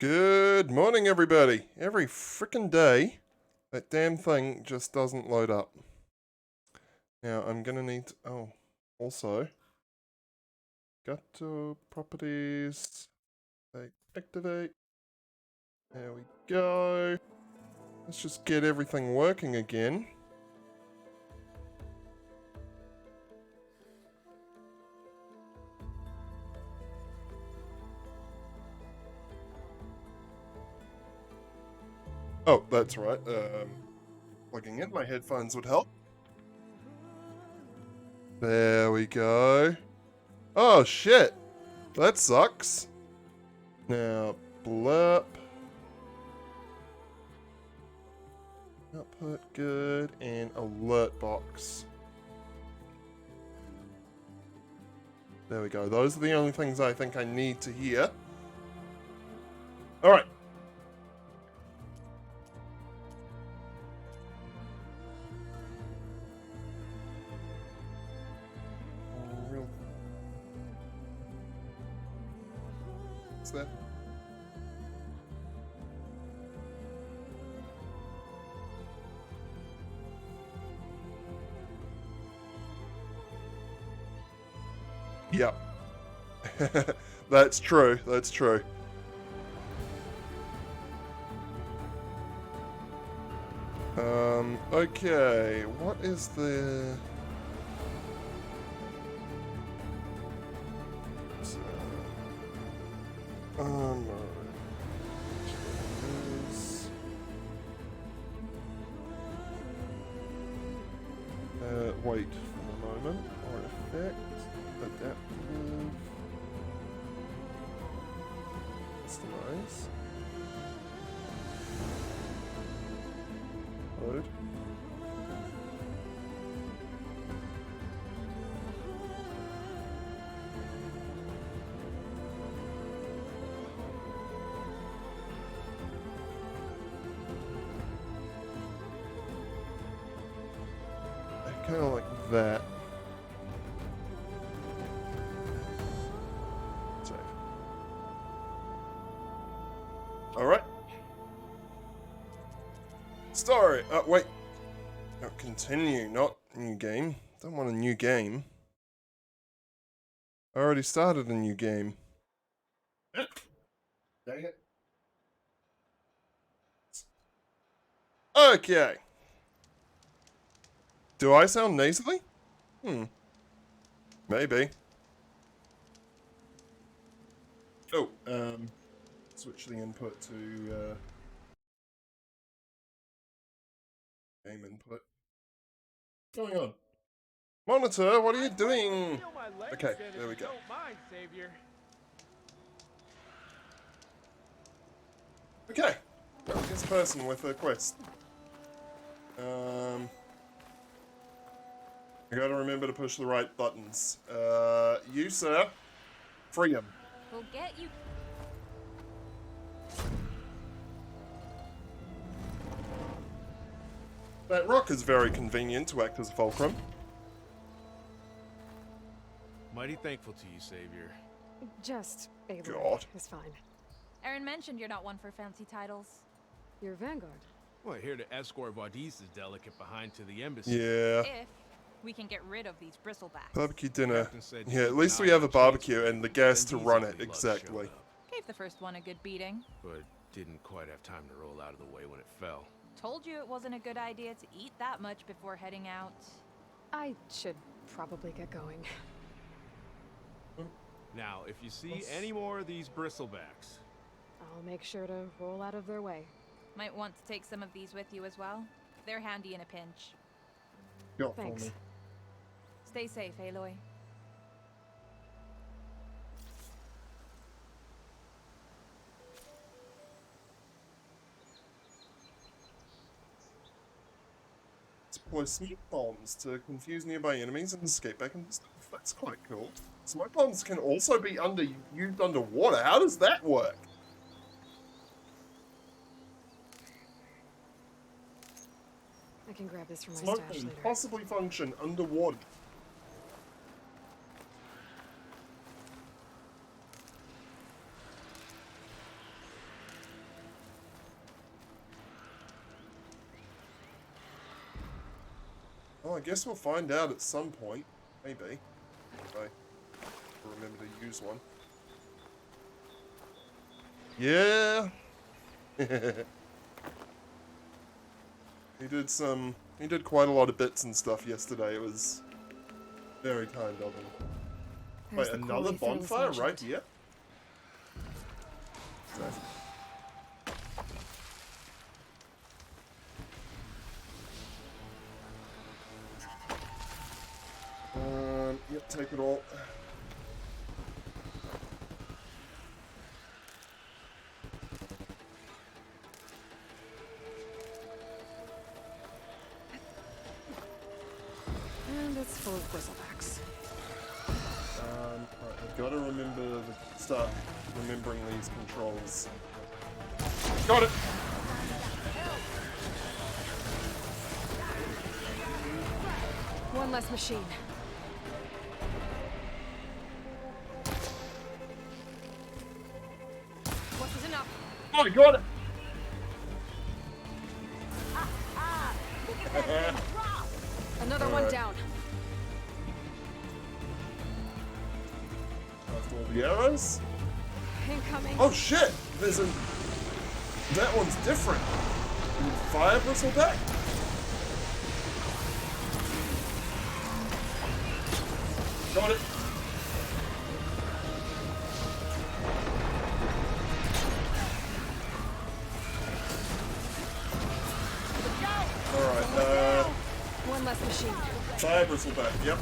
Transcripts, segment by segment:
Good morning, everybody. Every frickin' day, that damn thing just doesn't load up. Now, I'm gonna need to, also, got to properties, activate. There we go. Let's just get everything working again. Oh, that's right. Plugging in my headphones would help. There we go. Oh, shit. That sucks. Now, blurp. Output, good, and alert box. There we go. Those are the only things I think I need to hear. Alright. What's that? Yep. That's true. That's true. Okay. What is the... wait for a moment. Artifact. Adaptive. Customize. Load. Kind of like that. Save. Alright. Story. Wait. No, continue, not new game. Don't want a new game. I already started a new game. Dang it. Okay. Do I sound nasally? Maybe. Oh, switch the input to, game input. What's going on? Monitor, what are you doing? Okay, there we go. Okay. This person with a quest. I gotta remember to push the right buttons. You, sir. Free him. We'll get you. That rock is very convenient to act as a fulcrum. Mighty thankful to you, Savior. Just Aloy God. is fine. Aaron mentioned you're not one for fancy titles. You're Vanguard. Well, here to escort Wadis' delicate behind to the embassy. Yeah. If we can get rid of these bristlebacks. Barbecue dinner. Captain said Yeah, you at least we denied have a the barbecue chancellor, and the gas to and run easily it, blood exactly. showed up, Gave the first one a good beating. but didn't quite have time to roll out of the way when it fell. Told you it wasn't a good idea to eat that much before heading out. I should probably get going. Now, if you see any more of these bristlebacks, I'll make sure to roll out of their way. Might want to take some of these with you as well. They're handy in a pinch. Got for Thanks. me. Stay safe, Aloy. Deploy smoke bombs to confuse nearby enemies and escape back into stuff. That's quite cool. Smoke bombs can also be used underwater. How does that work? I can grab this from my Smoke stash can later. possibly function underwater. Well, I guess we'll find out at some point. Maybe. If I remember to use one. Yeah. He did quite a lot of bits and stuff yesterday. It was very kind of him. There's Wait, the another quarry Thales bonfire right mentioned. here? Safe. Yep, take it all. And it's full of bristlebacks. Right, I've got to start remembering these controls. Got it! One less machine. Wasn't enough. Oh, I got it! Another one Alright. down. After all the arrows. Incoming. Oh shit! That one's different. Fire bristleback? Got it. Alright, One less machine. fire bristleback, yep.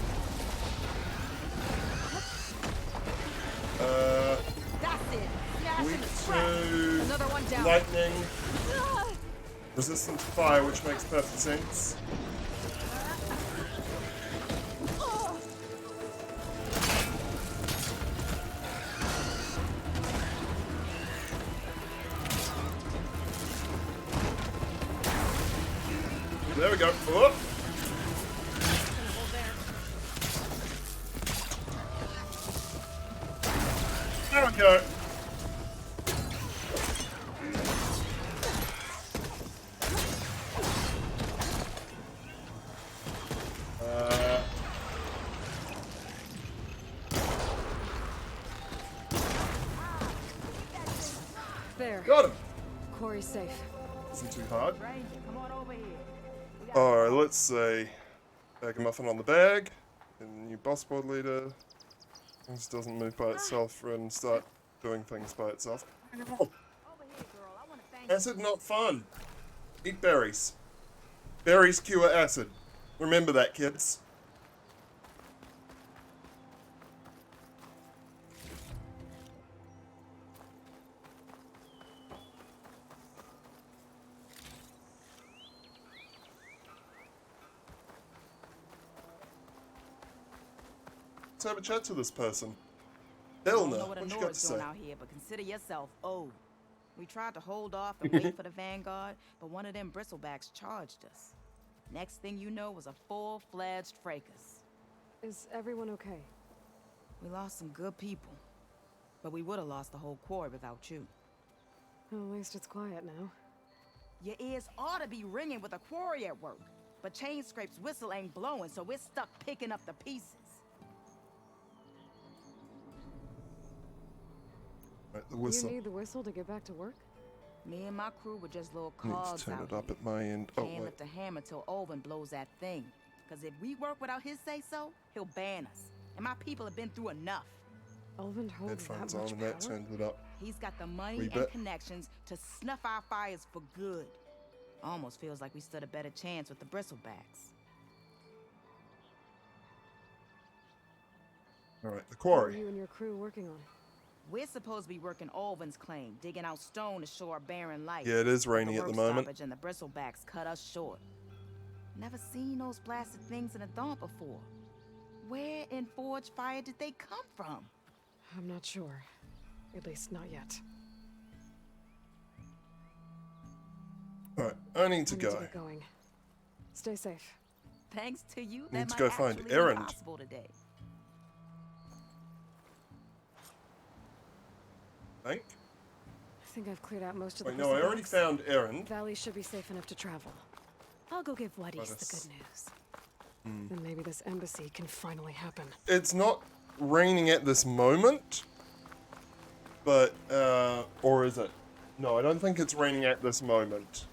That's it. Weak to Another one down. lightning. Resistant to fire, which makes perfect sense. There we go. Oh. There we go. There. Got him. Quarry's safe. Isn't too hard. Come on over here. Alright, let's see. Bag a muffin on the bag. And new boss board leader. This doesn't move by itself and start doing things by itself. Over here, girl. I want to thank Acid not fun. Eat berries. Berries cure acid. Remember that, kids. Let's have a chat to this person. I don't Elna, know what what you got to Nora's doing say? out here, but consider yourself old. We tried to hold off and wait for the Vanguard, but one of them bristlebacks charged us. Next thing you know was a full-fledged fracas. Is everyone okay? We lost some good people, but we would have lost the whole quarry without you. Well, at least it's quiet now. Your ears ought to be ringing with a quarry at work, but Chain Scrape's whistle ain't blowing, so we're stuck picking up the pieces. Right, the You whistle. need the whistle to get back to work? Me and my crew were just little Need to cogs turn out it up here. at my end. Oh, Can't wait. lift a hammer till Olvin blows that thing. Cause if we work without his say-so, he'll ban us. And my people have been through enough. Elvin holds Headphones that on much and power? that turned it up. He's got the money We and bet. connections to snuff our fires for good. Almost feels like we stood a better chance with the bristlebacks. Alright, the What are quarry. you and your crew working on? We're supposed to be working Olvin's claim, digging out stone to show our barren life. Yeah, it is But rainy at the work moment. stoppage and the bristlebacks cut us short. Never seen those blasted things in a dawn before. Where in Forge Fire did they come from? I'm not sure. At least not yet. Alright, I need to I need go. to get going. Stay safe. Thanks to you, Need that to might go find actually be Erend. possible today. Think? I think I've cleared out most of the Wait, no, I already bristlebacks. found Erend. Valley should be safe enough to travel. I'll go give Wadis Let the us- good news. then maybe this embassy can finally happen. It's not raining at this moment, but, or is it? No, I don't think it's raining at this moment.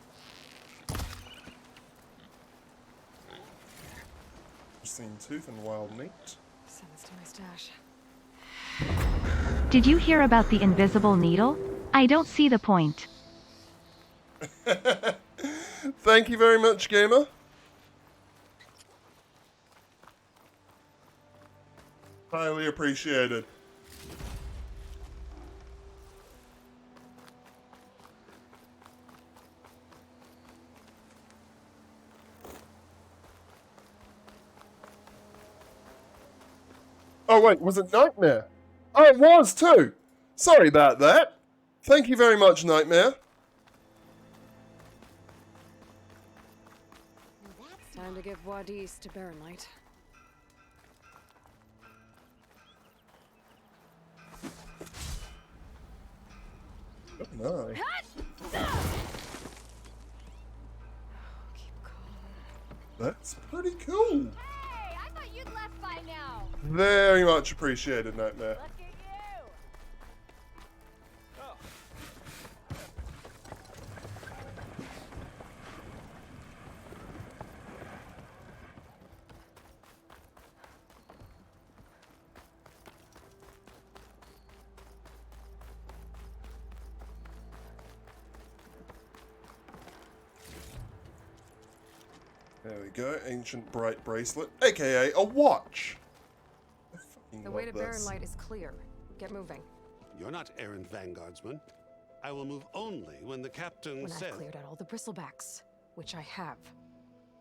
Seen tooth and wild meat. Send this to my stash. Did you hear about the invisible needle? I don't see the point. Thank you very much, gamer. Highly appreciated. Oh wait, was it Nightmare? Oh, it was too! Sorry about that. Thank you very much, Nightmare. Time to give Wadis to Baron Light. Oh no. Keep calm. That's pretty cool. Hey, I thought you'd left by now. Very much appreciated, Nightmare. Look at you. There we go, ancient bright bracelet, aka a watch. I fucking The love way to Baron this. Light is clear. Get moving. You're not errant vanguardsman. I will move only when the captain When says. I've cleared out all the bristlebacks, which I have.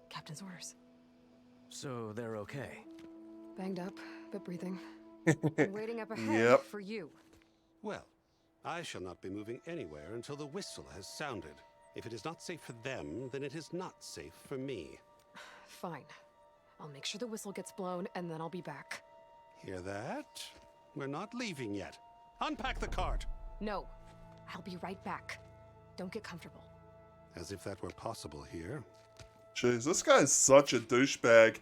Captain's orders. So they're okay. Banged up, but breathing. And waiting up ahead Yep. for you. Well, I shall not be moving anywhere until the whistle has sounded. If it is not safe for them, then it is not safe for me. Fine. I'll make sure the whistle gets blown, and then I'll be back. Hear that? We're not leaving yet. Unpack the cart! No. I'll be right back. Don't get comfortable. As if that were possible here. Jeez, this guy's such a douchebag.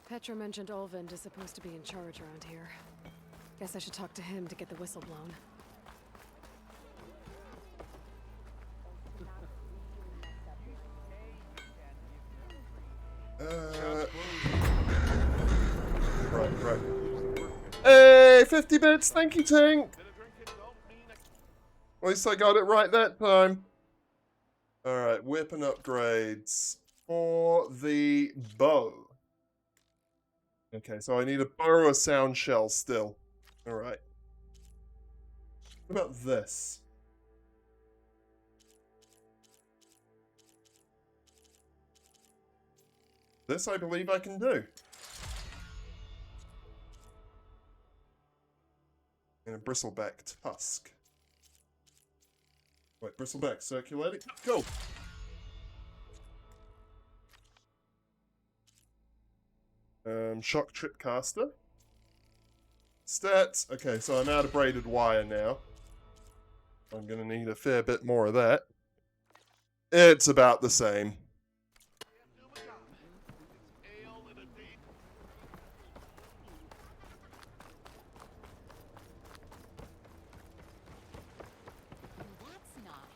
Petra mentioned Olvind is supposed to be in charge around here. Guess I should talk to him to get the whistle blown. Right. Hey, 50 bits, thank you, Tink. At least I got it right that time. Alright, weapon upgrades for the bow. Okay, so I need a bow or a sound shell still. Alright. What about this? This I believe I can do. And a bristleback tusk. Wait, bristleback circulating? Cool. Shock trip caster. Stats. Okay, so I'm out of braided wire now. I'm gonna need a fair bit more of that. It's about the same. That's not.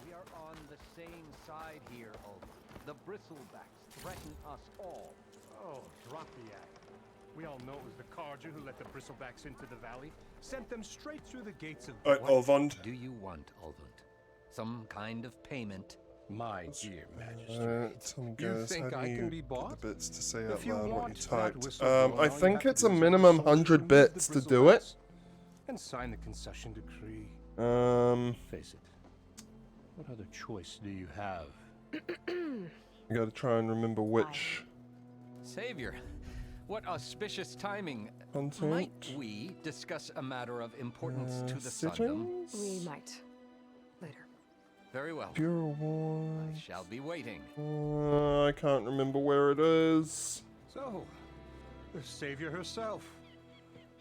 We are on the same side here, Ulf. The bristlebacks threaten us all. Oh, drop the act. We all know it was the Carja who let the bristlebacks into the valley. Sent them straight through the gates of... Alright, Olvund. Do you want, Ulvund? Some kind of payment? My dear Majesty. Tell me You guys, think how do I can you be get bought? the bits to say If out you loud what you want that typed? whistle blown, I all you think have it's to a do is minimum soldier 100 remove bits the to do it. bristlebacks and sign the concession decree. Face it. What other choice do you have? I gotta try and remember which Savior, what auspicious timing. content. Might we discuss a matter of importance to the Sundom? Settings? We might. Later. Very well. Pure I Awards. shall be waiting. I can't remember where it is. So, the savior herself.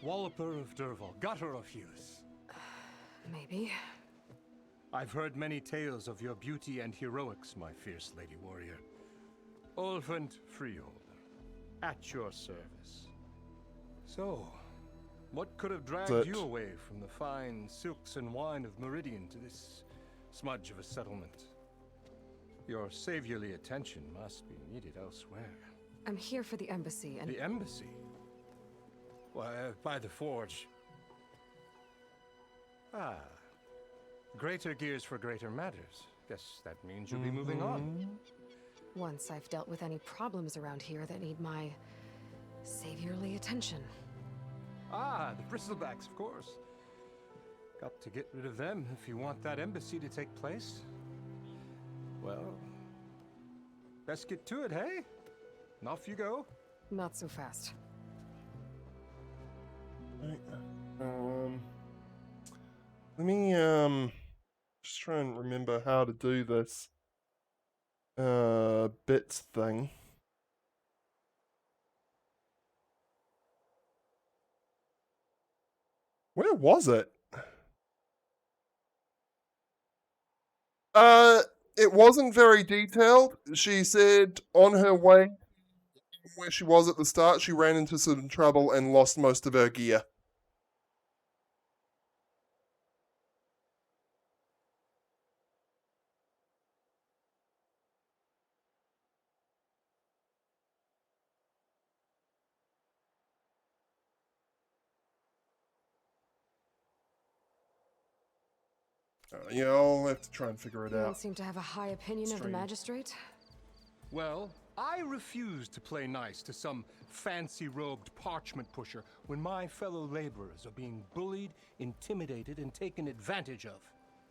Walloper of Derval, gutter of youth. Maybe. I've heard many tales of your beauty and heroics, my fierce lady warrior. Ulfund Freeholder, at your service. So, what could have dragged you away from the fine silks and wine of Meridian to this smudge of a settlement? Your saviorly attention must be needed elsewhere. I'm here for the embassy and... The embassy? Why, by the forge. Ah. Greater gears for greater matters. Guess that means you'll be moving on. Once I've dealt with any problems around here that need my saviorly attention. Ah, the Bristlebacks, of course. Got to get rid of them if you want that embassy to take place. Well, best get to it, hey? And off you go. Not so fast. Let me just try and remember how to do this bits thing. Where was it? It wasn't very detailed. She said on her way where she was at the start, she ran into some trouble and lost most of her gear. Yeah, I'll have to try and figure it You don't out. seem to have a high opinion of the magistrate. Well, I refuse to play nice to some fancy-robed parchment pusher when my fellow laborers are being bullied, intimidated, and taken advantage of.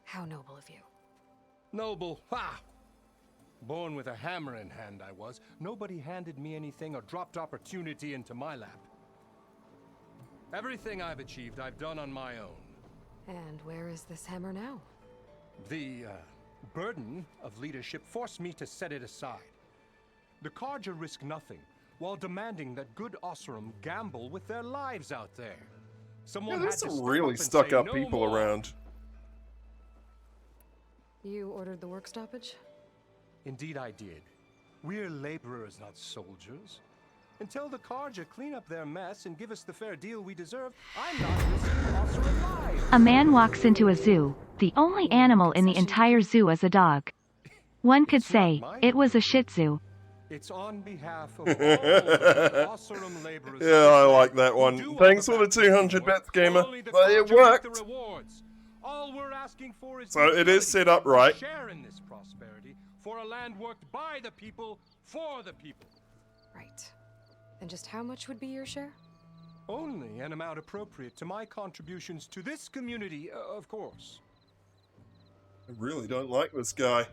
How noble of you. Noble, ha! Born with a hammer in hand I was. Nobody handed me anything or dropped opportunity into my lap. Everything I've achieved, I've done on my own. And where is this hammer now? The burden of leadership forced me to set it aside. The Carja risk nothing, while demanding that good Osram gamble with their lives out there. Someone There's had to some step really up and stuck-up say, people "No more." around. You ordered the work stoppage? Indeed I did. We're laborers, not soldiers. Until the Carja clean up their mess and give us the fair deal we deserve, I'm not risking Osram alive. A man walks into a zoo. The only animal in the entire zoo is a dog. One could say, it was a Shih Tzu. It's on behalf of all the Osram laborers. Yeah, I like that one. Thanks for the 200 bits, gamer. But it worked. All we're asking for is So it is set up right. Share in this prosperity for a land worked by the people for the people. Right. And just how much would be your share? Only an amount appropriate to my contributions to this community, of course. I really don't like this guy.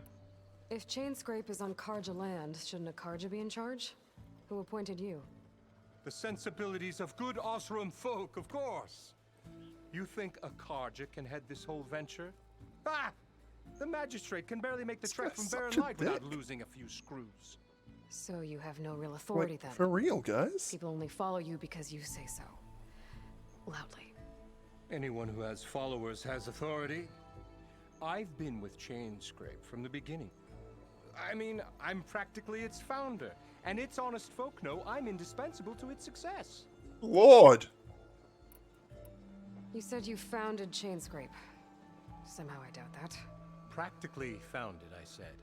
If Chainscrape is on Carja land, shouldn't a Carja be in charge? Who appointed you? The sensibilities of good Osram folk, of course. You think a Carja can head this whole venture? Ah! The magistrate can barely make the trek from Barren Light without losing a few screws. So you have no real authority then? For real, guys? People only follow you because you say so. Loudly. Anyone who has followers has authority. I've been with Chainscrape from the beginning. I mean, I'm practically its founder, and its honest folk know I'm indispensable to its success. Lord! You said you founded Chainscrape. Somehow I doubt that. Practically founded, I said.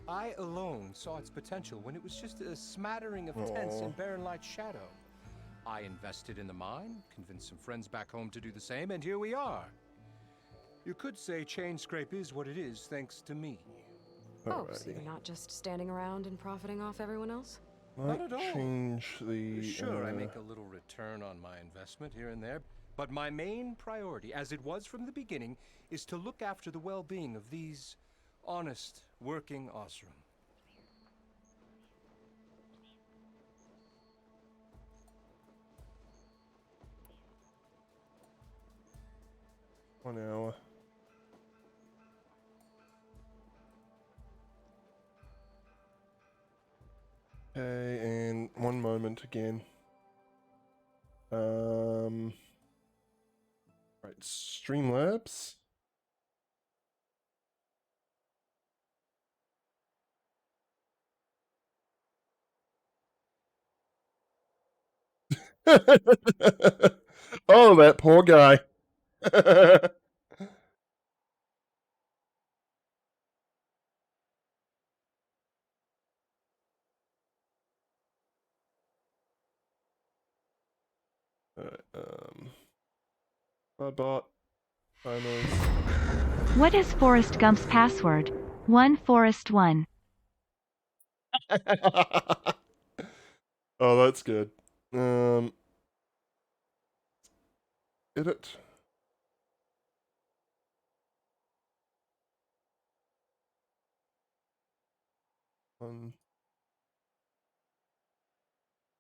I alone saw its potential when it was just a smattering of tents in Barren Light's shadow. I invested in the mine, convinced some friends back home to do the same, and here we are. You could say Chainscrape is what it is thanks to me. Oh, so you're not just standing around and profiting off everyone else? Might Not at all. change the... Sure, I make a little return on my investment here and there, but my main priority, as it was from the beginning, is to look after the well-being of these honest, working Osram. 1 hour. Okay, and 1 moment again. Right, Streamlabs. Oh, that poor guy. Bot. Timers. What is Forrest Gump's password? 1Forrest1. Oh, that's good. Edit.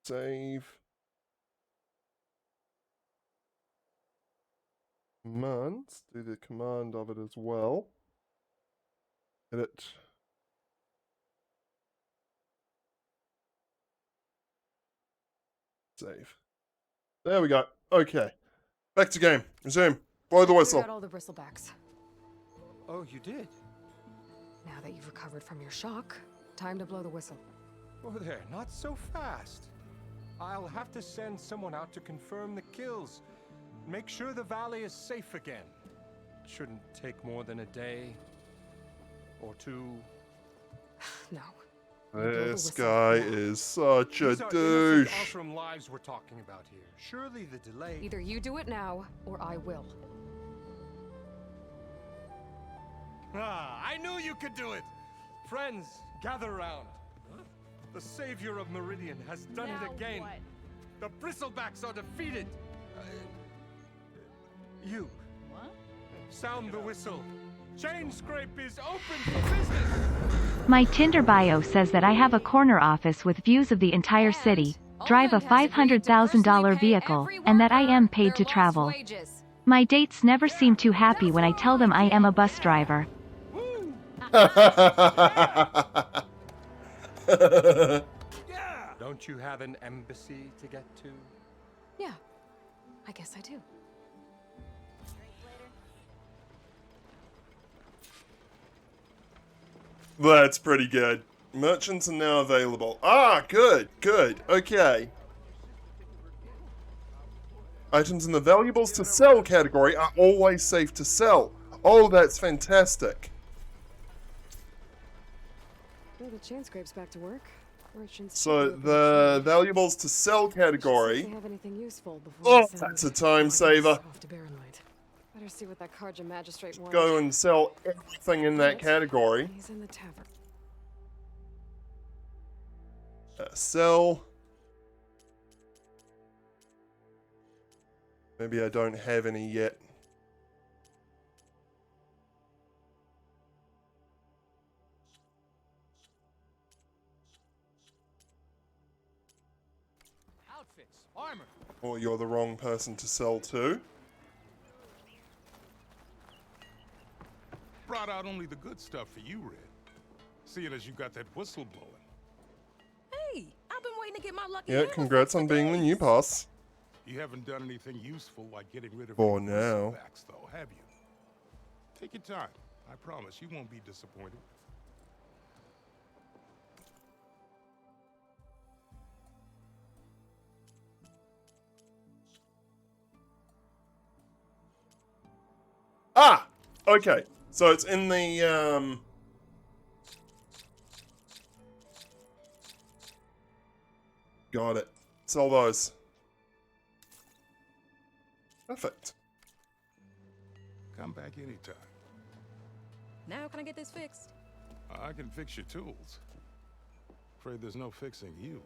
Save. Commands. Do the command of it as well. Edit. Save. There we go. Okay. Back to game. Resume. Blow the whistle. Got all the bristlebacks. Oh, you did? Now that you've recovered from your shock, time to blow the whistle. Oh, there, not so fast. I'll have to send someone out to confirm the kills. Make sure the valley is safe again. Shouldn't take more than a day or two. No. This guy is such a These are douche. innocent Osram lives we're talking about here. Surely the delay. Either you do it now, or I will. Ah, I knew you could do it! Friends, gather round. The savior of Meridian has done it again. What? The bristlebacks are defeated. You. What? Sound the whistle. Chain Scrape is open for business. My Tinder bio says that I have a corner office with views of the entire city, drive a $500,000 vehicle, and that I am paid to travel. My dates never seem too happy when I tell them I am a bus driver. Don't you have an embassy to get to? Yeah, I guess I do. That's pretty good. Merchants are now available. Ah, good, good. Okay. Items in the valuables to sell category are always safe to sell. Oh, that's fantastic. Well, the chain scrape's back to work. Merchants So should be the open valuables to sell to trade. See if category. they have anything useful before Oh, we send that's a the time bodies saver. off to Baronlight. Better see what that Karja magistrate wants. Go and sell everything in that category. He's in the tavern. Sell. Maybe I don't have any yet. Outfits, armor. Or you're the wrong person to sell to. Brought out only the good stuff for you, Red. Seeing as you got that whistle blowing. Hey, I've been waiting to get my lucky Yeah, hammer congrats on being the new boss. You haven't done anything useful like getting rid of For your now. bristlebacks, though, have you? Take your time. I promise you won't be disappointed. Ah! Okay. So it's in the, Got it. Sell those. Perfect. Come back anytime. Now can I get this fixed? I can fix your tools. Afraid there's no fixing you.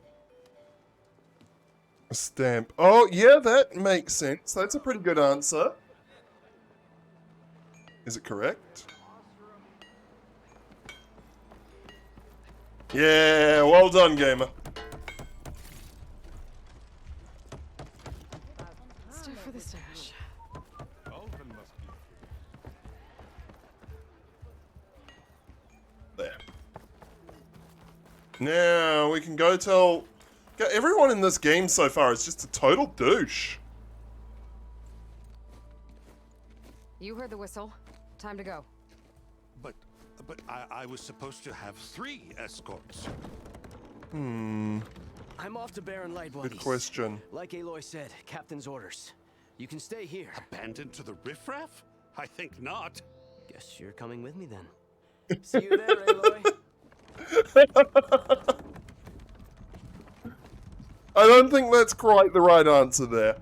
A stamp. Oh, yeah, that makes sense. That's a pretty good answer. Is it correct? Yeah, well done, gamer. Stuff for the stash. Ulvin must be There. Now we can go tell. Everyone in this game so far is just a total douche. You heard the whistle. Time to go. But I was supposed to have 3 escorts. I'm off to Barren Light, Good buddies. question. Like Aloy said, captain's orders. You can stay here. Abandoned to the riffraff? I think not. Guess you're coming with me then. See you there, Aloy. I don't think that's quite the right answer there.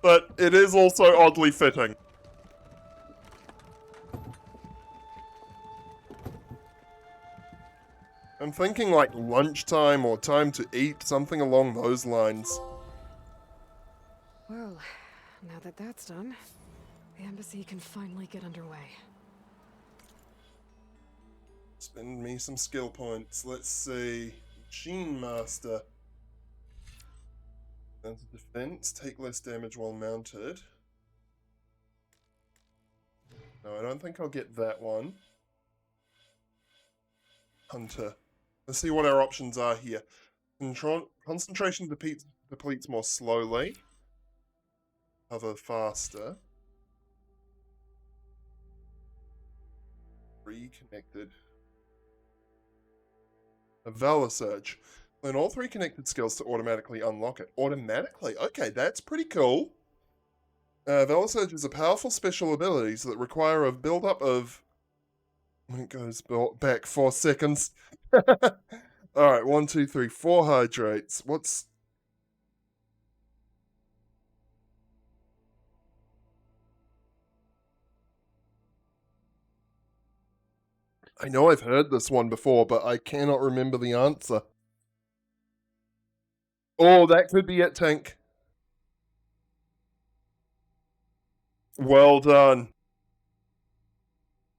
But it is also oddly fitting. I'm thinking like lunchtime or time to eat, something along those lines. Well, now that that's done, the embassy can finally get underway. Spend me some skill points. Let's see. Machine Master. Defense, defense. Take less damage while mounted. No, I don't think I'll get that one. Hunter. Let's see what our options are here. Concentration depletes more slowly. Cover faster. Reconnected. A Valor Surge. Learn all 3 connected skills to automatically unlock it. Automatically? Okay, that's pretty cool. Valor Surge is a powerful special abilities that require a build-up of... It goes back 4 seconds. Alright, 1, 2, 3, 4 hydrates. What's... I know I've heard this one before, but I cannot remember the answer. Oh, that could be it, Tank. Well done.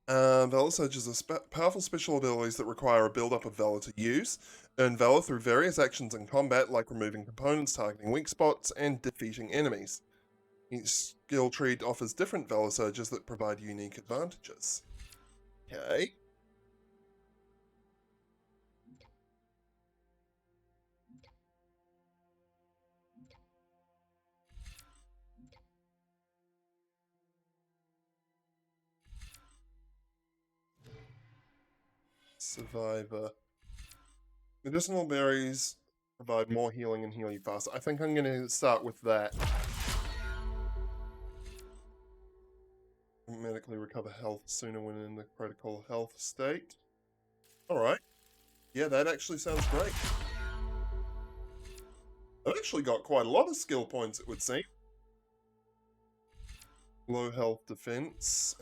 Valor Surge is a powerful special abilities that require a build-up of Valor to use. Earn Valor through various actions in combat, like removing components, targeting weak spots, and defeating enemies. Each skill tree offers different Valor Surges that provide unique advantages. Okay. Survivor. Medicinal berries provide more healing and heal you faster. I think I'm going to start with that. Medically recover health sooner when in the critical health state. Alright. Yeah, that actually sounds great. I've actually got quite a lot of skill points, it would seem. Low health defense.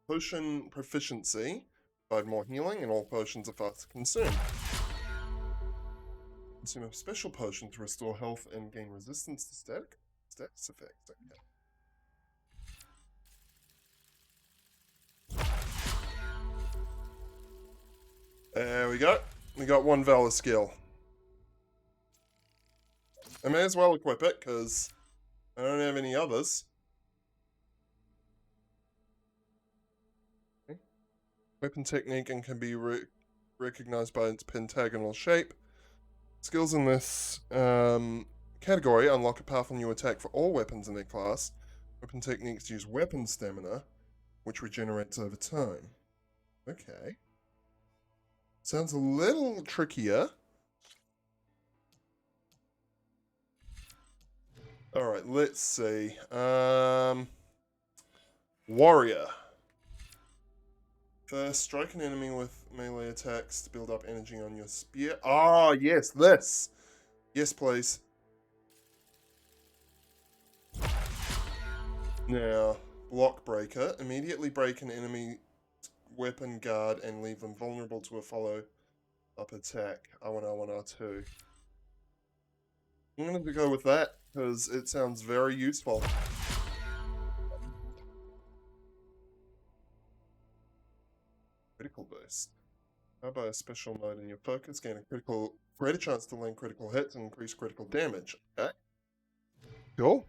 Potion proficiency. Provide more healing, and all potions are fast to consume. Consume a special potion to restore health and gain resistance to status effects. Okay. There we go. We got 1 Valor skill. I may as well equip it, because I don't have any others. Weapon technique and can be recognized by its pentagonal shape. Skills in this category unlock a powerful new attack for all weapons in their class. Weapon techniques use weapon stamina, which regenerates over time. Okay. Sounds a little trickier. Alright, let's see. Warrior. First, strike an enemy with melee attacks to build up energy on your spear. Ah, yes, this. Yes, please. Now, block breaker. Immediately break an enemy weapon guard and leave them vulnerable to a follow-up attack. R1, R1, R2. I'm going to go with that, because it sounds very useful. Critical boost. How about a special mode in your focus? Gain a greater chance to land critical hits and increase critical damage. Okay. Cool.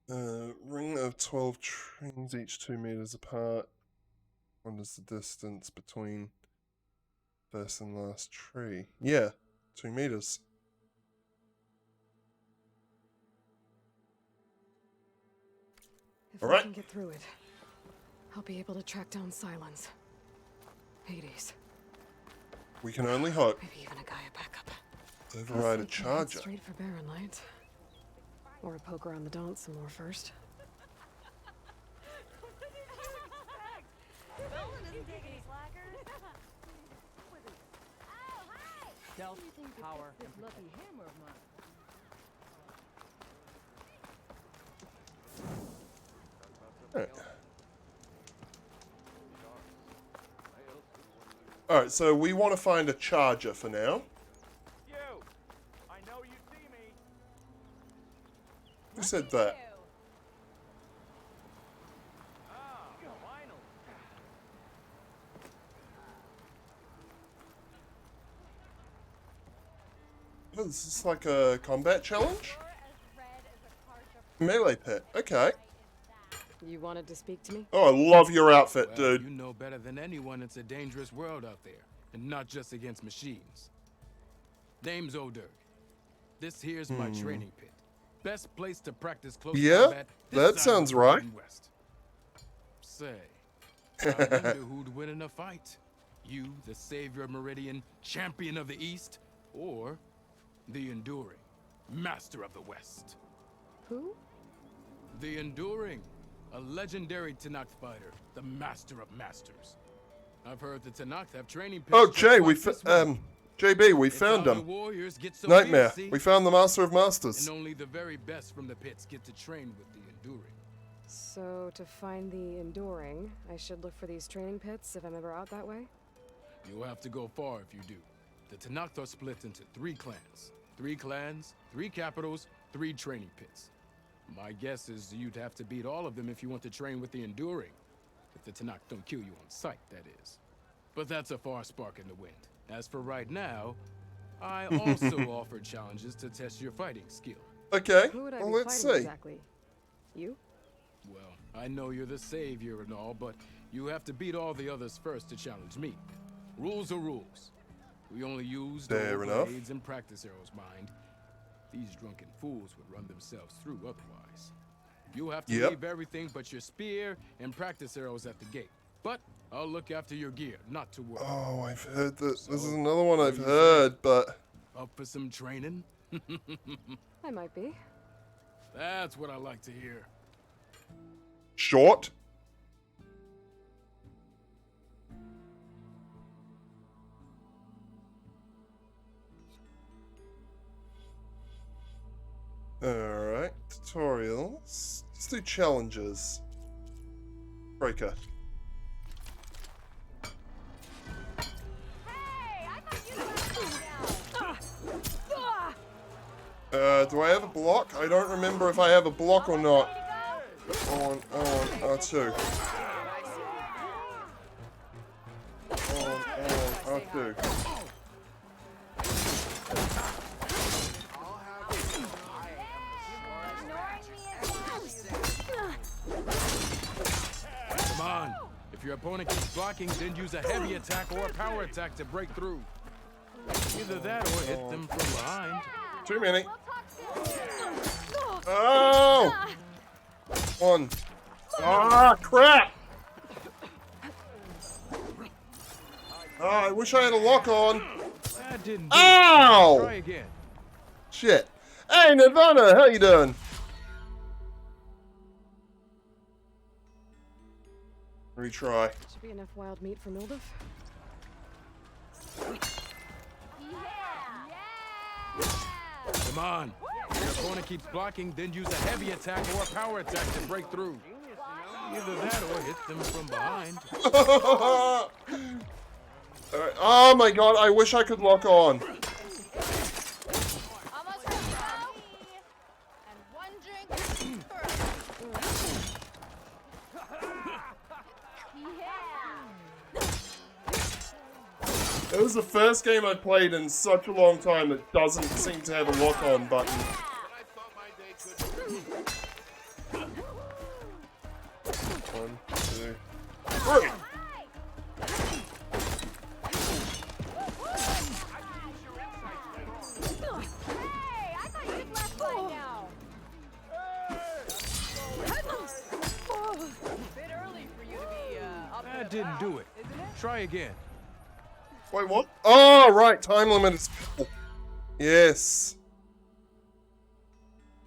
Ring of 12 trees, each 2 meters apart. What is the distance between first and last tree? Yeah, 2 meters. If we can get through it. I'll be able to track down Silence. Hades. We can only hope. Maybe even a Gaia backup. Override a Guess I can head charger. straight for Barren Light. Or a poke around the dance some more first. Stealth, power, and Alright, so we want to find a charger for now. You! I know you see me! Who said that? Oh, this is like a combat challenge? Melee pit, okay. You wanted to speak to me? Oh, I love your outfit, Well, dude. you know better than anyone it's a dangerous world out there, and not just against machines. Name's O'Dirk. This here's my training pit. Best place to practice close combat. This that side sounds of the right. Mountain West. Say, I wonder who'd win in a fight. You, the savior of Meridian, champion of the East, or the Enduring, master of the West. Who? The Enduring, a legendary Tenakth fighter, the master of masters. I've heard the Tenakth have training pits. Oh, just Jay, like this one. JB, we It's found how the him. warriors get so Nightmare, fierce, see? we found the Master of Masters. And only the very best from the pits get to train with the Enduring. So, to find the Enduring, I should look for these training pits if I'm ever out that way? You'll have to go far if you do. The Tenakth are split into 3 clans. 3 clans, 3 capitals, 3 training pits. My guess is you'd have to beat all of them if you want to train with the Enduring. If the Tenakth don't kill you on sight, that is. But that's a far spark in the wind. As for right now, I also offer challenges to test your fighting skill. Okay, Who would I well, be let's fighting see. exactly? You? Well, I know you're the savior and all, but you have to beat all the others first to challenge me. Rules are rules. We only use Fair enough. blades and practice arrows, mind. These drunken fools would run themselves through otherwise. You have to leave everything but your spear and practice arrows at the gate. But I'll look after your gear, not to worry. Oh, I've heard that. This is another one I've heard, but... Up for some training? I might be. That's what I like to hear. Short? Alright, tutorials. Let's do challenges. Breaker. Do I have a block? I don't remember if I have a block or not. On, R2. On, R2. Come on. If your opponent keeps blocking, then use a heavy attack or a power attack to break through. Either that or hit them from behind. Too many. Oh! One. Ah, crap! Oh, I wish I had a lock on. That didn't do Ow! it. Try again. Shit. Hey, Nirvana, how you doing? Retry. Should be enough wild meat for Milduf. Come on. If your opponent keeps blocking, then use a heavy attack or a power attack to break through. Either that or hit them from behind. Alright. Oh my god, I wish I could lock on. It was the first game I played in such a long time that doesn't seem to have a lock-on button. One, two, three! didn't do it. Try again. Wait, what? Oh, right. Time limit is... Yes.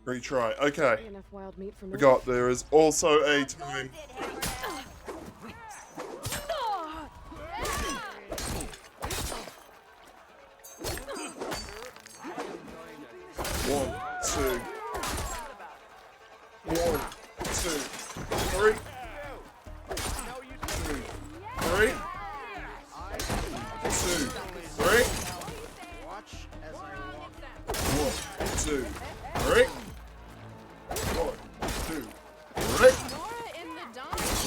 Retry. Okay. Enough wild meat for me. Forgot there is also a time. One, two. 1, 2, 3. 2, 3. 2, 3. Watch as I walk. 1, 2, 3. 1, 2, 3.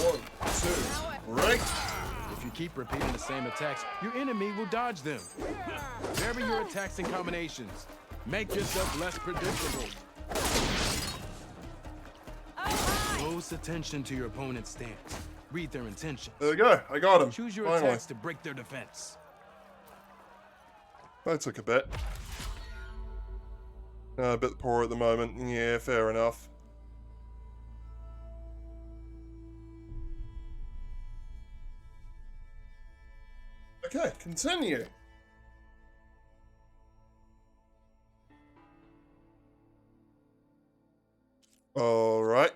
1, 2, 3. If you keep repeating the same attacks, your enemy will dodge them. Vary your attacks and combinations. Make yourself less predictable. Close attention to your opponent's stance. Read their intentions. There we go. I got him. Choose your Finally. attacks to break their defense. That took a bit. A bit poor at the moment. Yeah, fair enough. Okay, continue. Alright.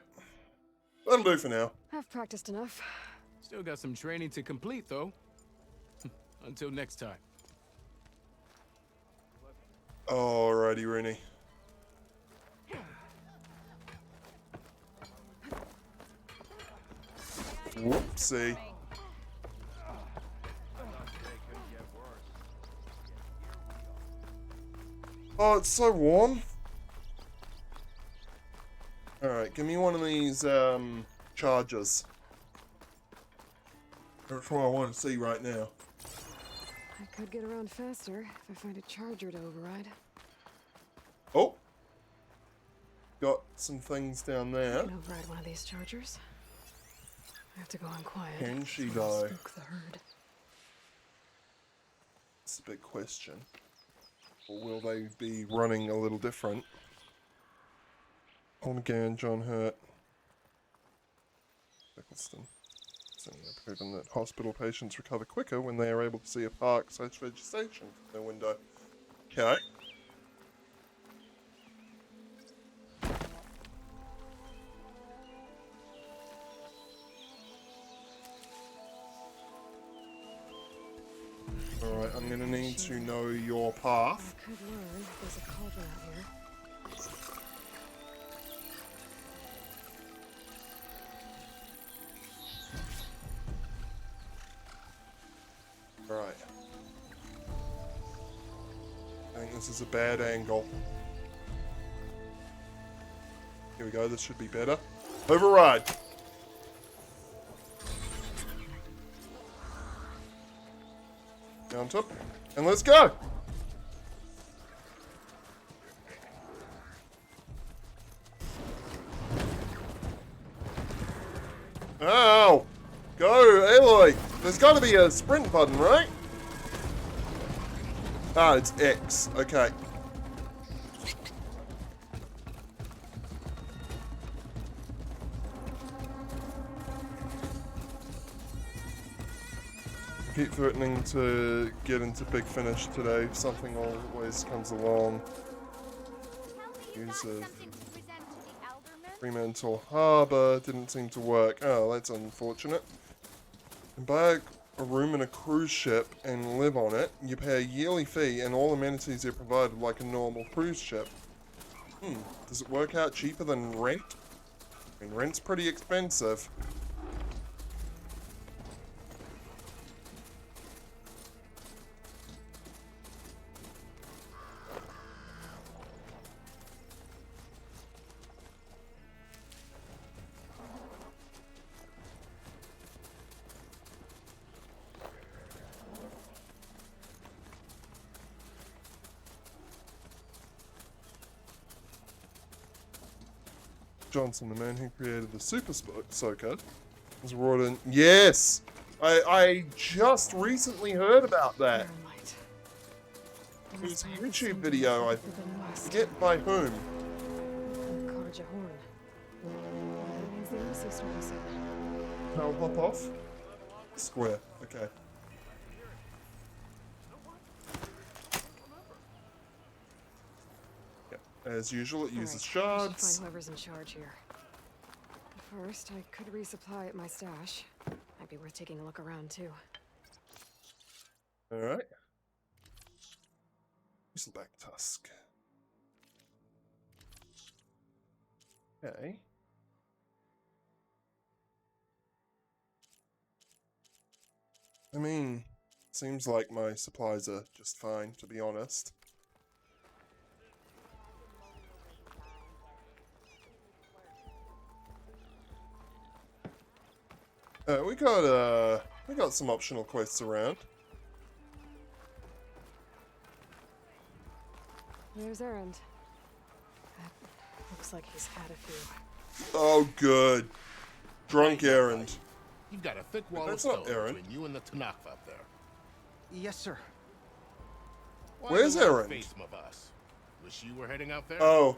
That'll do for now. I've practiced enough. Still got some training to complete, though. Until next time. Alrighty, Rooney. Whoopsie. Oh, it's so warm. Alright, give me one of these, chargers. That's what I want to see right now. I could get around faster if I find a charger to override. Oh! Got some things down there. I can override one of these chargers. I have to go on quiet. Can she so I don't die? spook the herd. It's a big question. Or will they be running a little different? On again, John Hurt. Eccleston. Proven that hospital patients recover quicker when they are able to see a park/vegetation from their window. Okay. Alright, I'm gonna need to know your path. I could learn. There's a cauldron out here. Right. I think this is a bad angle. Here we go, this should be better. Override! Down top. And let's go! Ow! Go, Aloy! There's got to be a sprint button, right? Ah, it's X. Okay. Keep threatening to get into Big Finish today. Something always comes along. Use of Fremantle Harbour didn't seem to work. Oh, that's unfortunate. Buy a room in a cruise ship and live on it. You pay a yearly fee and all amenities are provided like a normal cruise ship. Does it work out cheaper than rent? I mean, rent's pretty expensive. Johnson, the man who created the Super Soaker, was brought in. Yes! I just recently heard about that. It was a YouTube video, I forget by whom. Carja Horn. That means the embassy store was I'll hop off. Square. Okay. Yep. As usual, it uses Alright, I should shards. find whoever's in charge here. First, I could resupply at my stash. Might be worth taking a look around too. All right. Bristleback tusk. Okay. I mean, seems like my supplies are just fine, to be honest. We got some optional quests around. There's Erend. Looks like he's had a few. Oh, good. Drunk errand. You've got a thick wall That's of not stone Erend. between you and the Tanakh up there. Yes, sir. Why Where's the little Erend? face of us? Wish you were heading out there? Oh,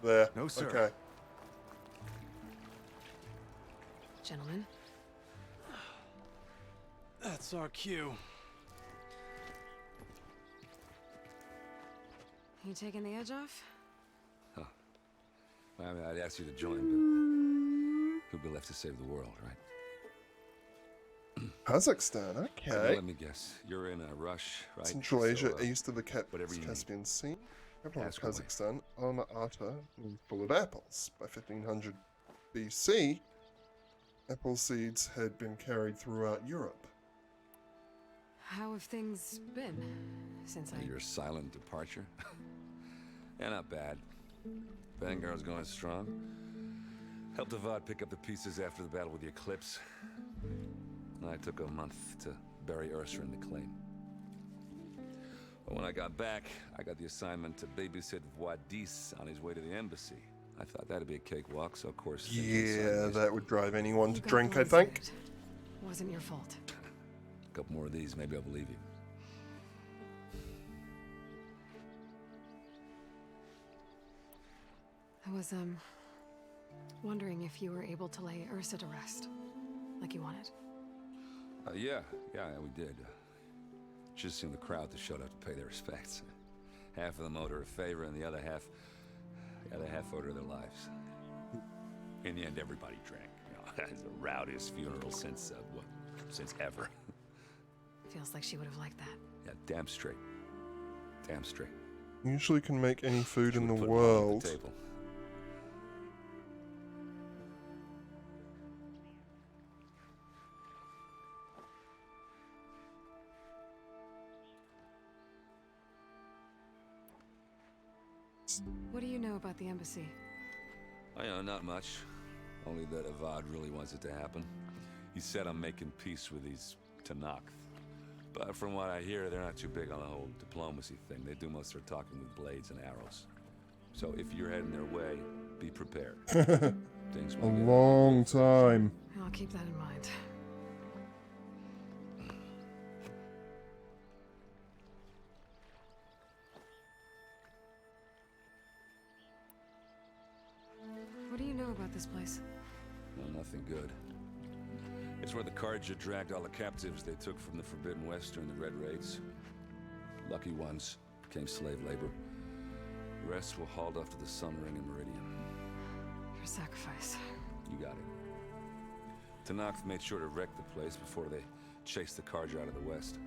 there. No, sir. Okay. Gentlemen. That's our cue. You taking the edge off? Huh. I mean, I'd ask you to join, but who'll be left to save the world, right? Kazakhstan, okay. Let me guess. You're in a rush, right? Central Asia, So, east of the whatever you need. Caspian Sea. Capital of Ask away. Kazakhstan, Alma-Ata, full of apples. By 1500 BC, apple seeds had been carried throughout Europe. How have things been since I... Your silent departure? Yeah, not bad. Vanguard's going strong. Helped Avad pick up the pieces after the battle with the Eclipse. I took a month to bury Ursa in the claim. But when I got back, I got the assignment to babysit Wadis on his way to the embassy. I thought that'd be a cakewalk, so of course... things went Yeah, sideways. that would drive anyone You to got drink, I think. blindsided. Wasn't your fault. A couple more of these, maybe I'll believe you. I was, wondering if you were able to lay Ursa to rest, like you wanted. Yeah, we did. Just seemed the crowd that showed up to pay their respects. Half of them owed her a favor, and the other half owed her their lives. In the end, everybody drank. You know, it's the rowdiest funeral since ever. Feels like she would have liked that. Yeah, damn straight. Damn straight. Usually can make any food She in the would put it all on world. the table. What do you know about the embassy? I know, not much. Only that Avad really wants it to happen. He said I'm making peace with these Tanakh. But from what I hear, they're not too big on the whole diplomacy thing. They do most of their talking with blades and arrows. So if you're heading their way, be prepared. Things A might get long time. I'll keep that in mind. What do you know about this place? well, nothing good. It's where the Carja dragged all the captives they took from the Forbidden West during the Red Raids. Lucky ones became slave labor. The rest were hauled off to the Sun Ring and Meridian. Your sacrifice. You got it. Tanakh made sure to wreck the place before they chased the Carja out of the West.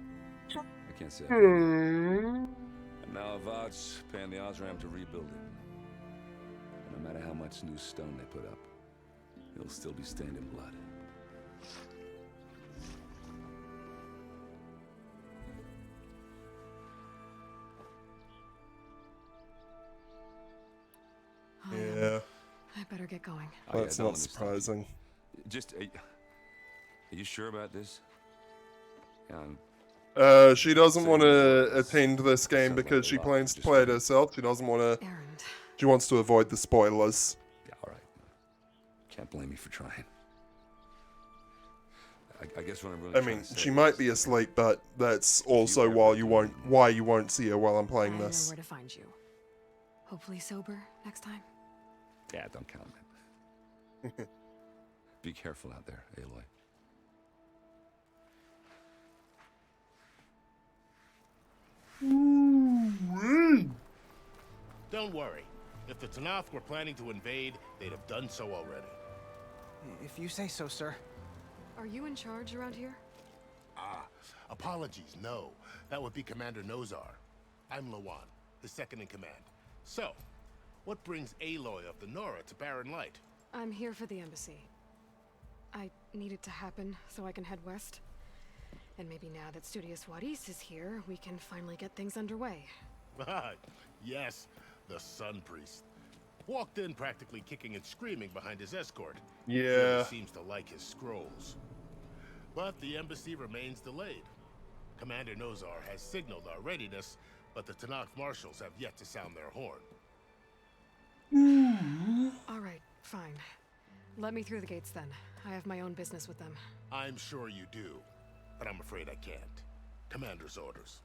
I can't say I blame them. And now Avad's paying the Osram to rebuild it. And no matter how much new stone they put up, it'll still be stained in blood. Yeah. I better get going. That's don't not let me stop you. surprising. Just, are you sure about this? She doesn't want to attend this game because she plans to play it herself. She doesn't want to. She wants to avoid the spoilers. Yeah, all right. Can't blame me for trying. I guess what I'm really I trying mean, to say she might be asleep, but that's also why you won't see her while I'm playing I know this. where to find you. Hopefully sober next time. Yeah, don't count on it. Be careful out there, Aloy. Don't worry. If the Tanath were planning to invade, they'd have done so already. If you say so, sir. Are you in charge around here? Ah, apologies, no. That would be Commander Nozar. I'm Lawan, his second in command. So, what brings Aloy of the Nora to Barren Light? I'm here for the embassy. I need it to happen so I can head west. And maybe now that Studious Wadis is here, we can finally get things underway. Yes, the Sun Priest. Walked in practically kicking and screaming behind his escort. Yeah. Really seems to like his scrolls. But the embassy remains delayed. Commander Nozar has signaled our readiness, but the Tanakh marshals have yet to sound their horn. All right, fine. Let me through the gates then. I have my own business with them. I'm sure you do, but I'm afraid I can't. Commander's orders.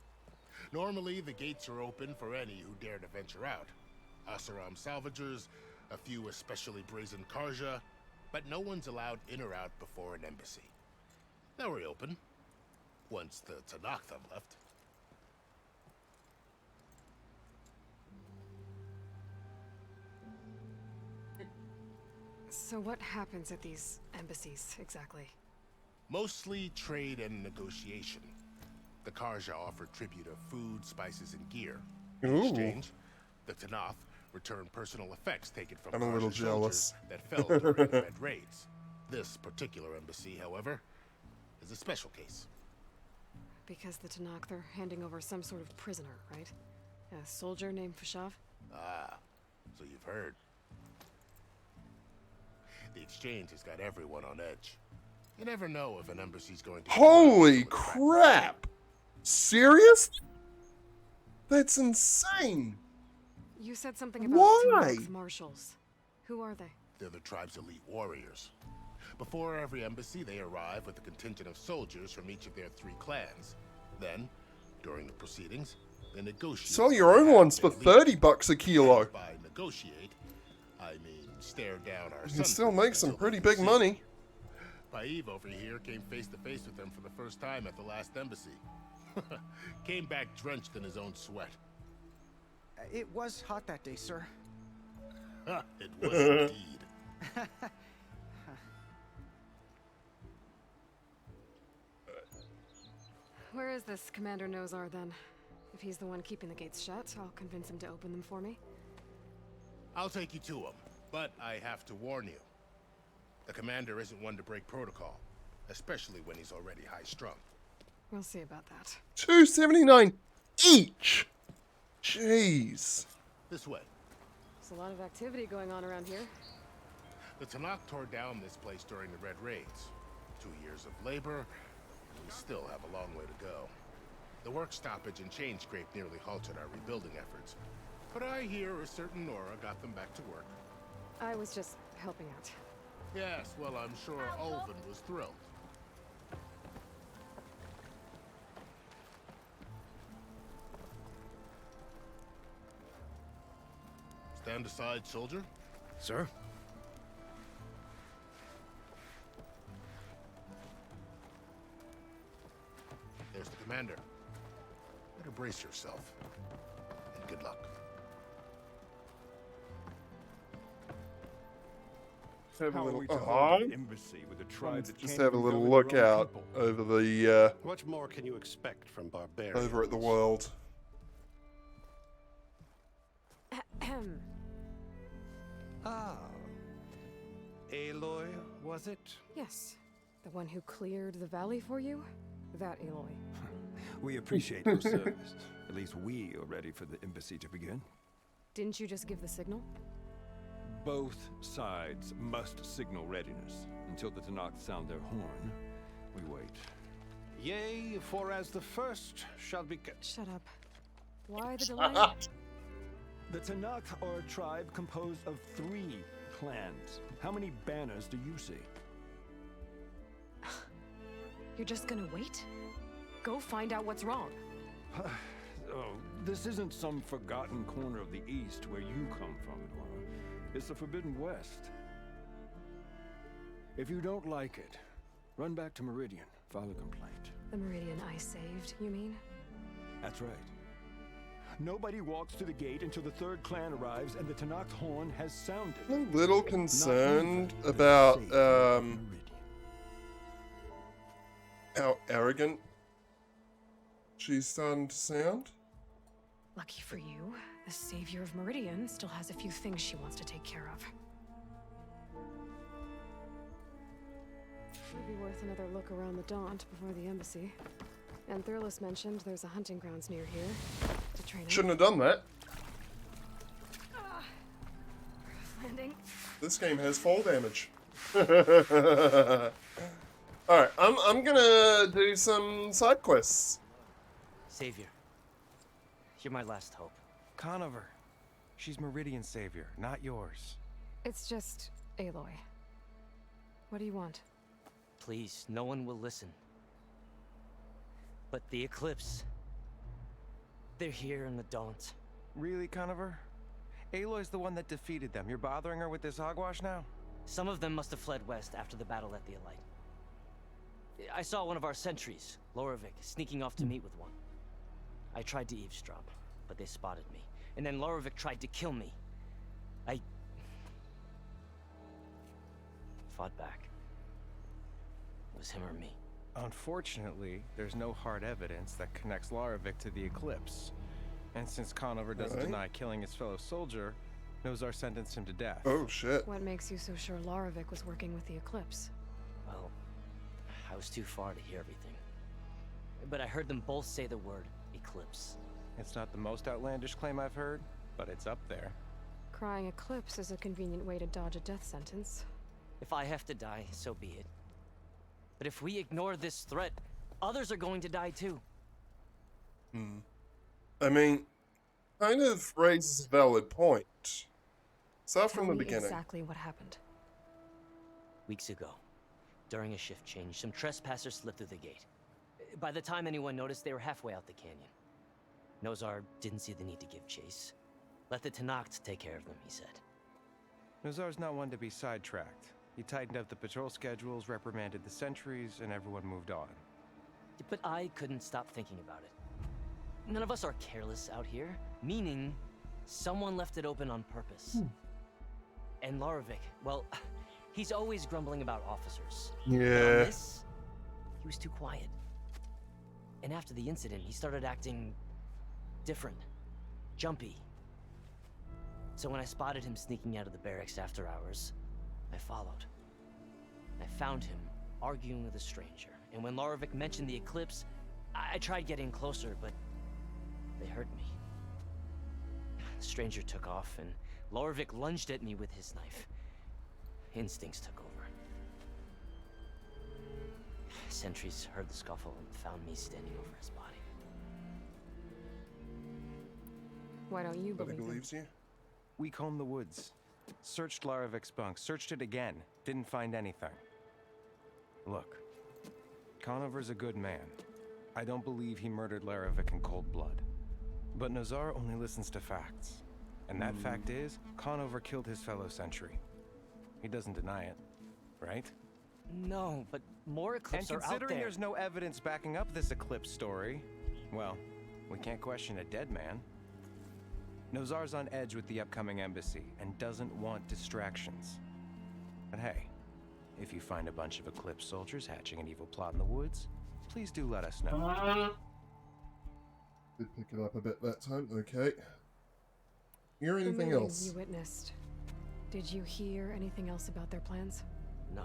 Normally, the gates are open for any who dare to venture out. Asaram salvagers, a few especially brazen Karja, but no one's allowed in or out before an embassy. Now we're open, once the Tanakh have left. So what happens at these embassies, exactly? Mostly trade and negotiation. The Karja offer tribute of food, spices, and gear. In exchange, the Tanath return personal effects taken from I'm a little Karja jealous. soldiers that fell during the Red Raids. This particular embassy, however, is a special case. Because the Tanakh, they're handing over some sort of prisoner, right? A soldier named Fashav? Ah, so you've heard. The exchange has got everyone on edge. You never know if an embassy's going to... Holy crap! Serious? That's insane! You said something about Why? Tanakh's marshals. Who are they? They're the tribe's elite warriors. Before every embassy, they arrive with a contingent of soldiers from each of their 3 clans. Then, during the proceedings, they negotiate... Sell your own ones for $30 a kilo. By negotiate, I mean stare down our... You can still make some pretty big money. Paiv over here came face to face with them for the first time at the last embassy. Came back drenched in his own sweat. It was hot that day, sir. It was indeed. Where is this Commander Nozar, then? If he's the one keeping the gates shut, I'll convince him to open them for me. I'll take you to him, but I have to warn you. The commander isn't one to break protocol, especially when he's already high-strung. We'll see about that. $2.79 each! Jeez. This way. There's a lot of activity going on around here. The Tanakh tore down this place during the Red Raids. 2 years of labor, and we still have a long way to go. The work stoppage and chain scrape nearly halted our rebuilding efforts. But I hear a certain Nora got them back to work. I was just helping out. Yes, well, I'm sure Ulvin was thrilled. Stand aside, soldier. Sir? There's the commander. Better brace yourself. And good luck. Have a How are little, we to hold an embassy with a tribe that just can't have a even little govern look their own out people? over the What more can you expect from barbarians? over at the world. Ah. Aloy, was it? Yes. The one who cleared the valley for you? That Aloy. We appreciate your service. At least we are ready for the embassy to begin. Didn't you just give the signal? Both sides must signal readiness. Until the Tanakh sound their horn, we wait. Yea, for as the first shall be... Shut up. Why the delay? The Tanakh are a tribe composed of 3 clans. How many banners do you see? You're just gonna wait? Go find out what's wrong. Oh, this isn't some forgotten corner of the East where you come from, Nora. It's the Forbidden West. If you don't like it, run back to Meridian, file a complaint. The Meridian I saved, you mean? That's right. nobody walks to the gate until the third clan arrives and the Tenakth horn has sounded. I'm a little concerned about how arrogant she's starting to sound. Lucky for you, the savior of Meridian still has a few things she wants to take care of. Might be worth another look around the Daunt before the embassy. And Thurles mentioned there's a hunting grounds near here to train on. Shouldn't have done that. Landing. This game has fall damage. Alright, I'm gonna do some side quests. Savior, you're my last hope. Conover. She's Meridian's savior, not yours. It's just Aloy. What do you want? Please, no one will listen. But the Eclipse... they're here in the Daunt. Really, Conover? Aloy's the one that defeated them. You're bothering her with this hogwash now? Some of them must have fled west after the battle at the Elite. I saw one of our sentries, Loravik, sneaking off to meet with one. I tried to eavesdrop, but they spotted me. And then Loravik tried to kill me. I... fought back. It was him or me. Unfortunately, there's no hard evidence that connects Loravik to the Eclipse. And since Conover doesn't deny killing his fellow soldier, Nozar sentenced him to death. Oh, shit. What makes you so sure Loravik was working with the Eclipse? Well, I was too far to hear everything. But I heard them both say the word Eclipse. It's not the most outlandish claim I've heard, but it's up there. Crying Eclipse is a convenient way to dodge a death sentence. If I have to die, so be it. But if we ignore this threat, others are going to die too. I mean, kind of raises a valid point. Start from the beginning. Exactly what happened. Weeks ago, during a shift change, some trespassers slipped through the gate. By the time anyone noticed, they were halfway out the canyon. Nozar didn't see the need to give chase. Let the Tenakth take care of them, he said. Nozar's not one to be sidetracked. He tightened up the patrol schedules, reprimanded the sentries, and everyone moved on. But I couldn't stop thinking about it. None of us are careless out here, meaning someone left it open on purpose. And Loravik, well, he's always grumbling about officers. Yeah. But on this, he was too quiet. And after the incident, he started acting different, jumpy. So when I spotted him sneaking out of the barracks after hours, I followed. I found him arguing with a stranger. And when Loravik mentioned the Eclipse, I tried getting closer, but they hurt me. The stranger took off, and Loravik lunged at me with his knife. Instincts took over. Sentries heard the scuffle and found me standing over his body. Why don't you believe believes you? We combed the woods. Searched Laravik's bunk. Searched it again. Didn't find anything. Look. Conover's a good man. I don't believe he murdered Laravik in cold blood. But Nozar only listens to facts. And that fact is, Conover killed his fellow sentry. He doesn't deny it, right? No, but more Eclipse And are out considering there. there's no evidence backing up this Eclipse story, well, we can't question a dead man. Nozar's on edge with the upcoming embassy and doesn't want distractions. But hey, if you find a bunch of Eclipse soldiers hatching an evil plot in the woods, please do let us know. Did pick it up a bit that time, okay. Hear anything The else? you witnessed. Did you hear anything else about their plans? No.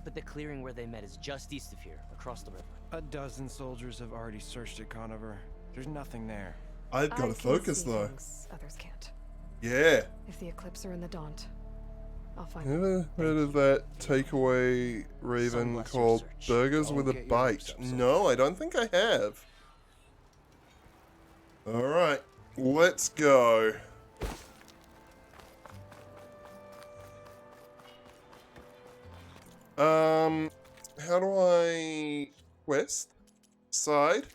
But the clearing where they met is just east of here, across the river. A dozen soldiers have already searched it, Conover. There's nothing there. I've got to focus though. Others can't. Yeah. If the Eclipse are in the Daunt, I'll find Ever heard of that takeaway raven called Burgers with a Bite? No, I don't think I have. Alright, let's go. How do I quest? Side?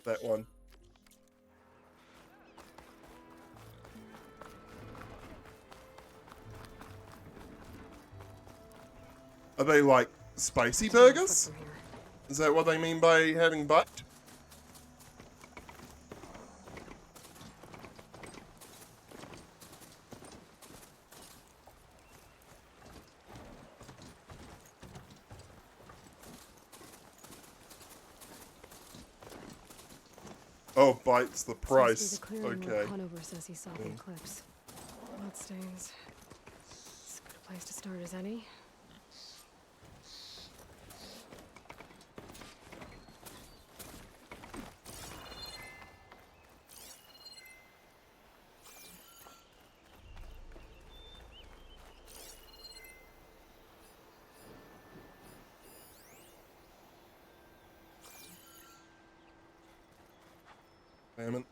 That one. Are they like spicy burgers? Is that what they mean by having bite? Oh, bite's the price. Seems to be the clearing where Okay. Conover says he saw the eclipse. Bloodstains. As good a place to start as any. Damn it.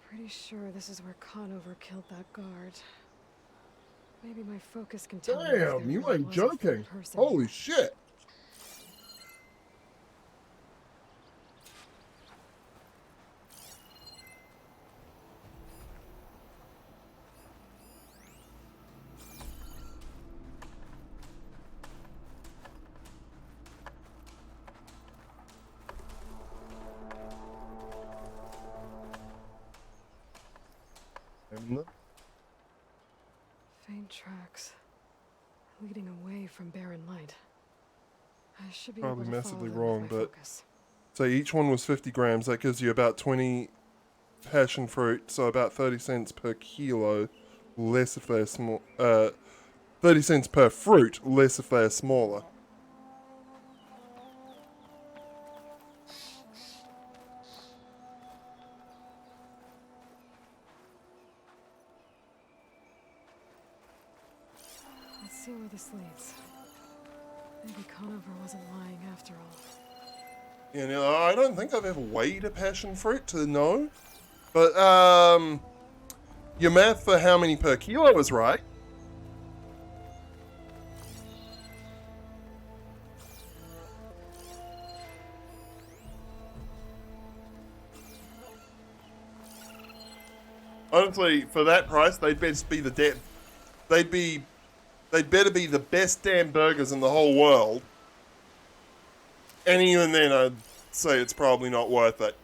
Pretty sure this is where Conover killed that guard. Maybe my focus can tell me if there Damn, you really ain't was a third joking. person. Holy shit. Faint tracks leading away from barren light. I should be Probably able to follow massively them with wrong, my but focus. so each one was 50 grams. That gives you about 20 passion fruit, so about 30 cents per kilo, less if they're small. 30 cents per fruit, less if they're smaller. Let's see where this leads. Maybe Conover wasn't lying after all. Yeah, no, I don't think I've ever weighed a passion fruit to know. But, your math for how many per kilo is right. Honestly, for that price, they'd best be they'd better be the best damn burgers in the whole world. And even then, I'd say it's probably not worth it.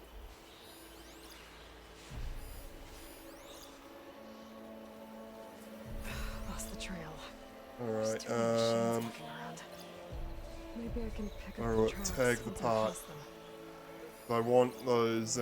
Lost the trail. Alright, Too many machines walking around. Maybe I can pick up the alright, tracks tag the once I part. pass them. I want those,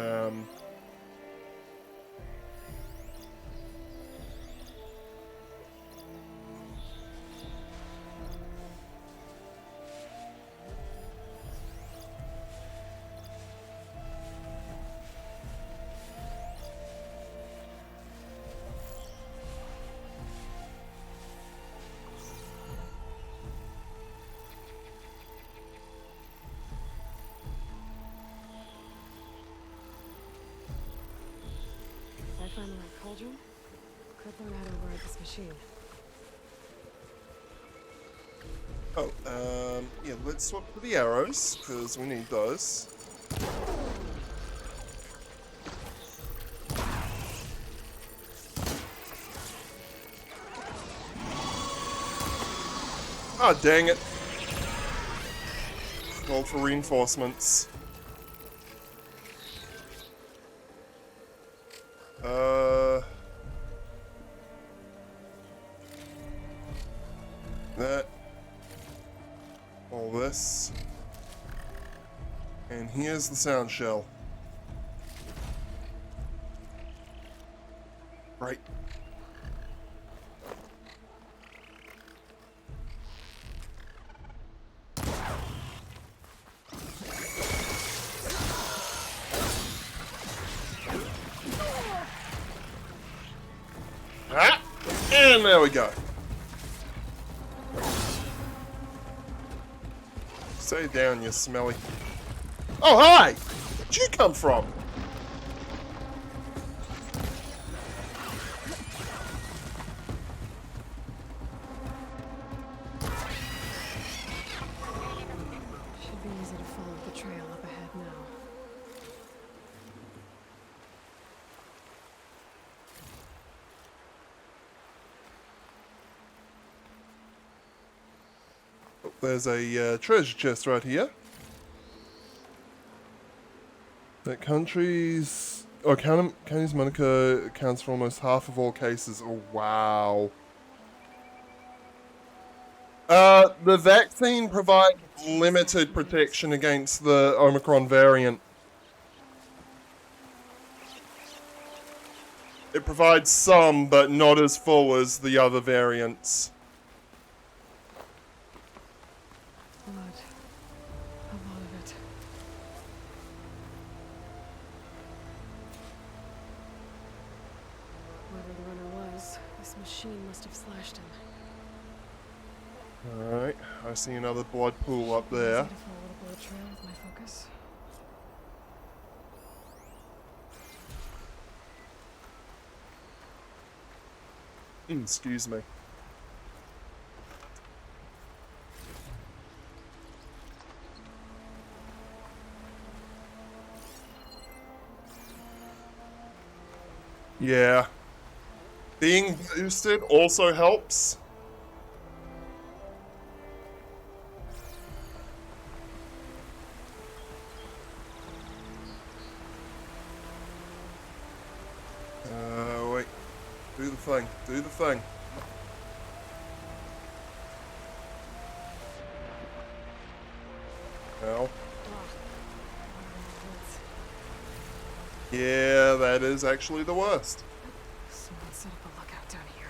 If I find the right cauldron, could learn how to ride this machine. yeah, let's swap to the arrows, because we need those. Ah, dang it. Called for reinforcements. That. All this. And here's the sound shell. Right. Ah! And there we go. Stay down, you smelly. Oh, hi! Where'd you come from? Should be easy to follow the trail up ahead now. there's a treasure chest right here. That countries... Oh, Counties Monaco accounts for almost half of all cases. Oh, wow. The vaccine provides limited protection against the Omicron variant. It provides some, but not as full as the other variants. Blood. A lot of it. Whoever the runner was, this machine must have slashed him. Alright, I see another blood pool up there. Easy to follow the bullet trail with my focus. Excuse me. Yeah. Being boosted also helps. Wait. Do the thing. Do the thing. Ow. Yeah, that is actually the worst. Someone set up a lookout down here.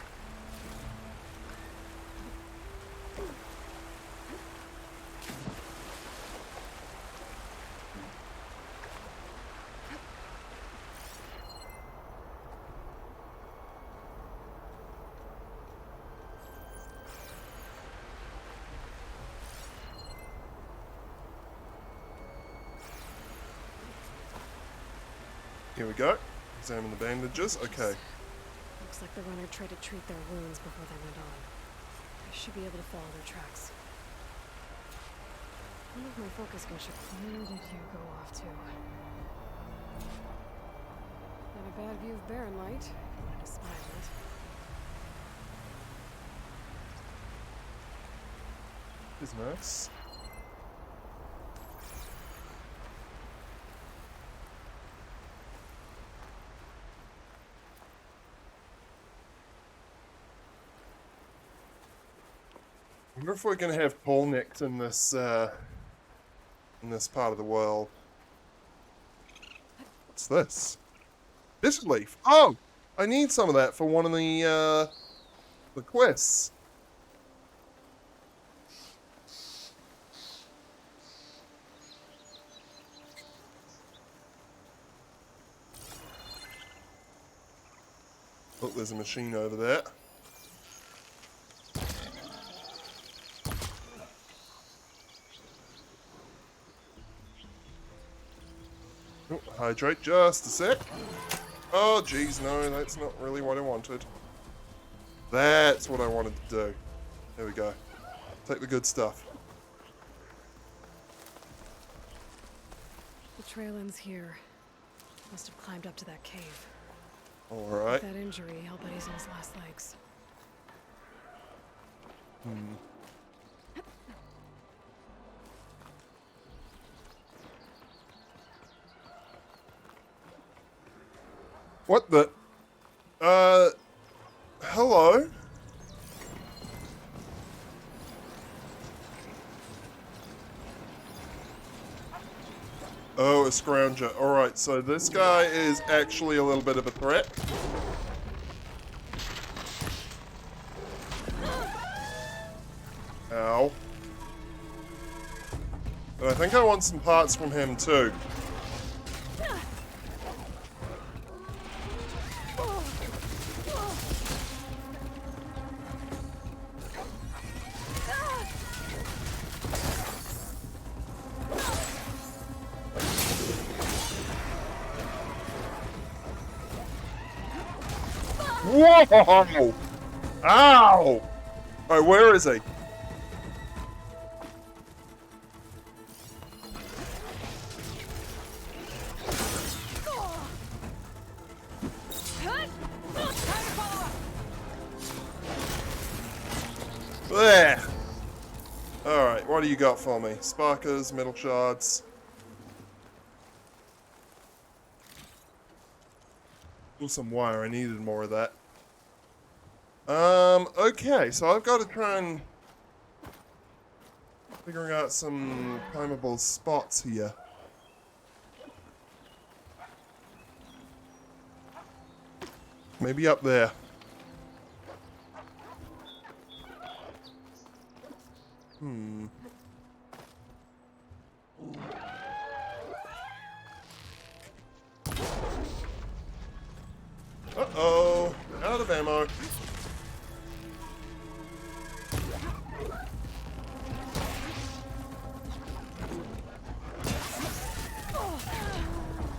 Here we go. Examine the bandages. Okay. Looks like the runner tried to treat their wounds before they went on. I should be able to follow their tracks. One of my focus gun should... Where did you go off to? Not a bad view of Barren Light. If you wanted to spy on it. Is nice. I wonder if we're gonna have tall necks in this part of the world. What's this? Bitter leaf. Oh, I need some of that for one of the quests. Look, there's a machine over there. Oh, hydrate just a sec. Oh, geez, no, that's not really what I wanted. That's what I wanted to do. There we go. Take the good stuff. The trail ends here. Must have climbed up to that cave. Alright. With that injury, I'll bet he's on his last legs. What the? Hello? Oh, a scrounger. Alright, so this guy is actually a little bit of a threat. Ow. But I think I want some parts from him too. Whoa! Ow! Oh, where is he? There! Alright. what do you got for me? Sparkers, metal shards. Oh, some wire. I needed more of that. Okay, so I've got to try and figure out some climbable spots here. Maybe up there. Uh-oh. Out of ammo.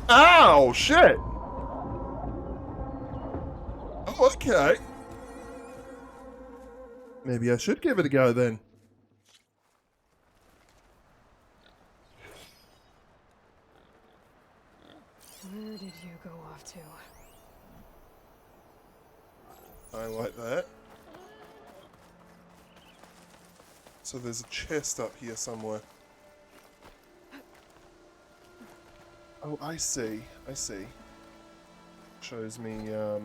Ow! Shit! Oh, okay. Maybe I should give it a go then. Where did you go off to? I like that. So there's a chest up here somewhere. Oh, I see. I see. Shows me, new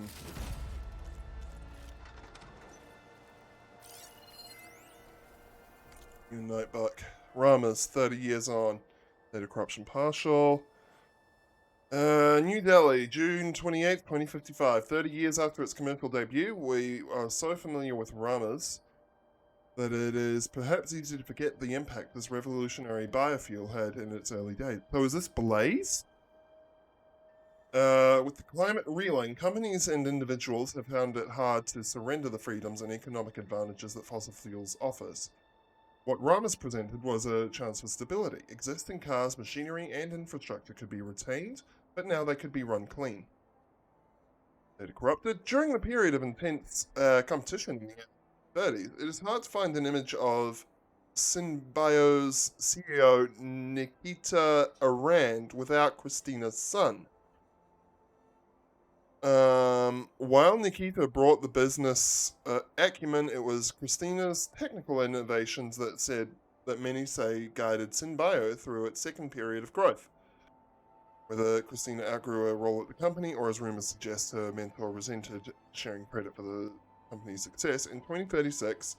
notebook. Rama's 30 years on. Data corruption partial. New Delhi, June 28th, 2055. 30 years after its commercial debut, we are so familiar with Rama's that it is perhaps easy to forget the impact this revolutionary biofuel had in its early days. So is this Blaze? With the climate reeling, companies and individuals have found it hard to surrender the freedoms and economic advantages that fossil fuels offers. What Rama's presented was a chance for stability. Existing cars, machinery, and infrastructure could be retained, but now they could be run clean. Data corrupted. During the period of intense competition in the 30s, it is hard to find an image of Synbio's CEO Nikita Arand without Christina's son. While Nikita brought the business acumen, it was Christina's technical innovations that many say guided Synbio through its second period of growth. Whether Christina outgrew her role at the company, or as rumors suggest, her mentor resented sharing credit for the company's success, in 2036,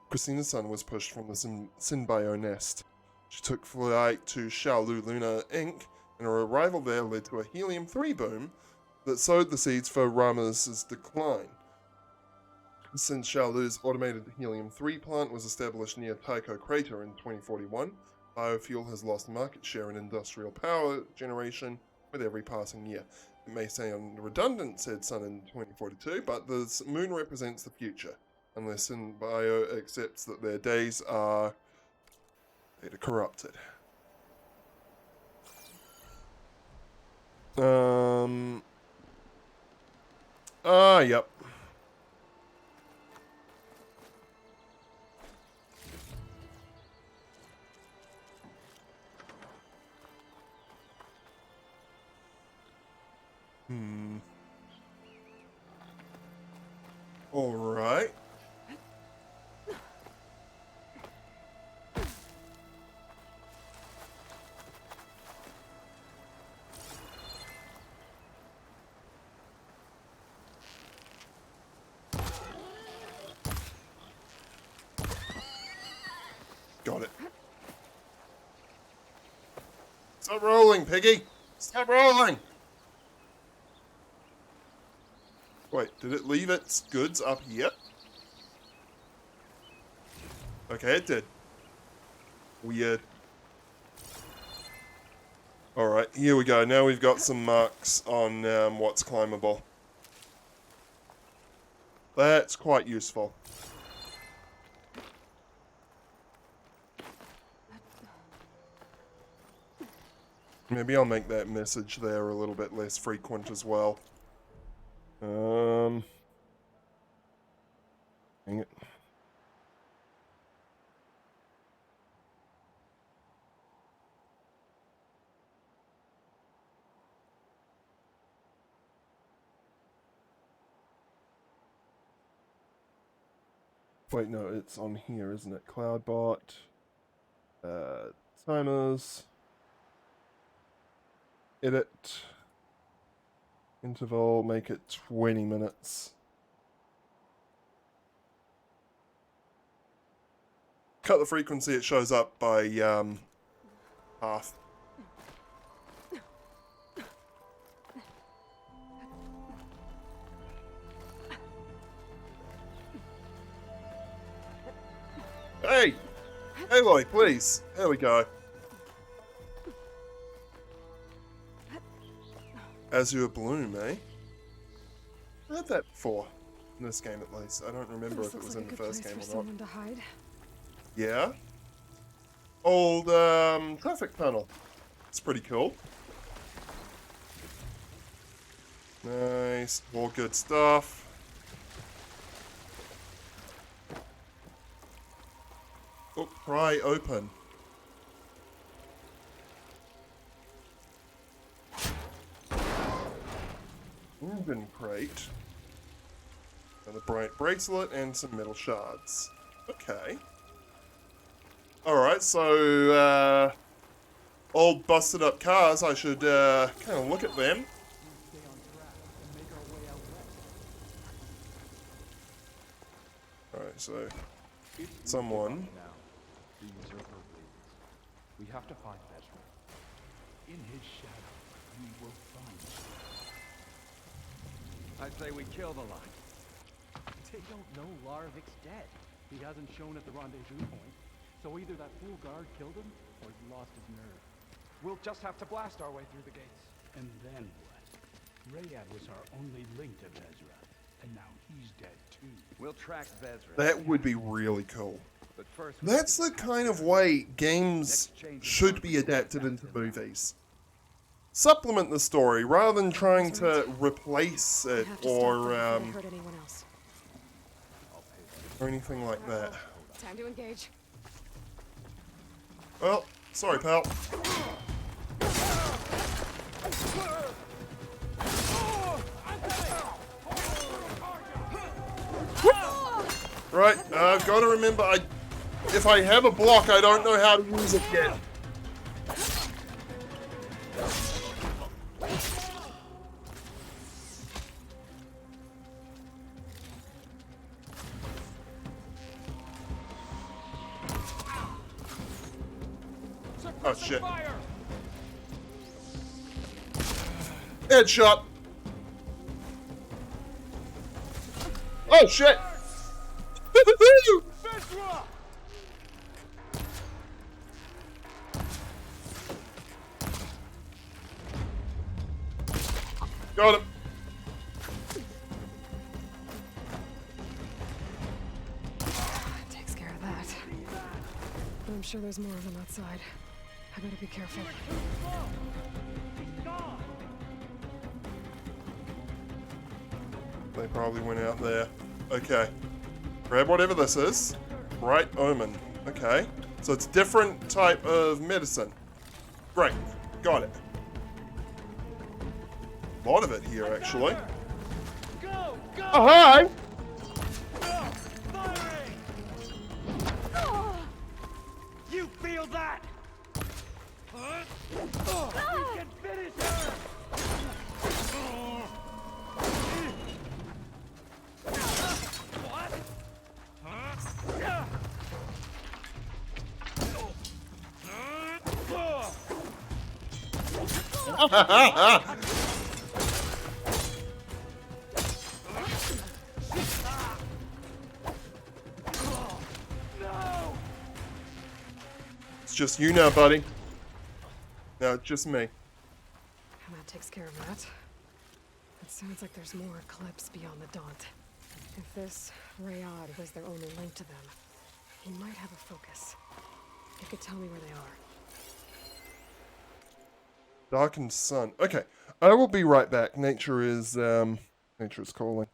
Christina's son was pushed from the Synbio nest. She took flight to Xiaolu Luna Inc., and her arrival there led to a helium-3 boom that sowed the seeds for Rama's decline. Since Xiaolu's automated helium-3 plant was established near Tycho Crater in 2041, biofuel has lost market share in industrial power generation with every passing year. It may sound redundant, said Sun in 2042, but the moon represents the future, unless Synbio accepts that their days are data corrupted. Yep. All right. Got it. Stop rolling, Piggy! Stop rolling! Wait, did it leave its goods up here? Okay, it did. Weird. Alright, here we go. Now we've got some marks on what's climbable. That's quite useful. Maybe I'll make that message there a little bit less frequent as well. Dang it. Wait, no, it's on here, isn't it? Cloudbot. Timers. Edit. Interval, make it 20 minutes. Cut the frequency, it shows up by half. Hey! Aloy, please. There we go. Azure Bloom, eh? I had that before. In this game, at least. I don't remember if it was in the first game or not. To hide. Yeah? Old, traffic tunnel. It's pretty cool. Nice. All good stuff. Oh, pry open. Reuben crate. And a bright bracelet and some metal shards. Okay. Alright, so, old busted up cars, I should, kind of look at them. Alright, so, someone. These are her leads. We have to find Ezra. In his shadow, we will find him. I say we kill the line. They don't know Larvik's dead. He hasn't shown at the rendezvous point. So either that fool guard killed him, or he lost his nerve. We'll just have to blast our way through the gates. And then what? Rayad was our only link to Vezra. And now he's dead too. We'll track Vezra. That would be really cool. But first, That's the kind of way games should be adapted into movies. Supplement the story rather than trying to replace it or anything like that. Time to engage. Well, sorry, pal. Right, I've got to remember, if I have a block, I don't know how to use it yet. Oh shit. Headshot. Oh shit. Got him. Takes care of that. But I'm sure there's more of them outside. I better be careful. They probably went out there. Okay. Grab whatever this is. Bright Omen. Okay. So it's a different type of medicine. Great. Got it. A lot of it here, actually. Go! Go! Oh, hi! You feel that? We can finish her! It's just you now, buddy. No, it's just me. And that takes care of that. It sounds like there's more Eclipse beyond the Daunt. If this Rayad was their only link to them, he might have a focus. He could tell me where they are. Darkened sun. Okay, I will be right back. Nature is calling.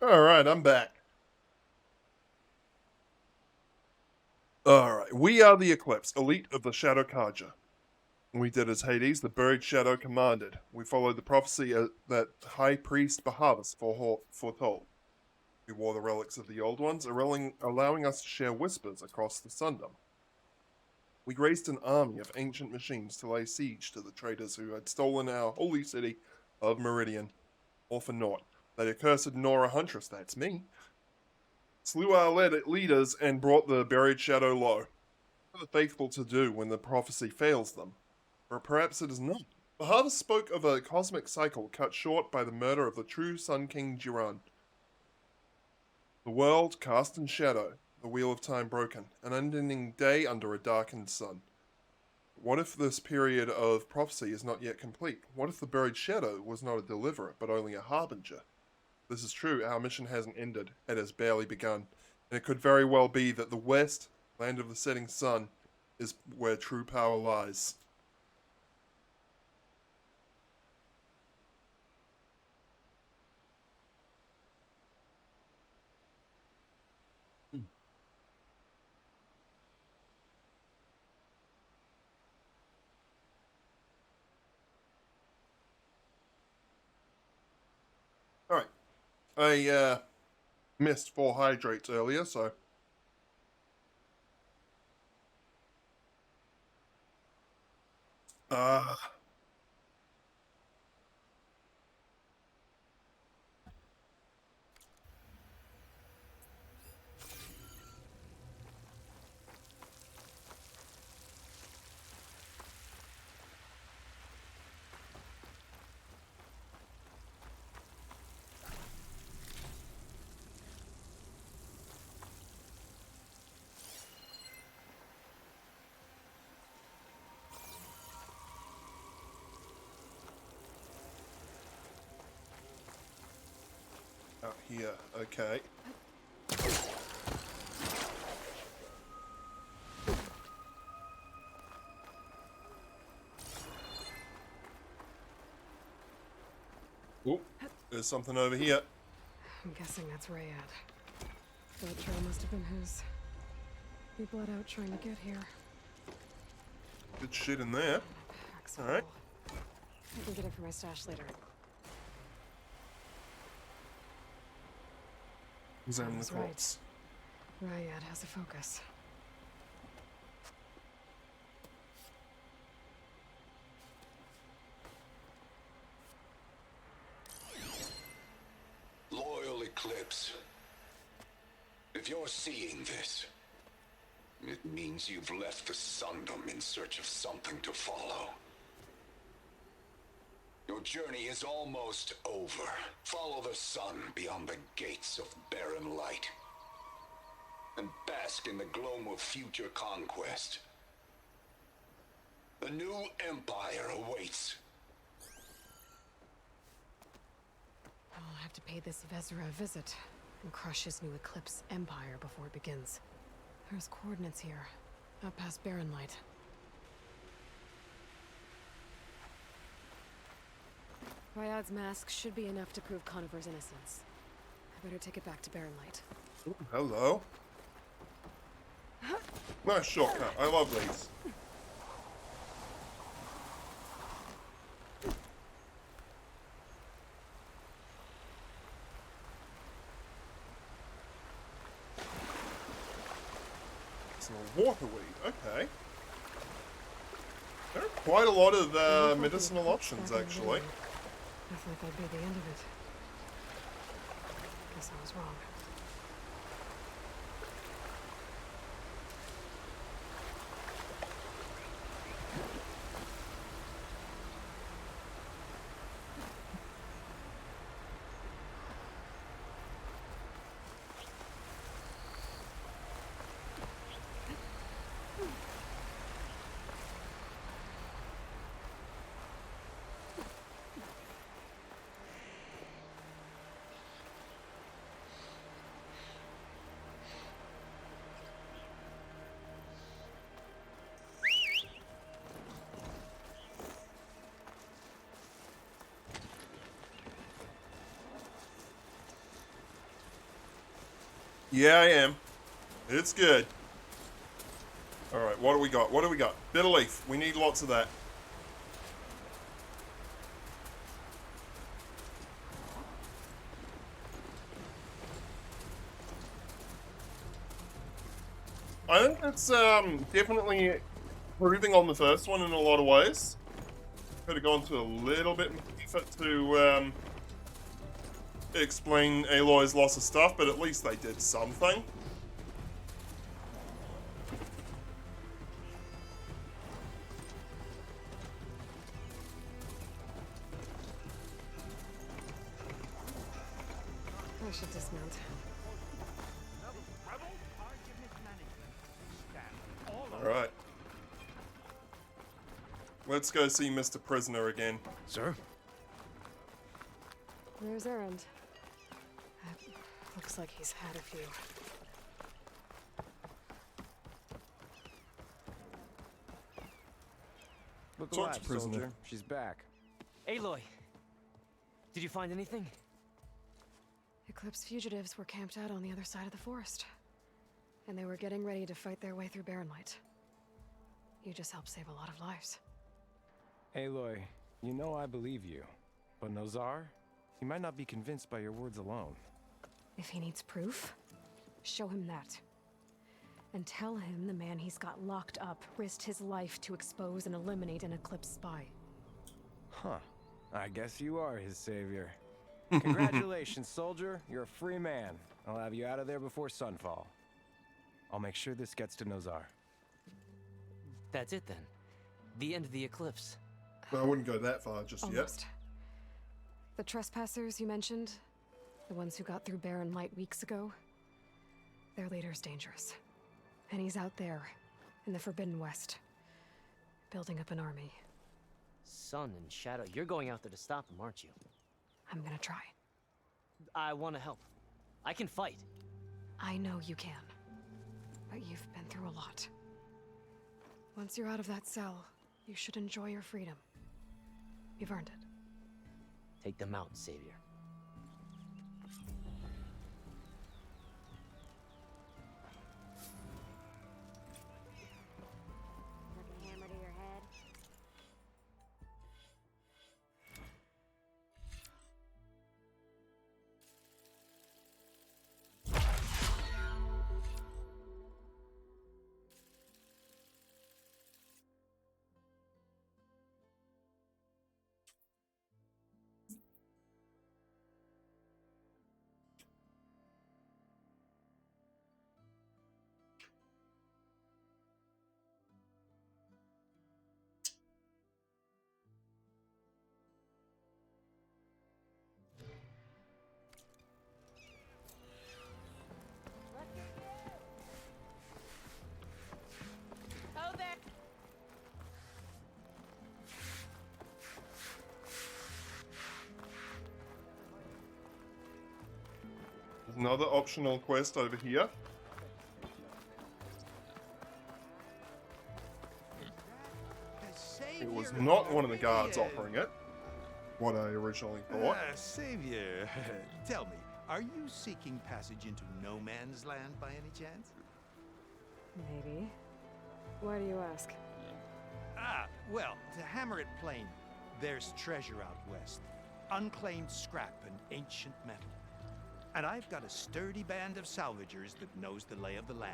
Alright, I'm back. Alright, we are the Eclipse, elite of the Shadow Carja. We did as Hades, the buried shadow, commanded. We followed the prophecy that High Priest Bahavas foretold. We wore the relics of the Old Ones, allowing us to share whispers across the Sundom. We raised an army of ancient machines to lay siege to the traitors who had stolen our holy city of Meridian, all for naught. That accursed Nora Huntress, that's me, slew our leaders and brought the buried shadow low. What are the faithful to do when the prophecy fails them? Or perhaps it is not. Bahavas spoke of a cosmic cycle cut short by the murder of the true Sun King Jiran. The world cast in shadow, the wheel of time broken, an unending day under a darkened sun. What if this period of prophecy is not yet complete? What if the buried shadow was not a deliverer, but only a harbinger? This is true, our mission hasn't ended, it has barely begun, and it could very well be that the West, land of the setting sun, is where true power lies. Alright. I missed 4 hydrates earlier, so out here, okay. Oh, there's something over here. I'm guessing that's Rayad. That trail must have been his. He bled out trying to get here. Good shit in there. Alright. I can get it for my stash later. Examine the corpse. Rayad has a focus. Loyal Eclipse, if you're seeing this, it means you've left the Sundom in search of something to follow. Your journey is almost over. Follow the sun beyond the gates of barren light, and bask in the gloam of future conquest. A new empire awaits. I'll have to pay this Vezra a visit and crush his new Eclipse empire before it begins. There's coordinates here, out past Barren Light. Rayad's mask should be enough to prove Conover's innocence. I better take it back to Barren Light. Ooh, hello. Nice shortcut. I love these. It's a waterweed. Okay. There are quite a lot of medicinal options, actually. I thought that'd be the end of it. Guess I was wrong. Yeah, I am. It's good. Alright, what do we got? What do we got? Bitter leaf. We need lots of that. I think it's definitely improving on the first one in a lot of ways. Could have gone to a little bit more effort to explain Aloy's loss of stuff, but at least they did something. I should dismount. Alright. Let's go see Mr. Prisoner again. Sir? There's Erend. Looks like he's had a few. Look Talk alive, to Prisoner. soldier. She's back. Aloy! Did you find anything? Eclipse fugitives were camped out on the other side of the forest. And they were getting ready to fight their way through Barren Light. You just helped save a lot of lives. Aloy, you know I believe you. But Nozar? He might not be convinced by your words alone. If he needs proof, show him that. And tell him the man he's got locked up risked his life to expose and eliminate an Eclipse spy. Huh. I guess you are his savior. Congratulations, soldier. You're a free man. I'll have you out of there before sunfall. I'll make sure this gets to Nozar. That's it then. The end of the Eclipse. Well, I wouldn't go that far just Almost. yet. The trespassers you mentioned, the ones who got through Barren Light weeks ago, their leader's dangerous. And he's out there, in the Forbidden West, building up an army. Sun and Shadow, you're going out there to stop him, aren't you? I'm gonna try. I want to help. I can fight. I know you can. But you've been through a lot. Once you're out of that cell, you should enjoy your freedom. You've earned it. Take them out, Savior. Oh, there. There's another optional quest over here. It was not one of the guards offering it. What I originally thought. Savior, tell me, are you seeking passage into no man's land by any chance? Maybe. Why do you ask? Well, to hammer it plain, there's treasure out west. Unclaimed scrap and ancient metal. And I've got a sturdy band of salvagers that knows the lay of the land.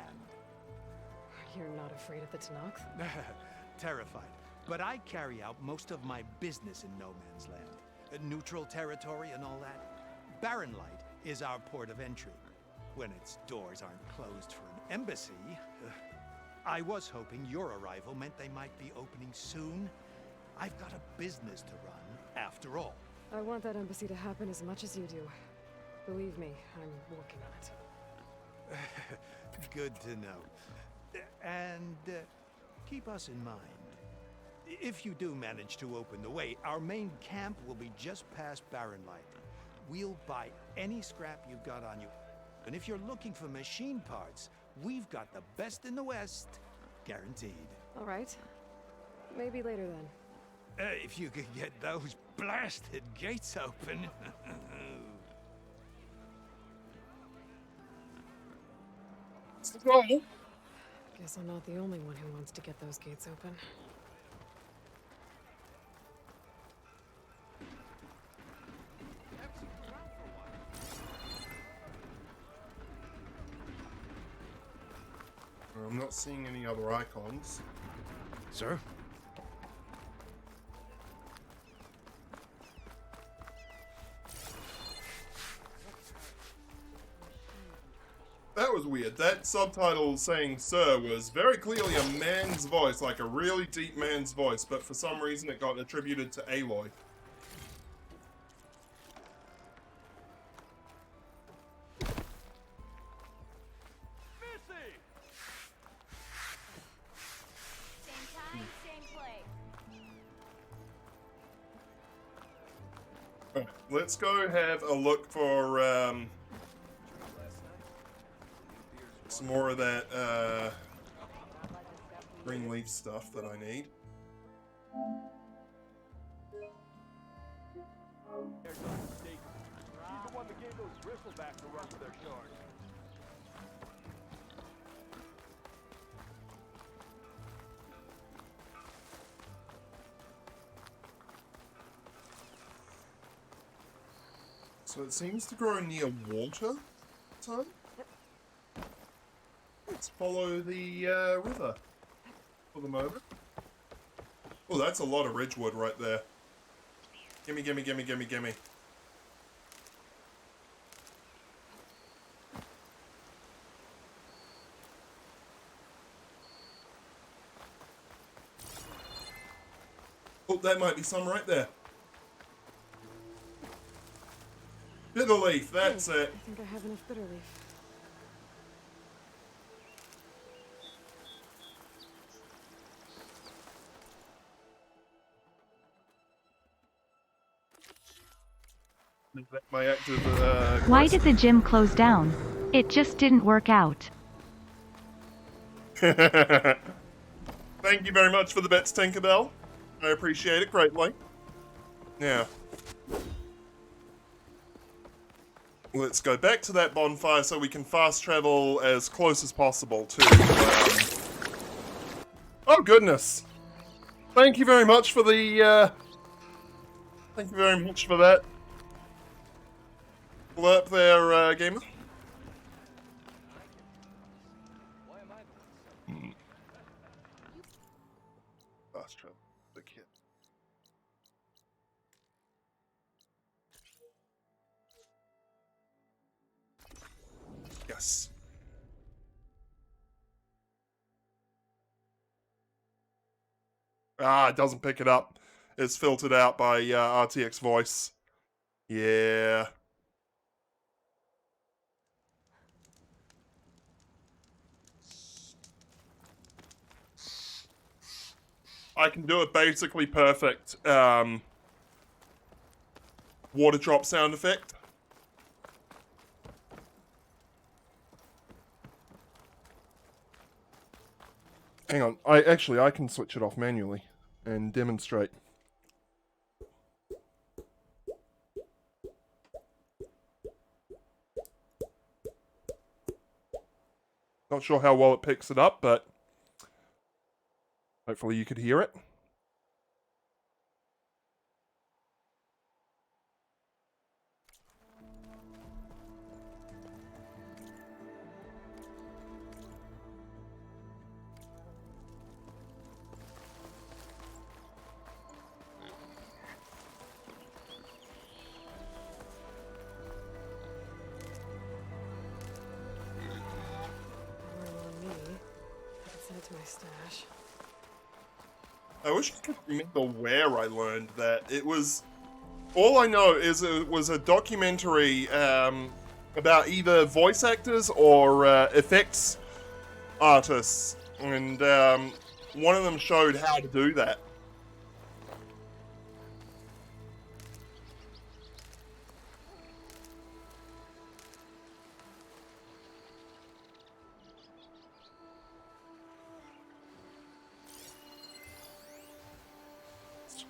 You're not afraid of the Tenakth? Terrified. But I carry out most of my business in no man's land. Neutral territory and all that. Barren Light is our port of entry. When its doors aren't closed for an embassy. I was hoping your arrival meant they might be opening soon. I've got a business to run, after all. I want that embassy to happen as much as you do. Believe me, I'm working on it. Good to know. And keep us in mind. If you do manage to open the way, our main camp will be just past Barren Light. We'll buy any scrap you've got on you. And if you're looking for machine parts, we've got the best in the West, guaranteed. All right. Maybe later then. If you could get those blasted gates open. So, Guess I'm not the only one who wants to get those gates open. I'm not seeing any other icons. Sir? That was weird. That subtitle saying "sir" was very clearly a man's voice, like a really deep man's voice, but for some reason it got attributed to Aloy. Alright, let's go have a look for some more of that green leaf stuff that I need. He's the one that gave those bristlebacks a run for their shards. So it seems to grow near water, ton. Let's follow the river for the moment. Oh, that's a lot of ridgewood right there. Gimme, gimme, gimme, gimme, gimme. Oh, that might be some right there. Bitter leaf, that's it. I think I have enough bitter leaf. My active, Why did the gym close down? It just didn't work out. Thank you very much for the bits, Tinkerbell. I appreciate it greatly. Now, let's go back to that bonfire so we can fast travel as close as possible to... Oh, goodness. Thank you very much for the... Thank you very much for that. Blurp there, gamer. Fast travel. The kid. Yes. Ah, it doesn't pick it up. It's filtered out by RTX voice. Yeah. I can do a basically perfect water drop sound effect. Hang on, I can switch it off manually and demonstrate. Not sure how well it picks it up, but hopefully you could hear it. To my stash. I wish I could remember where I learned that. It was... All I know is it was a documentary about either voice actors or effects artists. And one of them showed how to do that.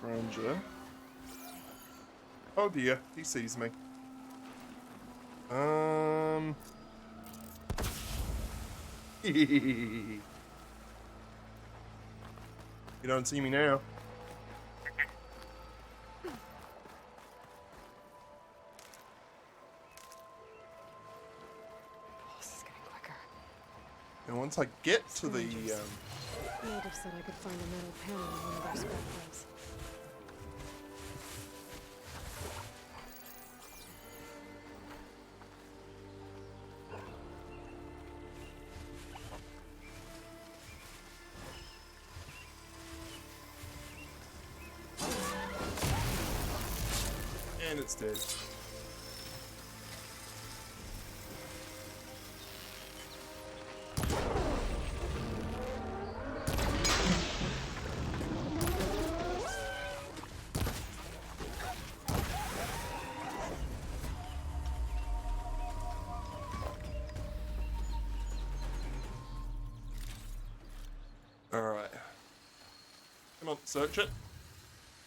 Ranger. Oh dear, he sees me. You don't see me now. Pulse is getting quicker. And once I get to the Native said I could find a metal panel in one of their scrap piles. and it's dead. Alright. Come on, search it.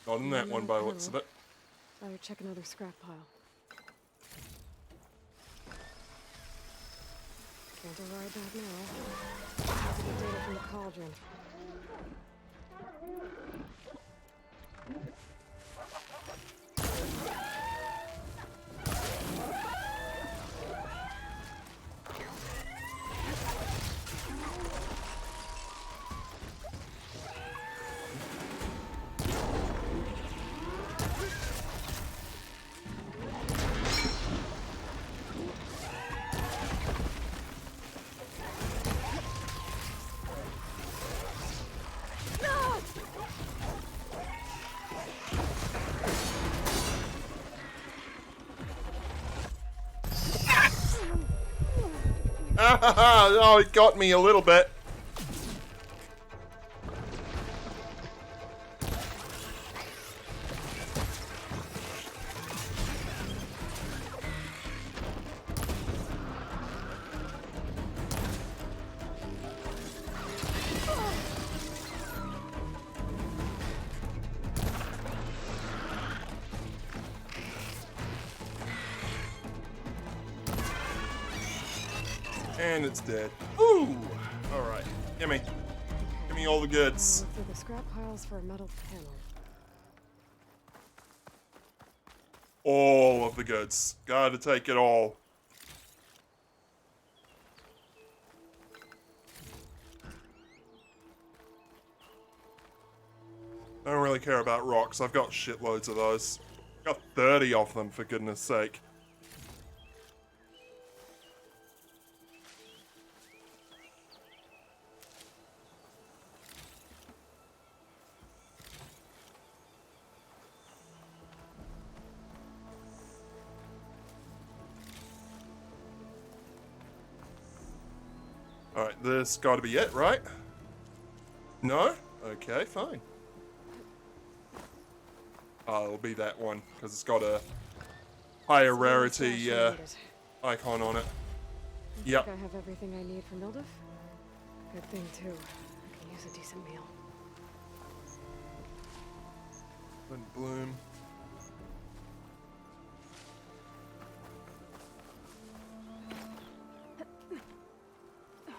Not in that one by the looks of it. Better check another scrap pile. Can't override that now. Have to get data from the cauldron. Oh, it got me a little bit. And it's dead. Ooh! Alright. Gimme. Gimme all the goods. Look through the scrap piles for a metal panel. All of the goods. Gotta take it all. I don't really care about rocks. I've got shitloads of those. Got 30 of them, for goodness sake. Alright, this gotta be it, right? No? Okay, fine. Oh, it'll be that one, because it's got a higher rarity icon on it. Yep. I think I have everything I need for Milduf. Good thing, too. I can use a decent meal. And bloom.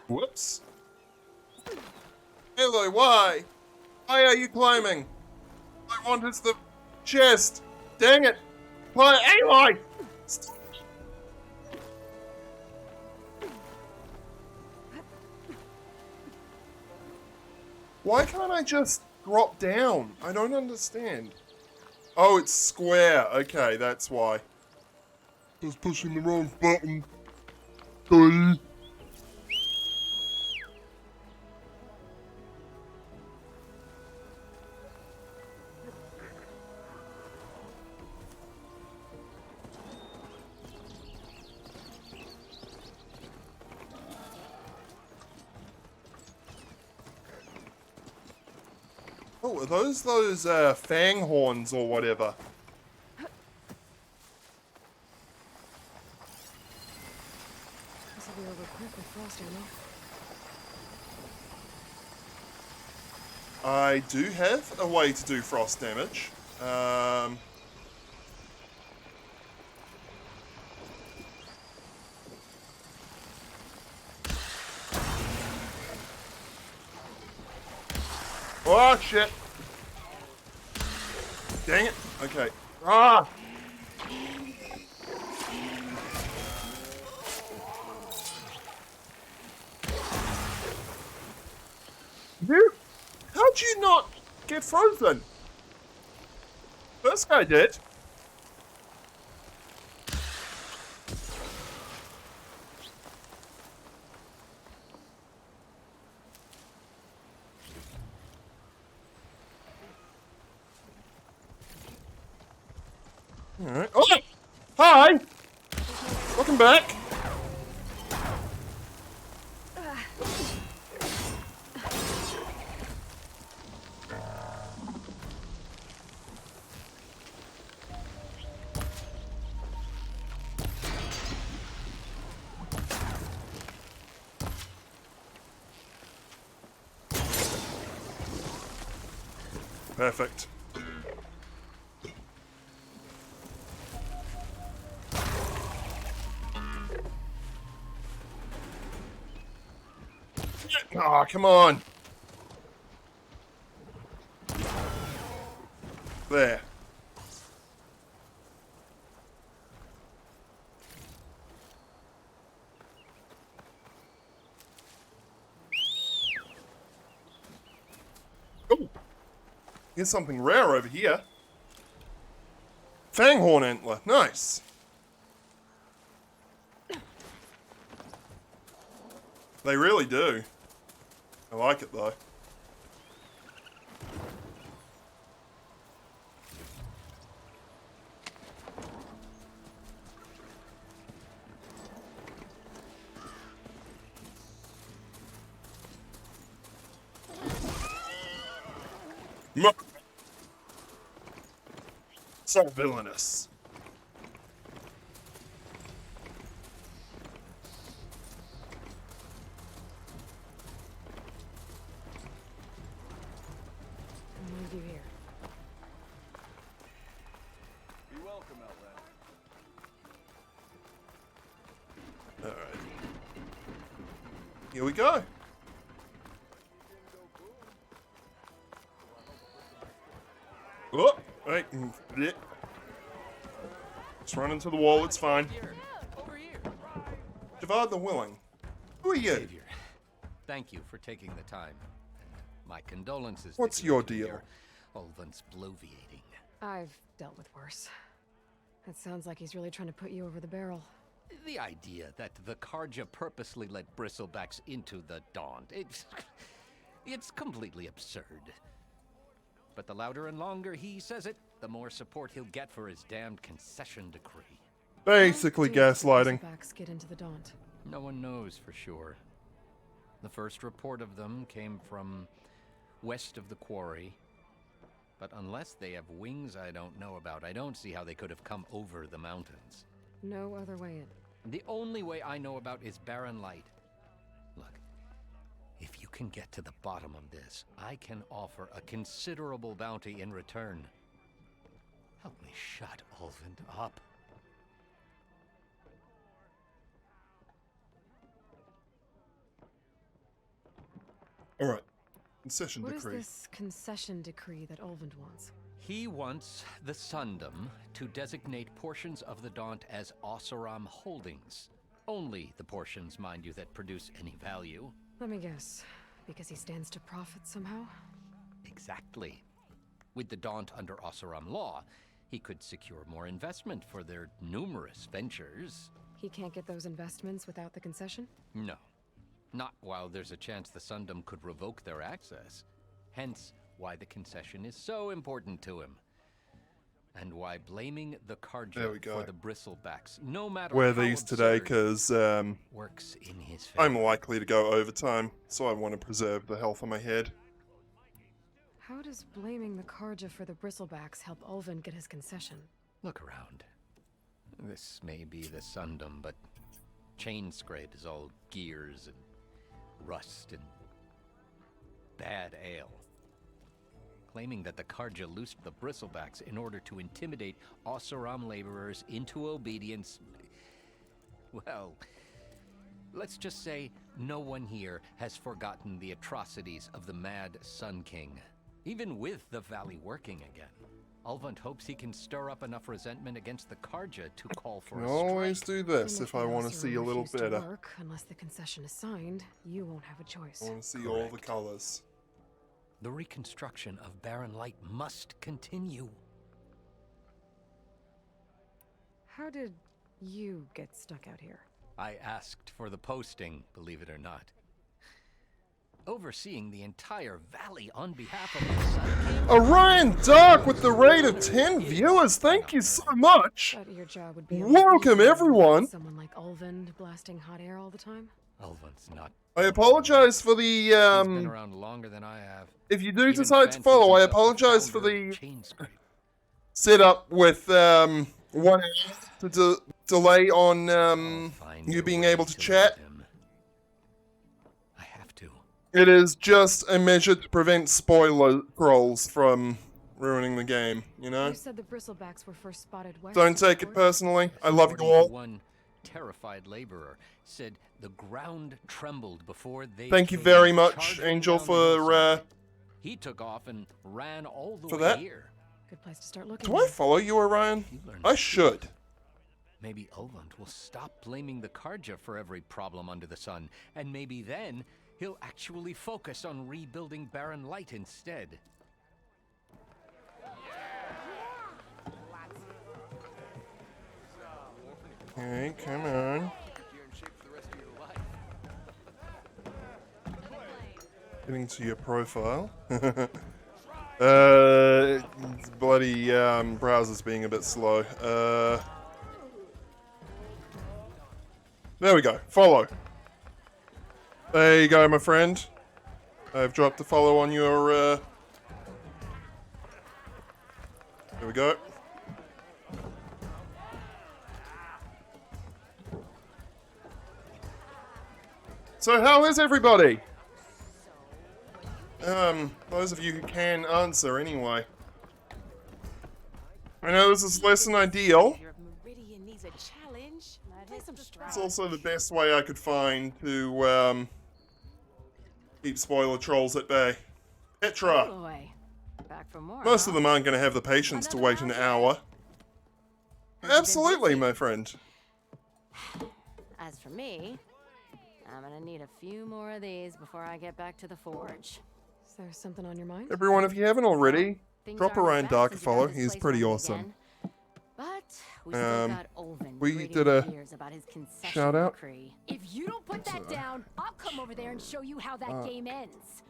Whoops. Aloy, why? Why are you climbing? I wanted the chest. Dang it. Why, Aloy? Stop. Why can't I just drop down? I don't understand. Oh, it's square. Okay, that's why. I was pushing the wrong button. Sorry. Oh, are those fang horns or whatever? This will be over quick with frost ammo. I do have a way to do frost damage. Oh, shit. Dang it. Okay. Ah! You? How'd you not get frozen? First guy did. Alright. Oh! Hi! Welcome back. Perfect. Oh, come on. There. Oh, here's something rare over here. Fanghorn antler. Nice. They really do. I like it though. Look. So villainous. You here. Be welcome, Outlander. Alright. Here we go. Oh, right. Just run into the wall, it's fine. Javad the Willing. Who are you? Savior, thank you for taking the time. My condolences. What's your deal? Ulvund's bloviating. I've dealt with worse. It sounds like he's really trying to put you over the barrel. The idea that the Carja purposely let bristlebacks into the Daunt, it's completely absurd. But the louder and longer he says it, the more support he'll get for his damned concession decree. Basically gaslighting. Bristlebacks get into the Daunt. No one knows for sure. The first report of them came from west of the quarry. But unless they have wings I don't know about, I don't see how they could have come over the mountains. No other way in. The only way I know about is Barren Light. Look, if you can get to the bottom of this, I can offer a considerable bounty in return. Help me shut Ulvund up. Alright. Concession What decree. is this concession decree that Ulvund wants? He wants the Sundom to designate portions of the Daunt as Oseram holdings. Only the portions, mind you, that produce any value. Let me guess. Because he stands to profit somehow? Exactly. With the Daunt under Oseram law, he could secure more investment for their numerous ventures. He can't get those investments without the concession? No. Not while there's a chance the Sundom could revoke their access. Hence, why the concession is so important to him. And why blaming the Carja for the bristlebacks, no matter Wear how these today absurd, because works in his favor. I'm likely to go overtime, so I want to preserve the health of my head. How does blaming the Carja for the bristlebacks help Ulvund get his concession? Look around. This may be the Sundom, but Chainscrape is all gears and rust and bad ale. Claiming that the Carja loosed the bristlebacks in order to intimidate Oseram laborers into obedience. Well, let's just say no one here has forgotten the atrocities of the Mad Sun King. Even with the valley working again, Ulvund hopes he can stir up enough resentment against the Karja to call for Can a strike. always do this if I want to Else see a will little refuse to better. work unless the concession is signed, you won't have a choice. I want to see all the colors. The reconstruction of Barren Light must continue. How did you get stuck out here? I asked for the posting, believe it or not. Overseeing the entire valley on behalf of the Sun. Orion Dark with the rate of 10 viewers. Thank you so much. But your job would be Welcome, everyone. Someone like Ulvund blasting hot air all the time? Ulvund's not. I apologize for the He's been around longer than I have. If you do Even decide to fancies follow, I himself the apologize for founder of the Chainscrape. setup with 1 hour to delay on you being able to chat. I have to. It is just a measure to prevent spoiler trolls from ruining the game, you know? You said the bristlebacks were first spotted west. Don't take it personally. I love you all. One terrified laborer said the ground trembled before they. Thank you came very much, charging Angel, down the for hillside. He took off and ran all the for way that. here. Good place to start looking. Do I follow you, Orion? I should. Maybe Ulvund will stop blaming the Karja for every problem under the sun, and maybe then he'll actually focus on rebuilding Barren Light instead. Okay, come on. Getting to your profile. Bloody browser's being a bit slow. There we go. Follow. There you go, my friend. I've dropped a follow on your. There we go. So how is everybody? Those of you who can answer anyway. I know this is less than ideal. Meridian needs a challenge. Play some strike. It's also the best way I could find to keep spoiler trolls at bay. Petra. Boy, back for more. Most of them aren't going to have the patience to wait an hour. Absolutely, my friend. As for me, I'm gonna need a few more of these before I get back to the forge. Is there something on your mind? Everyone, if you haven't already, Things drop aren't Orion as Dark bad a since you got follow. this He's place pretty running awesome. again. But we still got Ulvund we grating did a his ears about his concession shout out. decree. If you don't put that down, I'll come over there and show you how that game ends.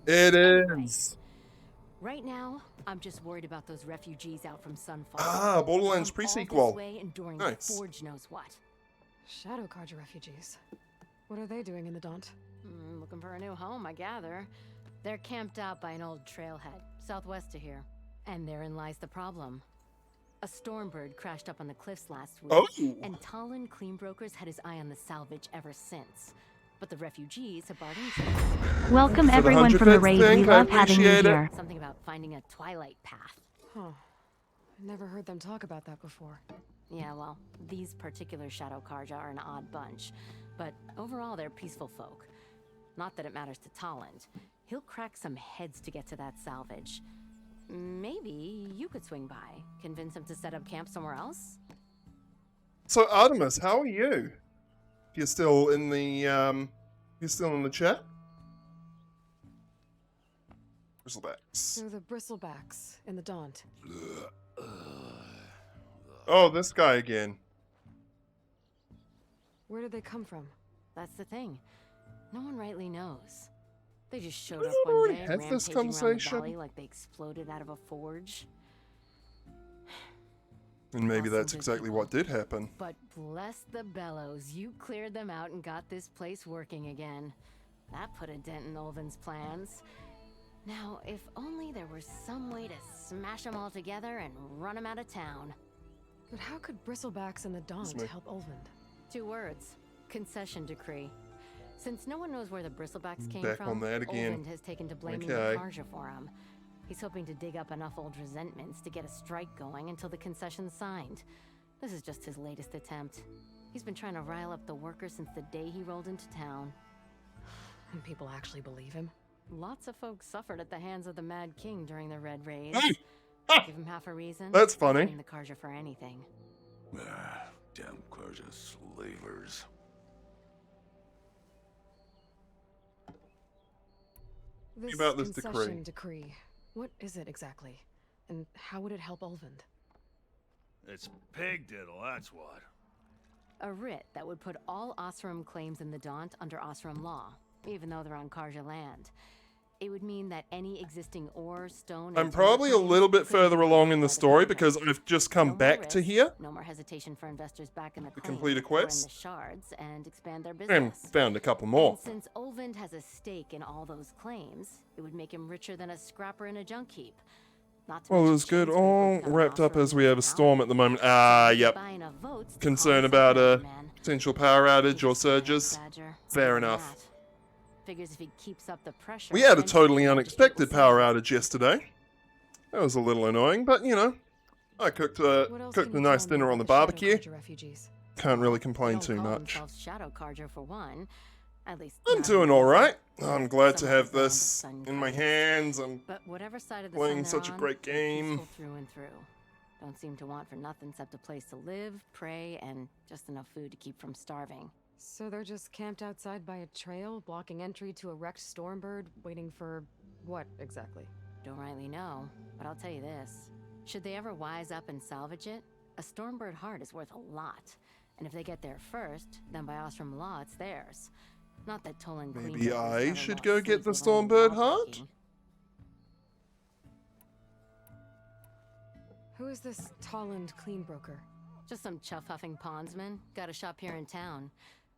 It is. Right now, I'm just worried about those refugees out from Sunfall. Ah, Borderlands Come all pre-sequel. this way enduring Nice. the Forge knows what. Shadow Karja refugees. What are they doing in the Daunt? Looking for a new home, I gather. They're camped out by an old trailhead, southwest of here. And therein lies the problem. A Stormbird crashed up on the cliffs last week, Oh. and Talon Cleanbrokers had his eye on the salvage ever since. But the refugees have bargained. Welcome For the everyone from the 105th raid. We thing, I love having you appreciate it. here. Something about finding a twilight path. Huh. I never heard them talk about that before. Yeah, well, these particular Shadow Karja are an odd bunch, but overall they're peaceful folk. Not that it matters to Talland. He'll crack some heads to get to that salvage. Maybe you could swing by, convince him to set up camp somewhere else? So Artemis, how are you? If you're still in the chat. Bristlebacks. So the bristlebacks in the Daunt. Oh, this guy again. Where did they come from? That's the thing. No one rightly knows. They just showed up we one already day, had this rampaging around the conversation? valley like they exploded out of a forge. And maybe Also that's exactly what did happen. But bless the bellows, you cleared them out and got this place working again. That put a dent in Ulvund's plans. Now, if only there was some way to smash them all together and run them out of town. But how could bristlebacks in the Daunt me. help Ulvund? 2 words. Concession decree. Since no one knows where the bristlebacks came Back from, on that again. Ulvund has taken to blaming Okay. the Karja for him. He's hoping to dig up enough old resentments to get a strike going until the concession's signed. This is just his latest attempt. He's been trying to rile up the workers since the day he rolled into town. And people actually believe him? Lots of folks suffered at the hands of the Mad King during the Red Raids. Hey! Give him half a reason. That's funny. Blame the Karja for anything. Damn Karja slavers. This about this concession decree. What is it exactly? And how would it help Ulvund? It's pig diddle, that's what. A writ that would put all Osram claims in the Daunt under Osram law, even though they're on Karja land. It would mean that any existing ore, stone, I'm probably a little bit further along in the story because I've just come back to here No more hesitation for investors back in the to complete a quest the shards and expand their and business. found a couple more. And since Ulvund has a stake in all those claims, it would make him richer than a scrapper in a junk heap. Not to Well, it mention was good. Chainscrape All would become wrapped up Osram as we have a storm at the moment. Yep. Buy enough votes to Concern call about a himself man. potential power outage or surges. Badger. Fair Other than enough. that, figures if he keeps up the pressure. We had a eventually totally the unexpected power outage yesterday. That was a little annoying, but you know, I cooked What else cooked can a you nice tell me dinner about on the the Shadow barbecue. Karja refugees? Can't really They complain don't too call much. themselves Shadow Karja for one. At least I'm not doing in all the- right. I'm glad to Some have of them this sun in my Karjas. hands. I'm But whatever side of the playing sun they're such a on, great they're game. peaceful through and through. Don't seem to want for nothing except a place to live, pray, and just enough food to keep from starving. So they're just camped outside by a trail, blocking entry to a wrecked Stormbird, waiting for what exactly? Don't rightly know, but I'll tell you this. Should they ever wise up and salvage it, a Stormbird heart is worth a lot. And if they get there first, then by Osram law, it's theirs. Not that Tolan Maybe I should go get the Stormbird heart? Who is this Tolland Cleanbroker? Just some chuff-huffing pondsman. Got a shop here in town.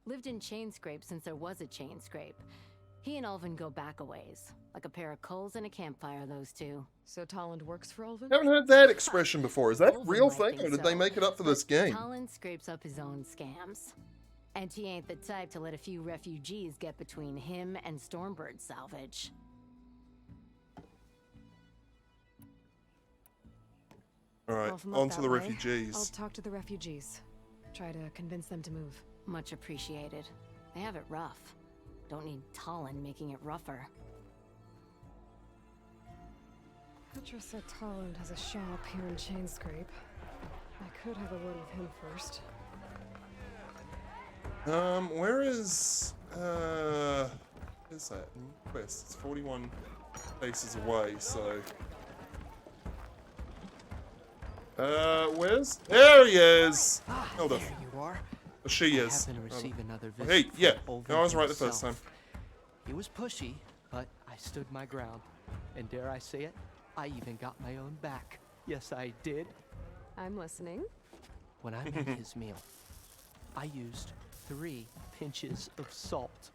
Lived in Chainscrape since there was a Chainscrape. He and Ulvund go back a ways. Like a pair of coals and a campfire, those two. So Tolland works for Ulvund? haven't heard that expression before. Is that a Ulvund real might thing, think or did they so, make it up for this game? Tolland scrapes up his own scams. And he ain't the type to let a few refugees get between him and Stormbird salvage. All right, Well, if I'm up on to that the way, refugees. I'll talk to the refugees. Try to convince them to move. Much appreciated. They have it rough. Don't need Tolland making it rougher. Petra said Tolland has a shop here in Chainscrape. I could have a word with him first. Where is that? Quest. It's 41 paces away, so. Where's? There he is! Hold up. There you are. Or she I is. happened to receive another visit Hey, from yeah. Ulvund No, I was right the first time. himself. He was pushy, but I stood my ground. And dare I say it, I even got my own back. Yes, I did. I'm listening. When I made his meal, I used 3 pinches of salt.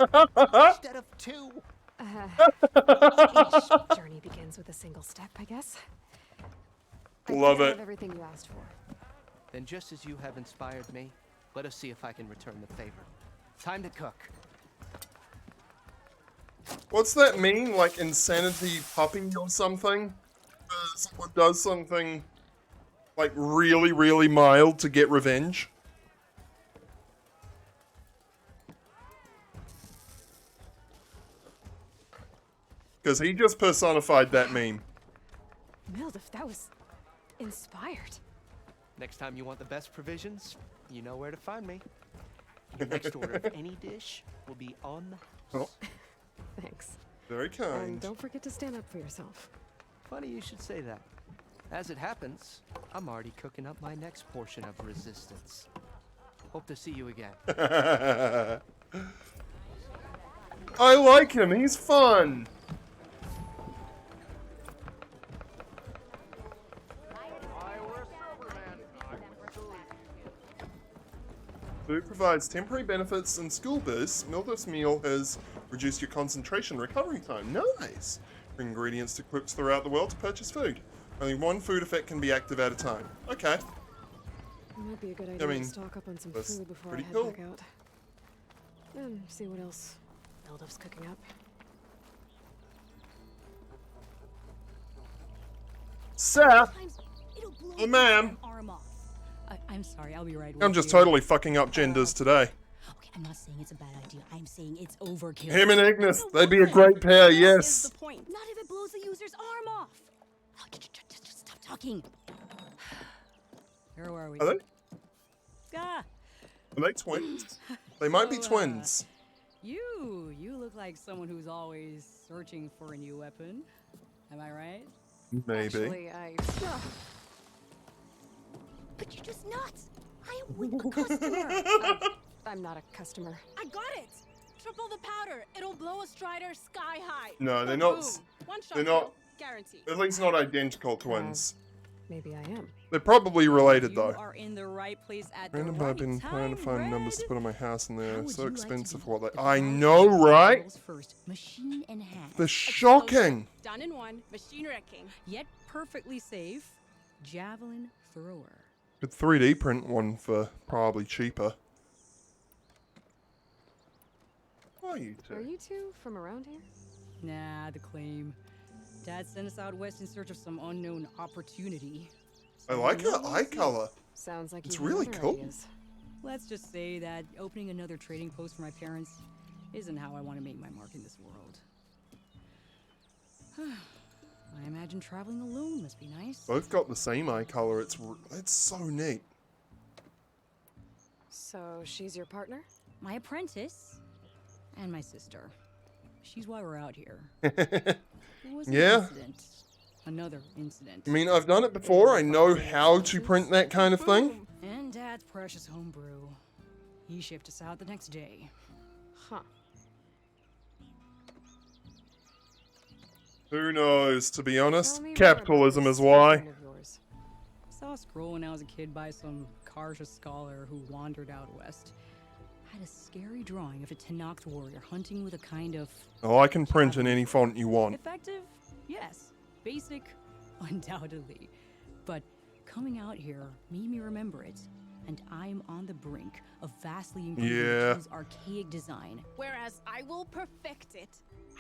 Instead of 2. Each journey begins with a single step, I guess. Love I it. have everything you asked for. Then just as you have inspired me, let us see if I can return the favor. Time to cook. What's that mean? Like insanity puppy or something? Someone does something like really, really mild to get revenge? Because he just personified that meme. Mildif, that was inspired. Next time you want the best provisions, you know where to find me. Your next order of any dish will be on the house. Thanks. Very And kind. don't forget to stand up for yourself. Funny you should say that. As it happens, I'm already cooking up my next portion of resistance. Hope to see you again. I like him, he's fun. Food provides temporary benefits and school boosts. Mildif's meal has reduced your concentration recovery time. Nice. Bring ingredients to cooks throughout the world to purchase food. Only one food effect can be active at a time. Okay. It might be a good idea mean, to stock up on some that's food before I pretty head cool. back out. And see what else Mildif's cooking up. Sir! Oh, ma'am! I'm sorry, I'll be right with I'm just you. totally fucking up genders today. Okay, I'm not saying it's a bad idea. I'm saying it's overkill. Him and Ignis, they'd be a great pair, yes. The point. Not if it blows the user's arm off. Oh, just stop talking. Where are we? Are they? Ah. Are they twins? They might be twins. You look like someone who's always searching for a new weapon. Am I right? Maybe. Actually, But you're just nuts. I am with a customer. I'm not a customer. I got it. Triple the powder. It'll blow a Strider sky high. No, they're not. Boom. One shot They're not. kill, guaranteed. At least not identical twins. Maybe I am. They're probably related though. You are in the right place at the Random right I've been trying to find time, numbers to Red. put on my house, and they're How so would you like to expensive be for what the they. I guy know, who right? goes First, machine in hand. They're shocking. Done in one. Machine wrecking. Yet perfectly safe. Javelin thrower. Could 3D print one for probably cheaper. Are you Are two? you two from around here? Nah, the claim. Dad sent us out west in search of some unknown opportunity. I like her eye color. Sounds like It's you have really other cool. ideas. Let's just say that opening another trading post for my parents isn't how I want to make my mark in this world. I imagine traveling alone must be nice. Both got the same eye color. It's so neat. So she's your partner? My apprentice and my sister. She's why we're out here. It was an Yeah. incident. Another incident. I mean, I've done it before. I know how to print that kind of thing. And Dad's precious homebrew. He shipped us out the next day. Huh. Who knows? To be honest, Tell me more capitalism about is this why. friend of yours. Saw a scroll when I was a kid by some Karja scholar who wandered out west. Had a scary drawing of a Tenakth warrior hunting with a kind of... Oh, I can print in any font you want. Effective? Yes. Basic? Undoubtedly. But coming out here made me remember it. And I'm on the brink of vastly improving Yeah. machine's archaic design. Whereas I will perfect it.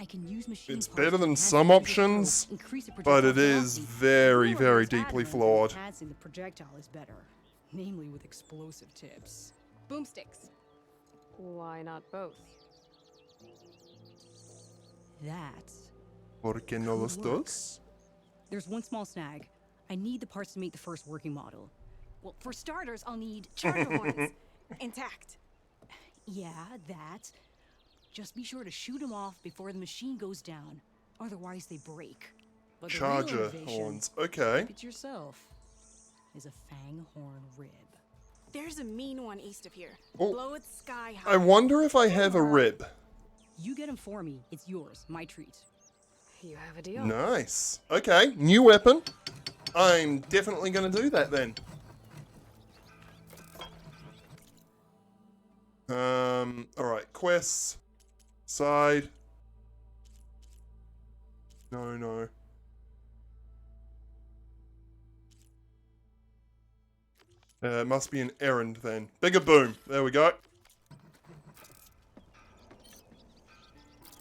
I can use machine It's parts better to than enhance some the options, scope, increase the but it projectile is velocity, very, or very use deeply adamant, flawed. Enhancing the projectile is better, namely with explosive tips. Boomsticks. Why not both? That. ¿Por qué no los could work. dos? There's one small snag. I need the parts to make the first working model. Well, for starters, I'll need charger horns. Intact. Yeah, that. Just be sure to shoot them off before the machine goes down. Otherwise, they break. But the real Charger innovation, horns. Okay. keep it yourself, is a fang horn rib. There's a mean one east of here. Oh. Blow it sky high. I wonder if I have a rib. You get them for me. It's yours. My treat. You have a deal. Nice. Okay, new weapon. I'm definitely going to do that then. Alright, quests. Side. No. It must be an errand then. Bigger boom. There we go.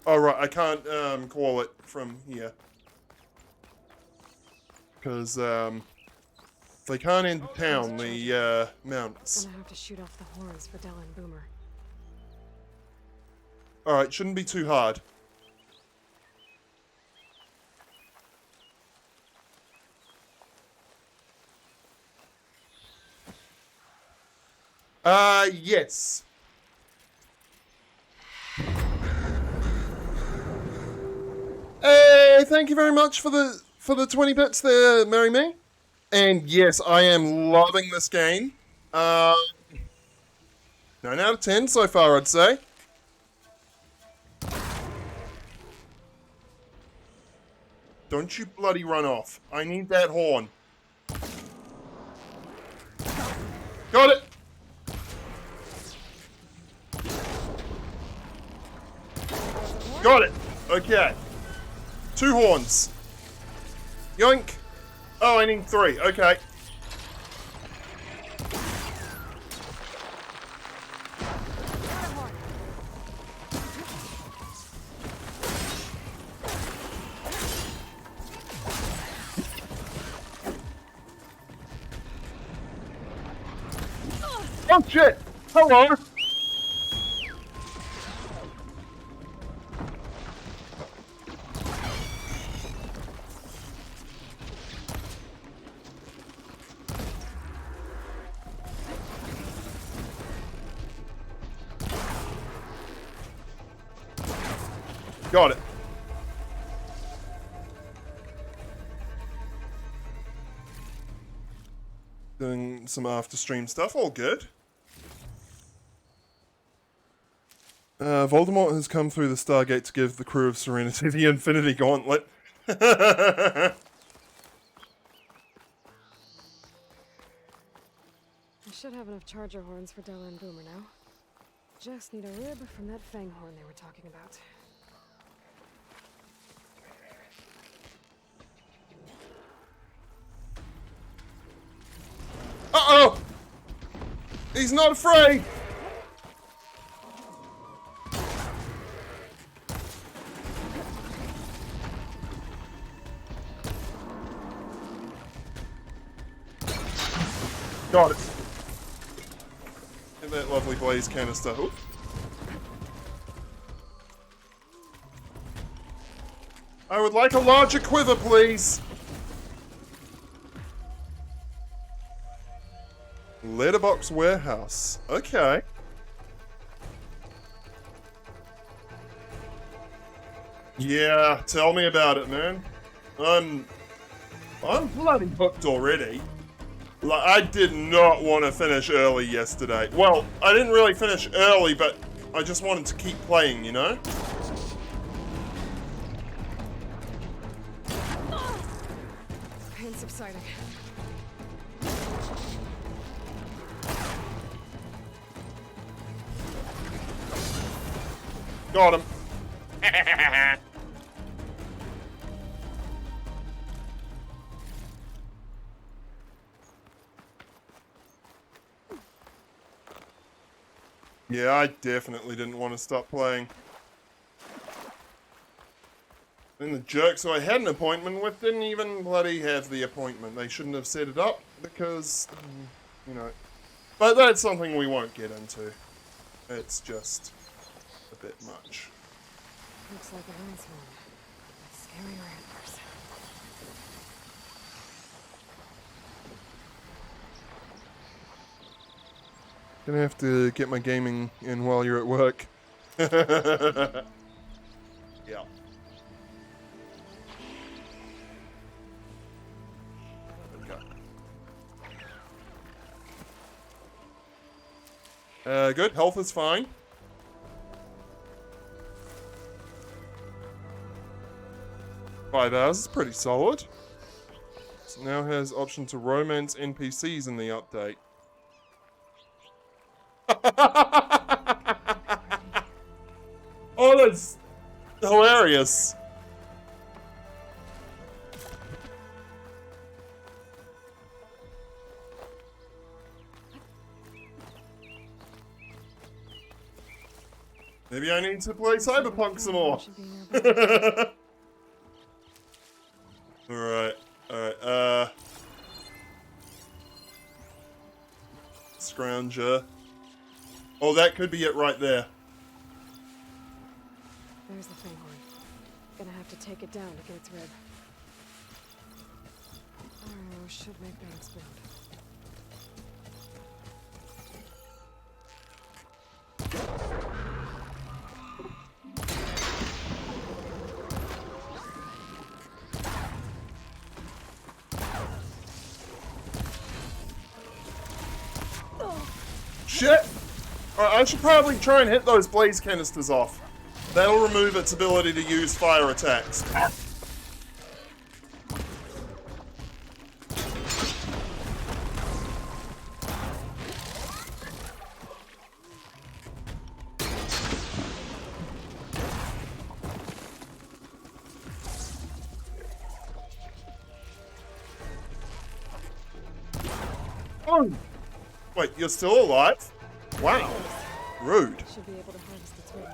Oh, right. I can't call it from here. Because they can't enter town, the mounts. Gonna have to shoot off the horns for Dell and Boomer. Alright, shouldn't be too hard. Yes. Hey, thank you very much for the 20 bits there, Mary Me. And yes, I am loving this game. 9 out of 10 so far, I'd say. Don't you bloody run off. I need that horn. Got it! Got it! Okay. 2 horns. Yoink! Oh, I need 3. Okay. Oh shit! Hello! Got it. Doing some after stream stuff, all good. Voldemort has come through the Stargate to give the crew of Serenity the Infinity Gauntlet. I should have enough charger horns for Della and Boomer now. Just need a rib from that fang horn they were talking about. Uh-oh! He's not afraid! Got it. Get that lovely blaze canister. Oop. I would like a larger quiver, please. Letterbox warehouse. Okay. Yeah, tell me about it, man. I'm bloody hooked already. Like, I did not want to finish early yesterday. Well, I didn't really finish early, but I just wanted to keep playing, you know? Pain subsiding. Got him. Yeah, I definitely didn't want to stop playing. And the jerks who I had an appointment with didn't even bloody have the appointment. They shouldn't have set it up because, you know. But that's something we won't get into. It's just a bit much. Looks like an answer. Scary ramblers. Gonna have to get my gaming in while you're at work. Yeah. Good. Health is fine. $5 is pretty solid. It now has option to romance NPCs in the update. Oh, that's hilarious. Maybe I need to play Cyberpunk some more. Alright, alright, Scrounger. Oh, that could be it right there. There's the fanghorn. Gonna have to take it down to get its rib. Arrow should make that explode. Shit! Alright, I should probably try and hit those blaze canisters off. That'll remove its ability to use fire attacks. Oh! Wait, you're still alive? Wow. Rude. Should be able to harvest its rib now.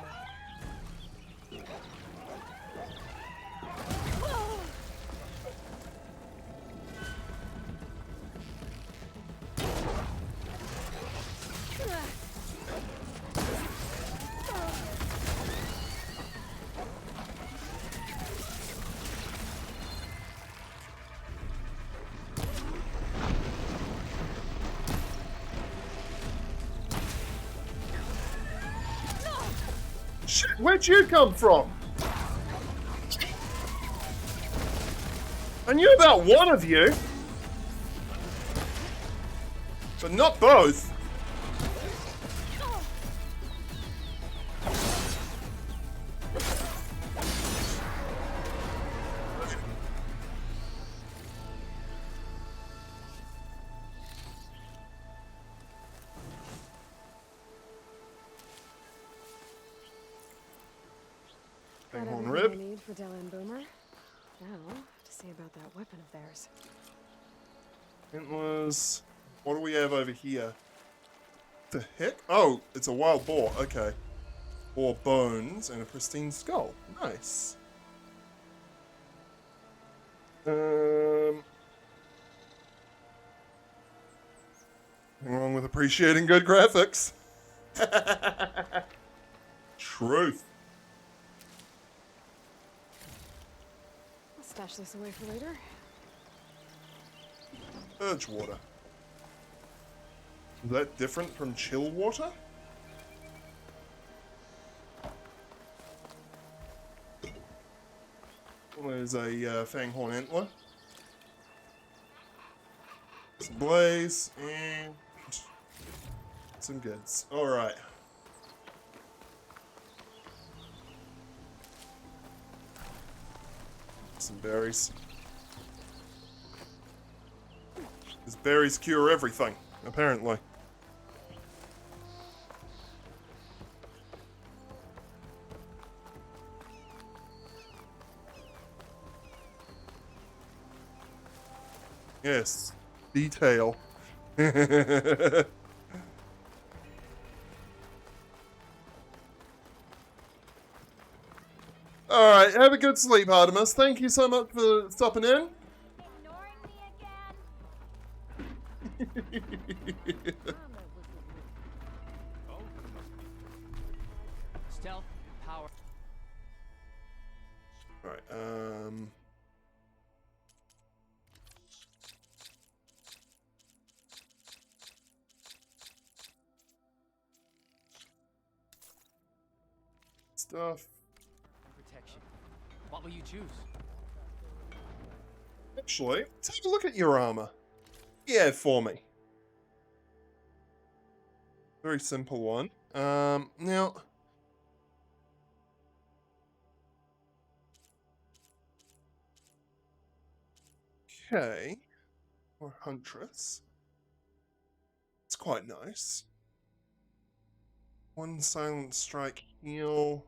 Shit, where'd you come from? I knew about one of you, but not both. Got Hang on, everything Rib. I need for Dell and Boomer. Now, to see about that weapon of theirs. It was... What do we have over here? The heck? Oh, it's a wild boar. Okay. Boar bones and a pristine skull. Nice. Nothing wrong with appreciating good graphics. Truth. I'll stash this away for later. Purge water. Is that different from chill water? There's a Fanghorn Antler. Some blaze and some goods. Alright. Some berries. Because berries cure everything, apparently. Yes, detail. Alright, have a good sleep, Artemis. Thank you so much for stopping in. Stealth, power. Alright, stuff. Protection. What will you choose? Actually, take a look at your armor. Yeah, for me. Very simple one. Now. Okay. Or Huntress. It's quite nice. One silent strike heal.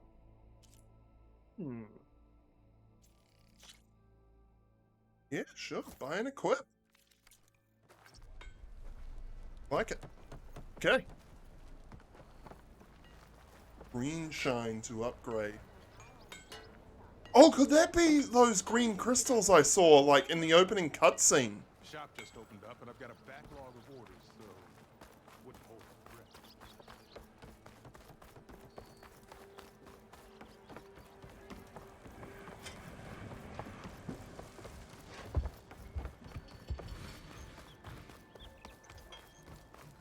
Yeah, sure. Buy and equip. Like it. Okay. Green shine to upgrade. Oh, could that be those green crystals I saw, like, in the opening cutscene? Shop just opened up, and I've got a backlog of orders, so wouldn't hold my breath.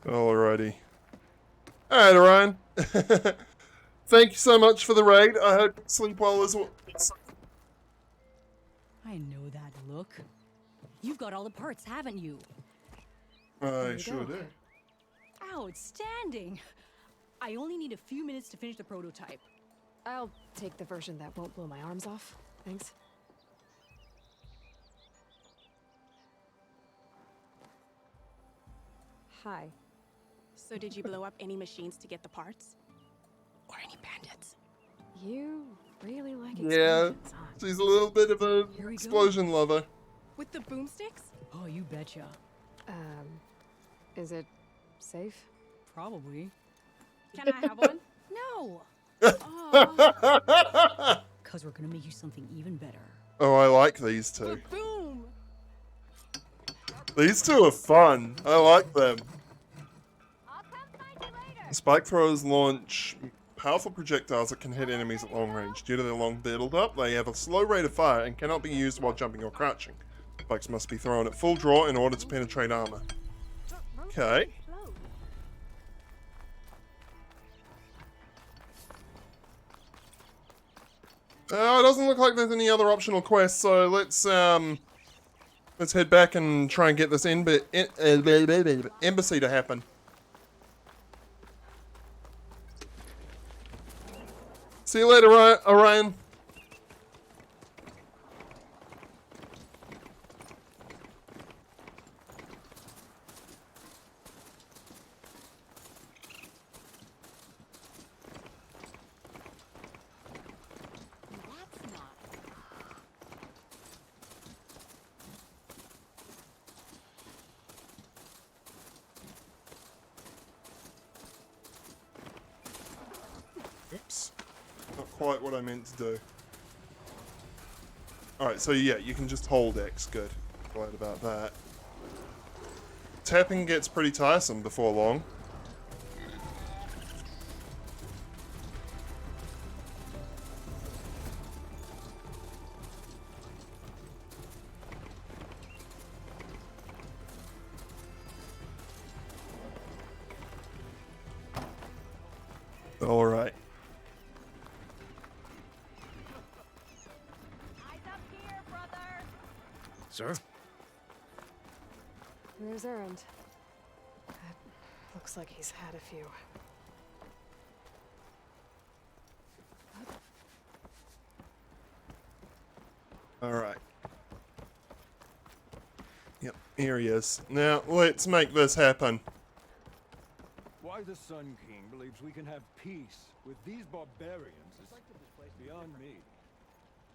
Alrighty. Alright, Orion. Thank you so much for the raid. I hope you sleep well as well. I know that look. You've got all the parts, haven't you? I sure do. Outstanding! I only need a few minutes to finish the prototype. I'll take the version that won't blow my arms off. Thanks. Hi. So did you blow up any machines to get the parts? Or any bandits? You really like Yeah, explosions, huh? she's a little bit of a Here we go. explosion lover. With the boomsticks? Oh, you betcha. Is it safe? Probably. Can I have one? No! Cause we're gonna make you something even better. Oh, I like these two. Boom! These two are fun. I like them. Spike throwers launch powerful projectiles that can hit enemies at long range. Due to their long build-up, they have a slow rate of fire and cannot be used while jumping or crouching. Spikes must be thrown at full draw in order to penetrate armor. Okay. It doesn't look like there's any other optional quests, so let's Let's head back and try and get this embassy to happen. See you later, Orion. Oops. Not quite what I meant to do. Alright, so yeah, you can just hold X. Good. Glad about that. Tapping gets pretty tiresome before long. Alright. Sir? There's Erend. Looks like he's had a few. Alright. Yep, here he is. Now, let's make this happen. Why the Sun King believes we can have peace with these barbarians is beyond me.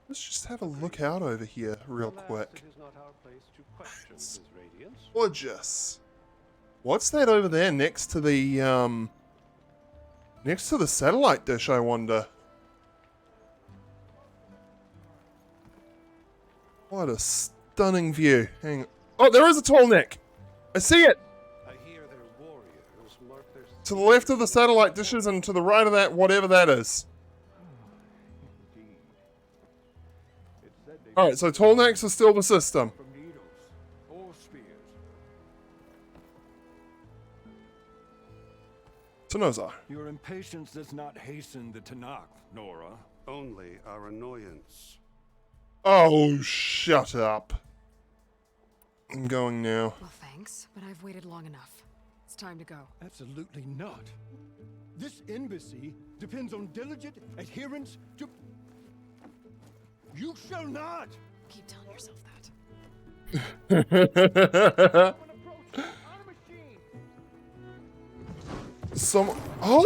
Let's just have a look out over here real quick. It is not our place to question his radiance. Gorgeous. What's that over there next to the satellite dish, I wonder? What a stunning view. Hang on. Oh, there is a tall neck. I see it. I hear their warriors mark their To the left of the satellite dishes and to the right of that, whatever that is. Alright, so tall necks are still the system. or spears. Tanozar. Your impatience does not hasten the Tanakh, Nora. Only our annoyance. Oh, shut up. I'm going now. Well, thanks, but I've waited long enough. It's time to go. Absolutely not. This embassy depends on diligent adherence to... You shall not! Keep telling yourself that. Oh!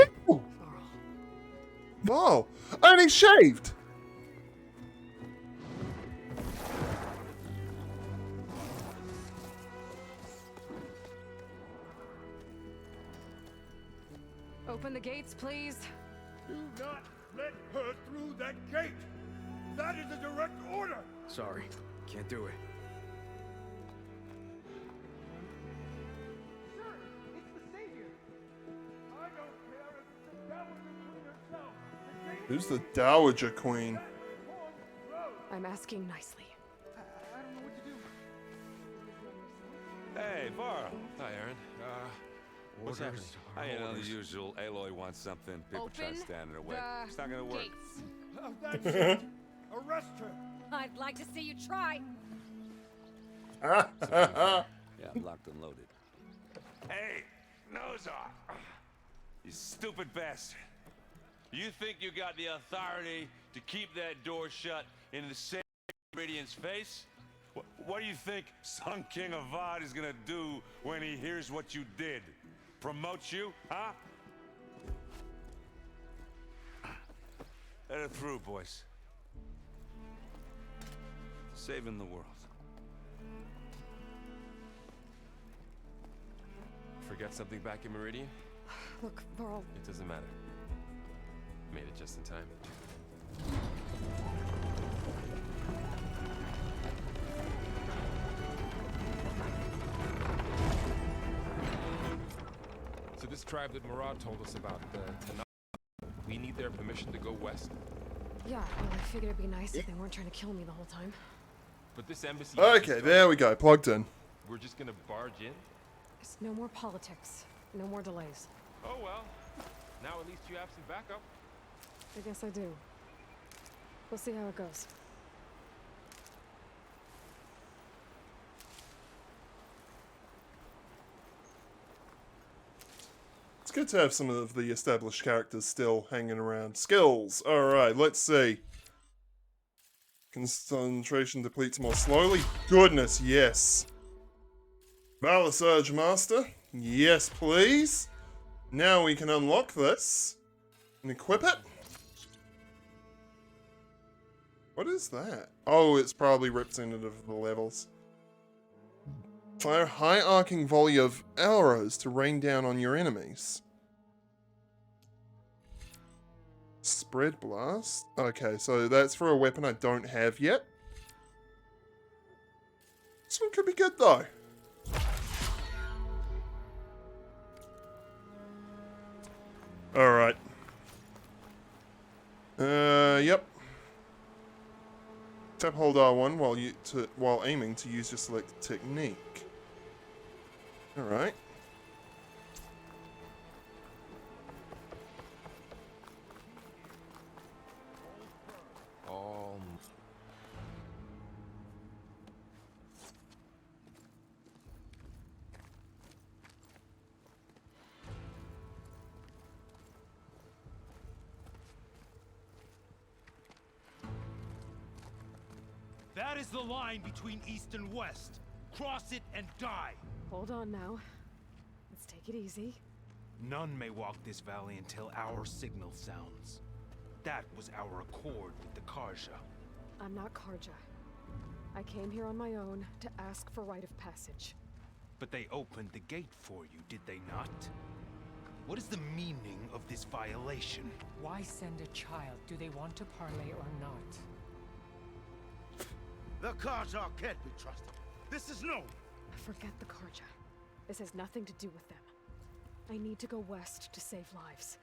Wow. And he's shaved! Open the gates, please. Do not let her through that gate! That is a direct order! Sorry, can't do it. Sir, it's the Savior! I don't care if it's the Dowager Queen herself! Who's the Dowager Queen? I'm asking nicely. I don't know what to do. Hey, Varl. Hi, Aaron. What's happening? You know, the usual. Aloy wants something. People try to stand in her way. It's not gonna work. That's it! Arrest her! I'd like to see you try. Yeah, I'm locked and loaded. Hey, Nozar! You stupid bastard. You think you got the authority to keep that door shut in the same Meridian's face? What do you think Sun King Avad is gonna do when he hears what you did? Promote you, huh? Let it through, boys. Saving the world. Forget something back in Meridian? Look, Varl. It doesn't matter. Made it just in time. So this tribe that Murad told us about, the Tanakh, we need their permission to go west? Yeah, well, I figured it'd be nice if they weren't trying to kill me the whole time. But this embassy... Okay, there we go. Plugged in. We're just gonna barge in? It's no more politics. No more delays. Oh well. Now at least you have some backup. I guess I do. We'll see how it goes. It's good to have some of the established characters still hanging around. Skills. Alright, let's see. Concentration depletes more slowly. Goodness, yes. Balisage Master. Yes, please. Now we can unlock this. And equip it. What is that? Oh, it's probably representative of the levels. Fire a high arcing volley of arrows to rain down on your enemies. Spread blast. Okay, so that's for a weapon I don't have yet. This one could be good though. Alright. Yep. Tap hold R1 while aiming to use your select technique. Alright. That is the line between East and West. Cross it and die. Hold on now. Let's take it easy. None may walk this valley until our signal sounds. That was our accord with the Karja. I'm not Karja. I came here on my own to ask for rite of passage. But they opened the gate for you, did they not? What is the meaning of this violation? Why send a child? Do they want to parley or not? The Karja can't be trusted. This is known. Forget the Karja. This has nothing to do with them. I need to go west to save lives.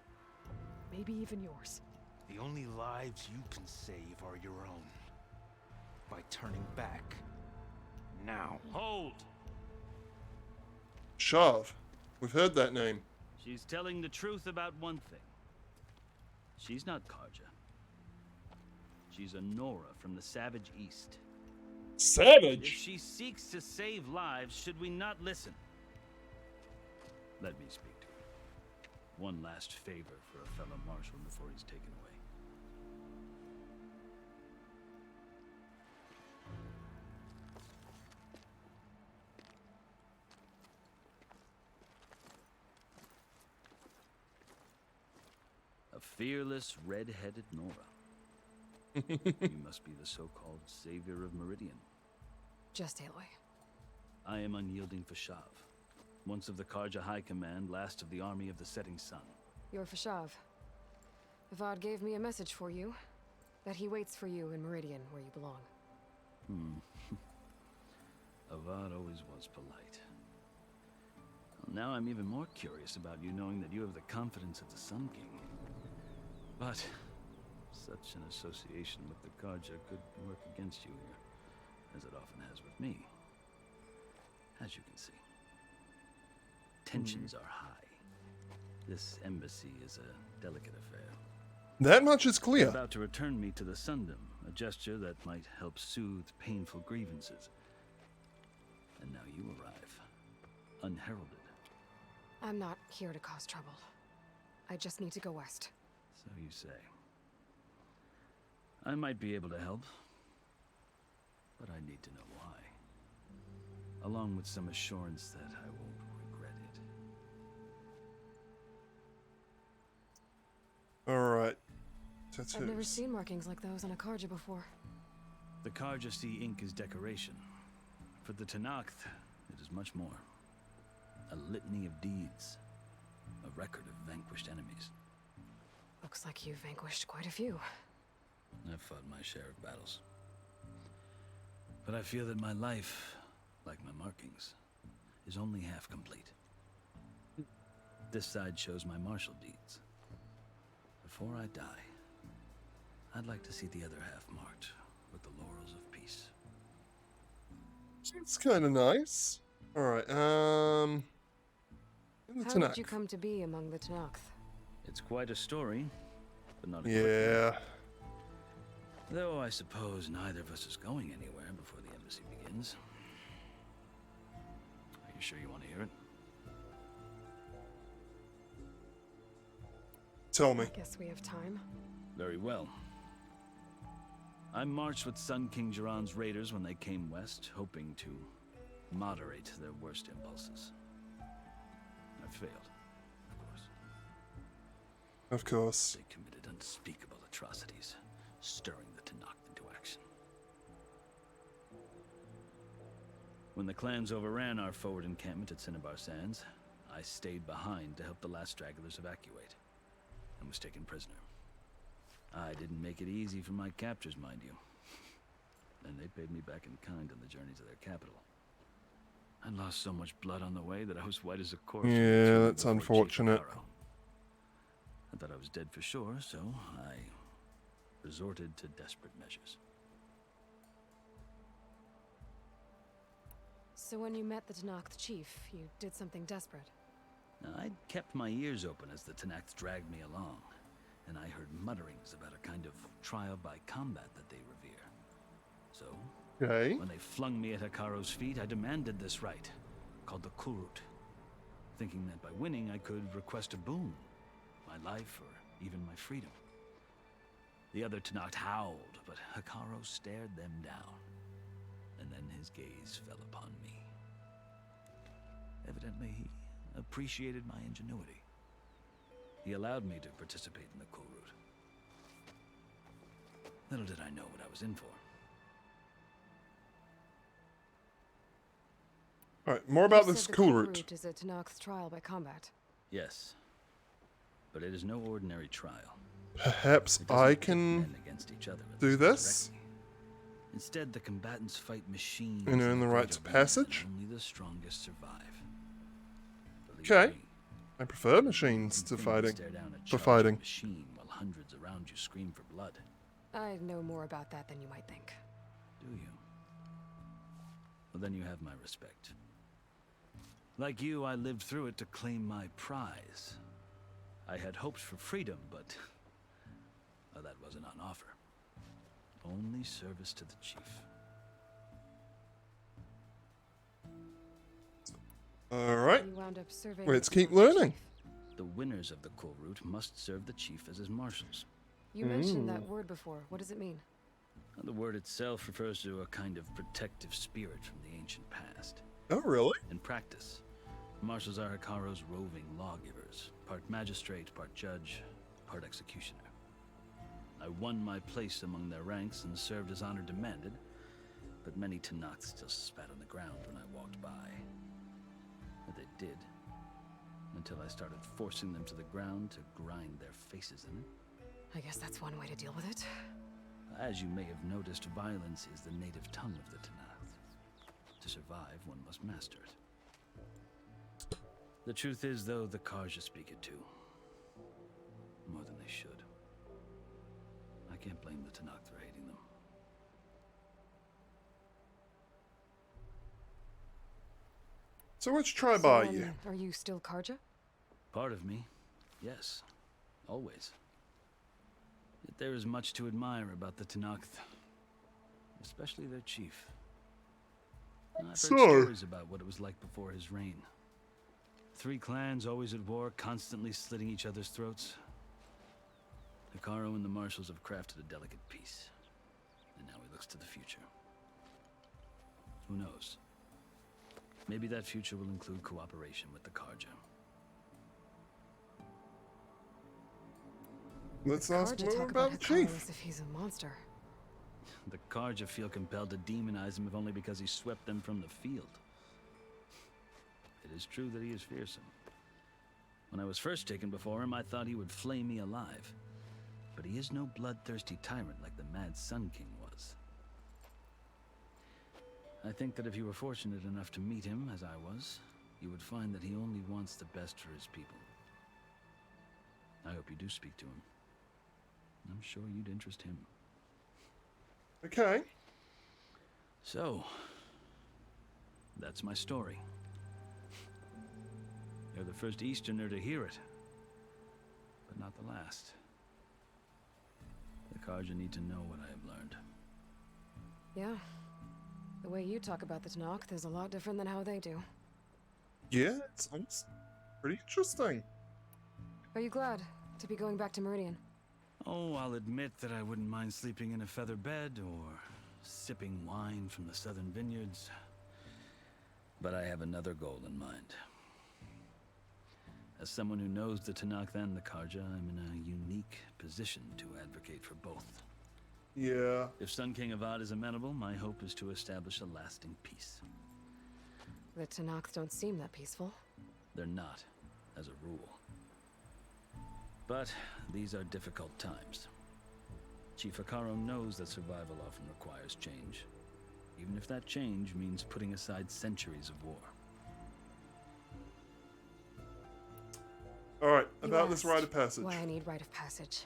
Maybe even yours. The only lives you can save are your own. By turning back. Now. Hold! Shav. We've heard that name. She's telling the truth about one thing. She's not Karja. She's a Nora from the Savage East. Savage? If she seeks to save lives, should we not listen? Let me speak to her. One last favor for a fellow marshal before he's taken away. A fearless, red-headed Nora. You must be the so-called savior of Meridian. Just Aloy. I am unyielding Fashav, once of the Karja High Command, last of the army of the Setting Sun. You're Fashav. Avad gave me a message for you. That he waits for you in Meridian, where you belong. Avad always was polite. Well, now I'm even more curious about you knowing that you have the confidence of the Sun King. But such an association with the Karja could work against you here, as it often has with me. As you can see, tensions are high. This embassy is a delicate affair. That much is clear. You're about to return me to the Sundom, a gesture that might help soothe painful grievances. And now you arrive, unheralded. I'm not here to cause trouble. I just need to go west. So you say. I might be able to help, but I need to know why. Along with some assurance that I won't regret it. Alright. Tattoos. I've never seen markings like those on a Karja before. The Karja see ink as decoration. For the Tenakth, it is much more. A litany of deeds. A record of vanquished enemies. Looks like you've vanquished quite a few. I've fought my share of battles. But I feel that my life, like my markings, is only half complete. This side shows my martial deeds. Before I die, I'd like to see the other half marked with the laurels of peace. It's kind of nice. Alright, How did you come to be among the Tenakth? It's quite a story, but not a Yeah. quick one. Though I suppose neither of us is going anywhere before the embassy begins. Are you sure you want to hear it? Tell me. I guess we have time. Very well. I marched with Sun King Jiran's raiders when they came west, hoping to moderate their worst impulses. I failed, of course. Of course. They committed unspeakable atrocities, stirring the Tenakth into action. When the clans overran our forward encampment at Cinnabar Sands, I stayed behind to help the last stragglers evacuate, and was taken prisoner. I didn't make it easy for my captors, mind you. And they paid me back in kind on the journey to their capital. I lost so much blood on the way that I was white as a corpse. Yeah, that's unfortunate. I thought I was dead for sure, so I resorted to desperate measures. So when you met the Tenakth chief, you did something desperate. I'd kept my ears open as the Tenakth dragged me along, and I heard mutterings about a kind of trial by combat that they revere. So, when they flung me at Hekaro's feet, I demanded this rite, called the Kulrut, thinking that by winning I could request a boon, my life or even my freedom. The other Tenakth howled, but Hekaro stared them down, and then his gaze fell upon me. Evidently, he appreciated my ingenuity. He allowed me to participate in the Kulrut. Little did I know what I was in for. Alright, more about You this said the Kulrut. Kulrut is a Tenakth trial by combat. Yes, but it is no ordinary trial. Perhaps I can Against each other do this? Instead, the combatants fight machines. And earn the right to passage? Only the strongest survive. Okay. I prefer machines to fighting. For fighting. Machine while hundreds around you scream for blood. I know more about that than you might think. Do you? Well, then you have my respect. Like you, I lived through it to claim my prize. I had hopes for freedom, but well, that wasn't on offer. Only service to the chief. Alright. You wound up serving Let's as keep Tenakth learning. chief. The winners of the Kulrut must serve the chief as his marshals. You mentioned that word before. What does it mean? The word itself refers to a kind of protective spirit from the ancient past. Oh, really? In practice, marshals are Hekaro's roving lawgivers, part magistrate, part judge, part executioner. I won my place among their ranks and served as honor demanded, but many Tenakth still spat on the ground when I walked by. But they did, until I started forcing them to the ground to grind their faces in it. I guess that's one way to deal with it. As you may have noticed, violence is the native tongue of the Tenakth. To survive, one must master it. The truth is, though, the Karja speak it too. More than they should. I can't blame the Tenakth for hating them. So which tribe So, are you? Are you still Karja? Part of me, yes. Always. Yet there is much to admire about the Tenakth. Especially their chief. I've heard stories about what it was like before his reign. 3 clans always at war, constantly slitting each other's throats. Hekaro and the marshals have crafted a delicate peace. And now he looks to the future. Who knows? Maybe that future will include cooperation with the Karja. Let's ask Karja more talk about the Hekaro chief. as if he's a monster. The Karja feel compelled to demonize him if only because he swept them from the field. It is true that he is fearsome. When I was first taken before him, I thought he would flay me alive. But he is no bloodthirsty tyrant like the Mad Sun King was. I think that if you were fortunate enough to meet him, as I was, you would find that he only wants the best for his people. I hope you do speak to him. I'm sure you'd interest him. Okay. So, that's my story. You're the first Easterner to hear it, but not the last. The Karja need to know what I have learned. Yeah. The way you talk about the Tenakth is a lot different than how they do. Yeah, it's pretty interesting. Are you glad? to be going back to Meridian? Oh, I'll admit that I wouldn't mind sleeping in a feather bed or sipping wine from the southern vineyards. But I have another goal in mind. As someone who knows the Tenakth and the Karja, I'm in a unique position to advocate for both. Yeah. If Sun King Avad is amenable, my hope is to establish a lasting peace. The Tenakth don't seem that peaceful. They're not, as a rule. But these are difficult times. Chief Hekarro knows that survival often requires change, even if that change means putting aside centuries of war. Alright, You about this asked rite of passage. Why I need rite of passage.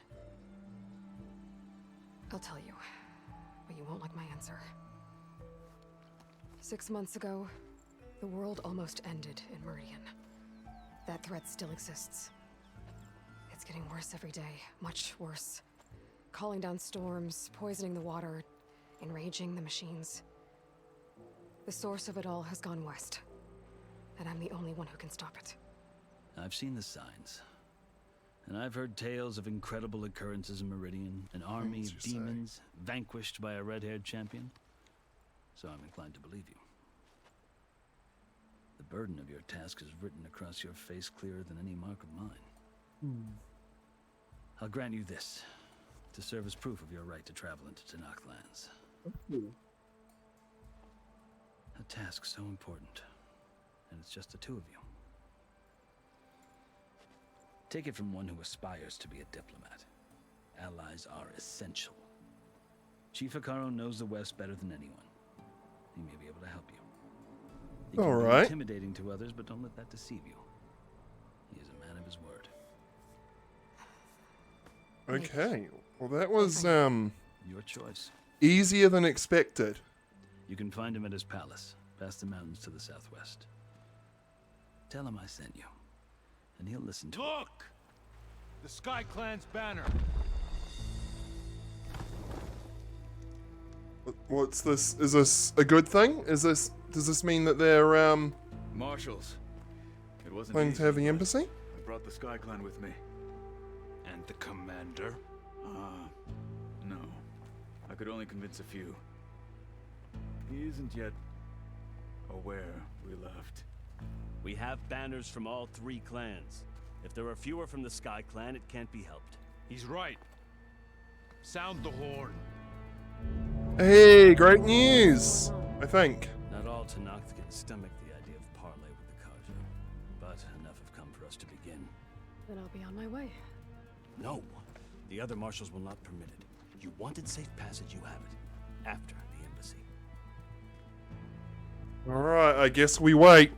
I'll tell you, but you won't like my answer. 6 months ago, the world almost ended in Meridian. That threat still exists. It's getting worse every day, much worse. Calling down storms, poisoning the water, enraging the machines. The source of it all has gone west, and I'm the only one who can stop it. I've seen the signs. And I've heard tales of incredible occurrences in Meridian, an army of demons vanquished by a red-haired champion. So I'm inclined to believe you. The burden of your task is written across your face clearer than any mark of mine. I'll grant you this, to serve as proof of your right to travel into Tenakth lands. A task so important, and it's just the two of you. Take it from one who aspires to be a diplomat. Allies are essential. Chief Hekarro knows the West better than anyone. He may be able to help you. He can be Alright. intimidating to others, but don't let that deceive you. He is a man of his word. Okay, well that was Your choice. easier than expected. You can find him at his palace, past the mountains to the southwest. Tell him I sent you, and he'll listen to it. Look! The Sky Clan's banner. What's this? Is this a good thing? Does this mean that they're Marshals. It wasn't planning to easy, have the but embassy? I brought the Sky Clan with me. And the commander? No. I could only convince a few. He isn't yet aware we left. We have banners from all 3 clans. If there are fewer from the Sky Clan, it can't be helped. He's right. Sound the horn. Hey, great news! I think. Not all Tenakth can stomach the idea of parley with the Karja, but enough have come for us to begin. Then I'll be on my way. No, the other marshals will not permit it. You wanted safe passage, you have it. After the embassy. Alright, I guess we wait.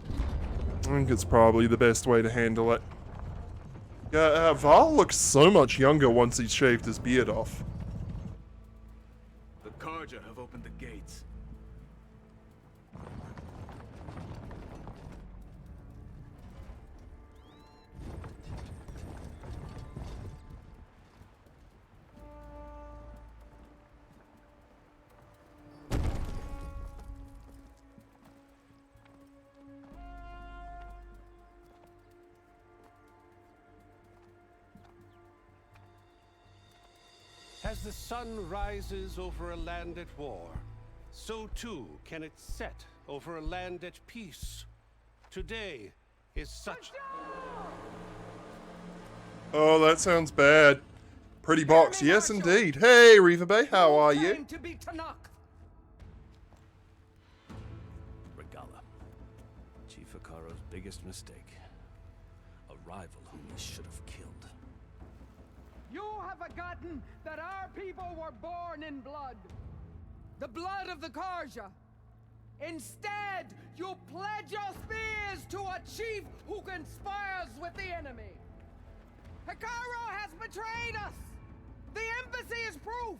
I think it's probably the best way to handle it. Yeah, Val looks so much younger once he's shaved his beard off. The Karja have opened the gates. As the sun rises over a land at war, so too can it set over a land at peace. Today is such... Oh, that sounds bad. Pretty box, yes indeed. Hey, Reaver Bay, how are you? To be Tenakth. Regalla. Chief Hekarro's biggest mistake. A rival whom he should have killed. You have forgotten that our people were born in blood. The blood of the Karja. Instead, you pledge your spears to a chief who conspires with the enemy. Hekarro has betrayed us. The embassy is proof.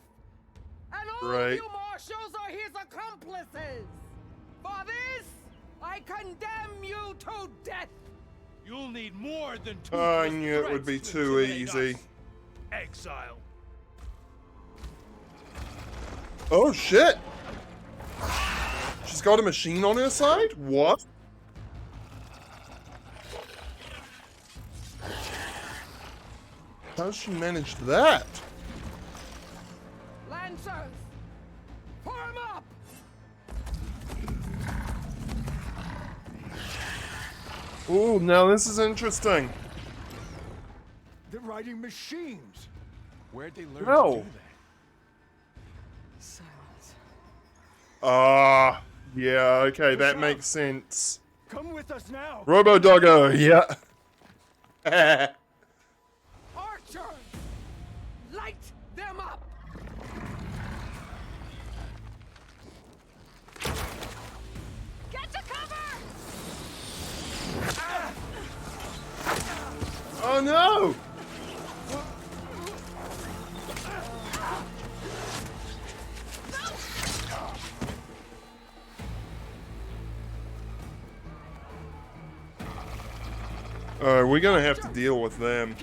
And all of you marshals are his accomplices. For this, I condemn you to death. You'll need more than 2 I knew it would be too easy. Exile. Oh shit! She's got a machine on her side? What? How's she managed that? Lancers! Form up! Ooh, now this is interesting. They're riding machines. Where'd they learn No. to do that? Silence. Ah, yeah, okay, that makes sense. Come with us now. Robo Doggo, yeah. Archer! Light them up! Get to cover! Oh no! We're gonna have to deal with them.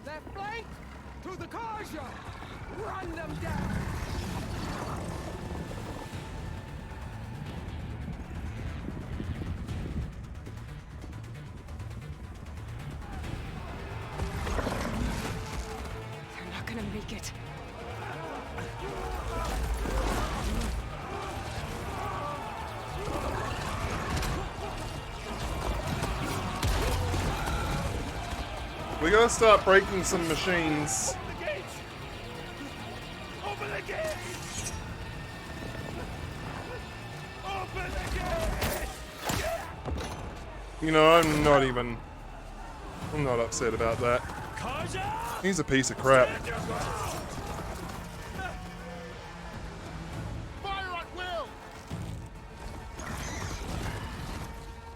Left flank! To the Karja! Run them down! They're not gonna make it. We gotta start breaking some machines. Open the gates! Open the gates! You know, I'm not upset about that. He's a piece of crap. Fire at will!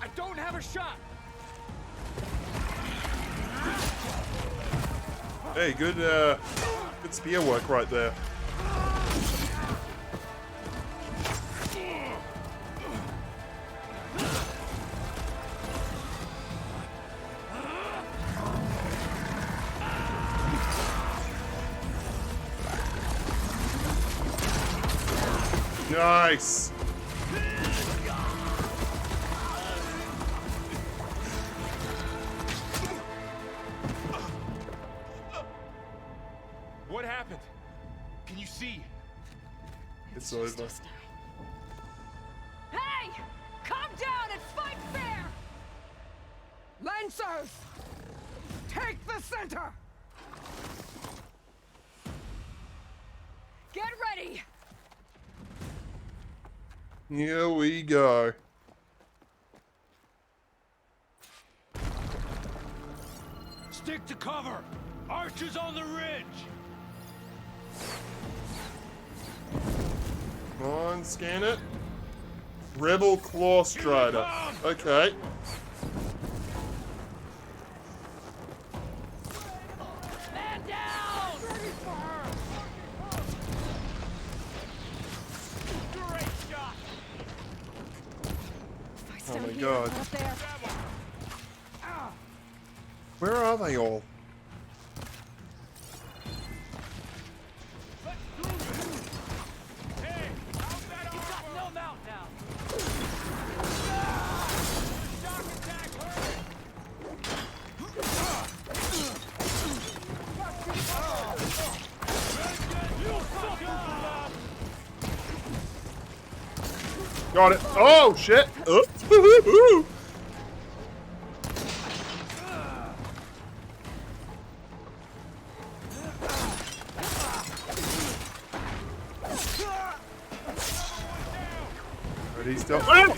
I don't have a shot! Hey, good spear work right there. Nice. What happened? Can you see? It's over. Hey! Calm down and fight fair! Lancers! Take the center! Get ready! Here we go. Stick to cover! Archers on the ridge! Come on, scan it. Rebel Claw Strider. Okay. Man down! Great shot! Oh my god. Where are they all? Got it. Oh shit. But he's still. Oh!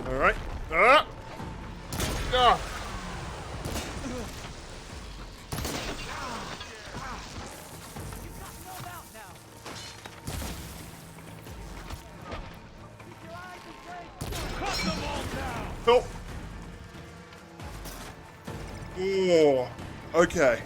Alright. Ah! Ah! Help! Oh, okay.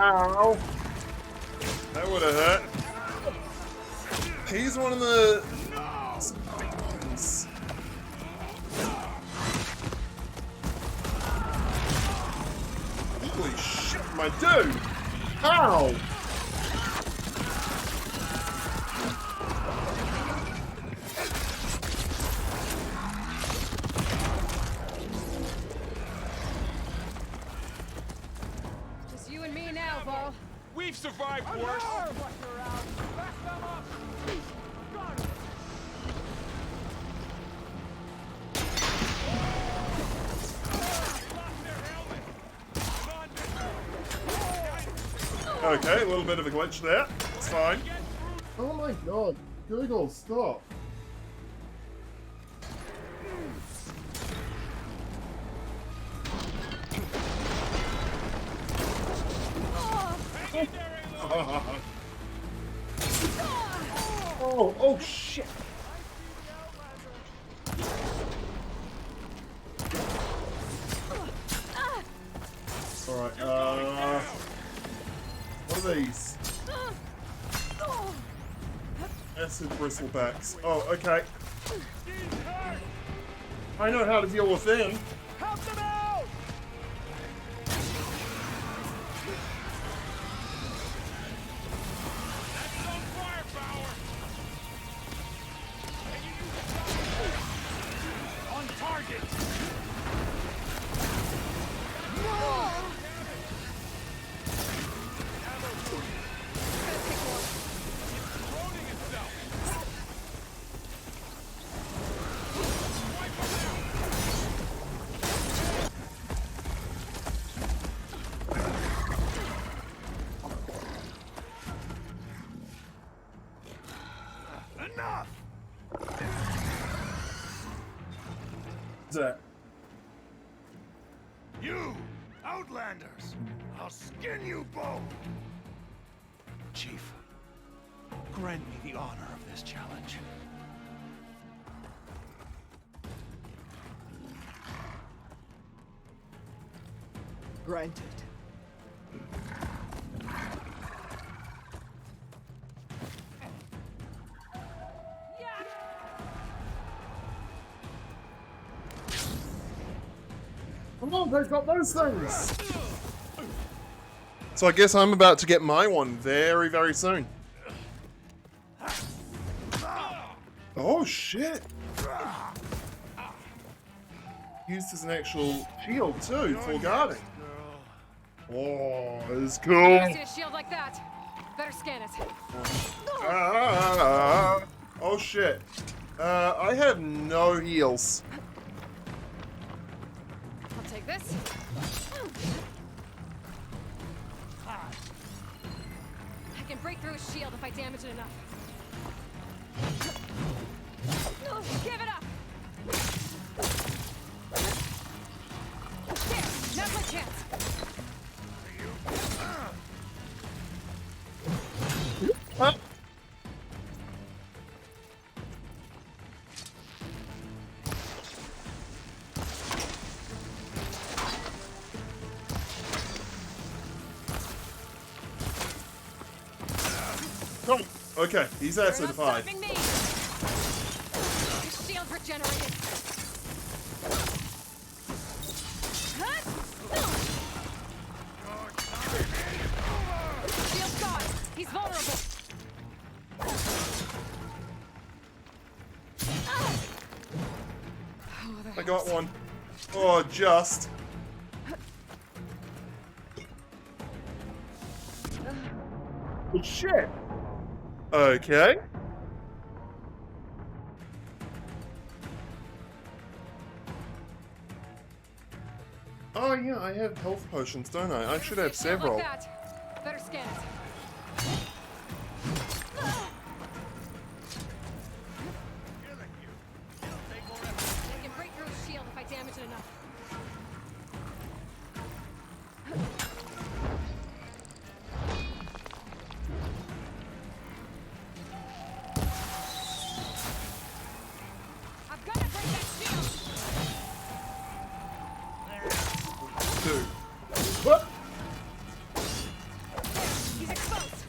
Ow! That would have hurt. He's one of the ones. Holy shit, my dude! How? Just you and me now, Bo. We've survived worse. Okay, a little bit of a glitch there. It's fine. Oh my god. Google, stop. Oh shit. Alright, what are these? Acid bristlebacks. Oh, okay. I know how to deal with them. Help them out! That's some firepower! On target! Enough! That. You, Outlanders! I'll skin you both! Chief, grant me the honor of this challenge. Granted. Come on, they've got those things! So I guess I'm about to get my one very, very soon. Oh shit! Used as an actual shield too, for guarding. Oh, it's cool. I see a shield like that. Better scan it. Oh shit. I have no heals. I'll take this. I can break through his shield if I damage it enough. Give it up! There! Now's my chance! Huh? Oh, okay, he's acidified. His shield regenerated. Shield's gone. He's vulnerable. I got one. Oh, just. Oh, shit. Okay. Oh yeah, I have health potions, don't I? I should have several. Like that. Better scan it. I can break through his shield if I damage it enough. I've got to break that shield. Two. What? He's exposed.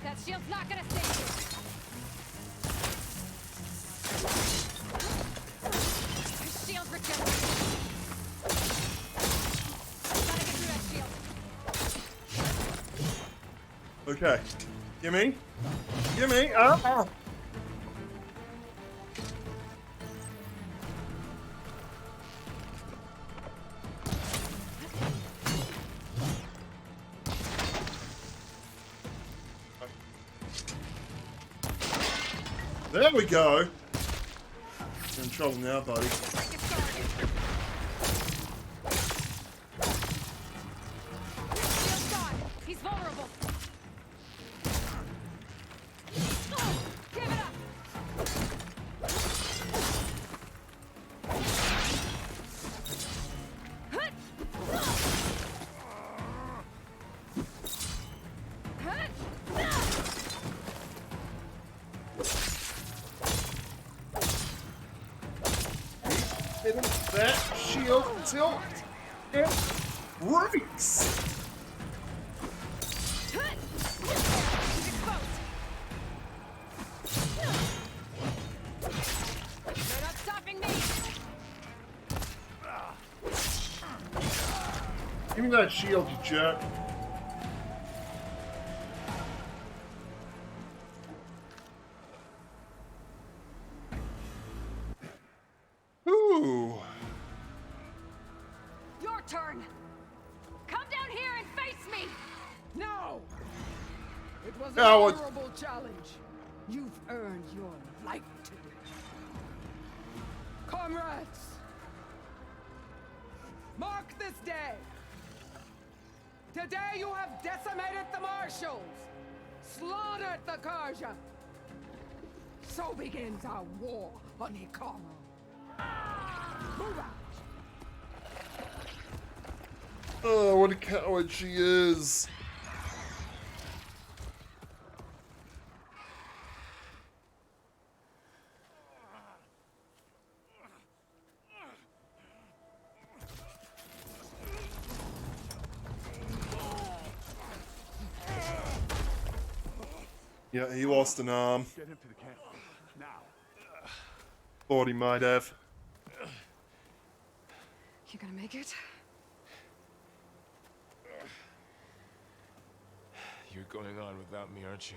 That shield's not gonna save you. His shield's regenerated. Gotta get through that shield. Okay. Gimme. Gimme. Ah. There we go. You're in trouble now, buddy. Shield's gone. He's vulnerable. Give it up. Hit him with that shield until it breaks. You're not stopping me. Give me that shield, you jerk. Ooh. Your turn. Come down here and face me. No! It was an Now what- honorable challenge. You've earned your life today. Comrades! Mark this day! Today you have decimated the marshals, slaughtered the Karja. So begins our war on Hikaru. Move out! Oh, what a coward she is. Yeah, he lost an arm. Get him to the camp. Now. Thought he might have. You gonna make it? You're going on without me, aren't you?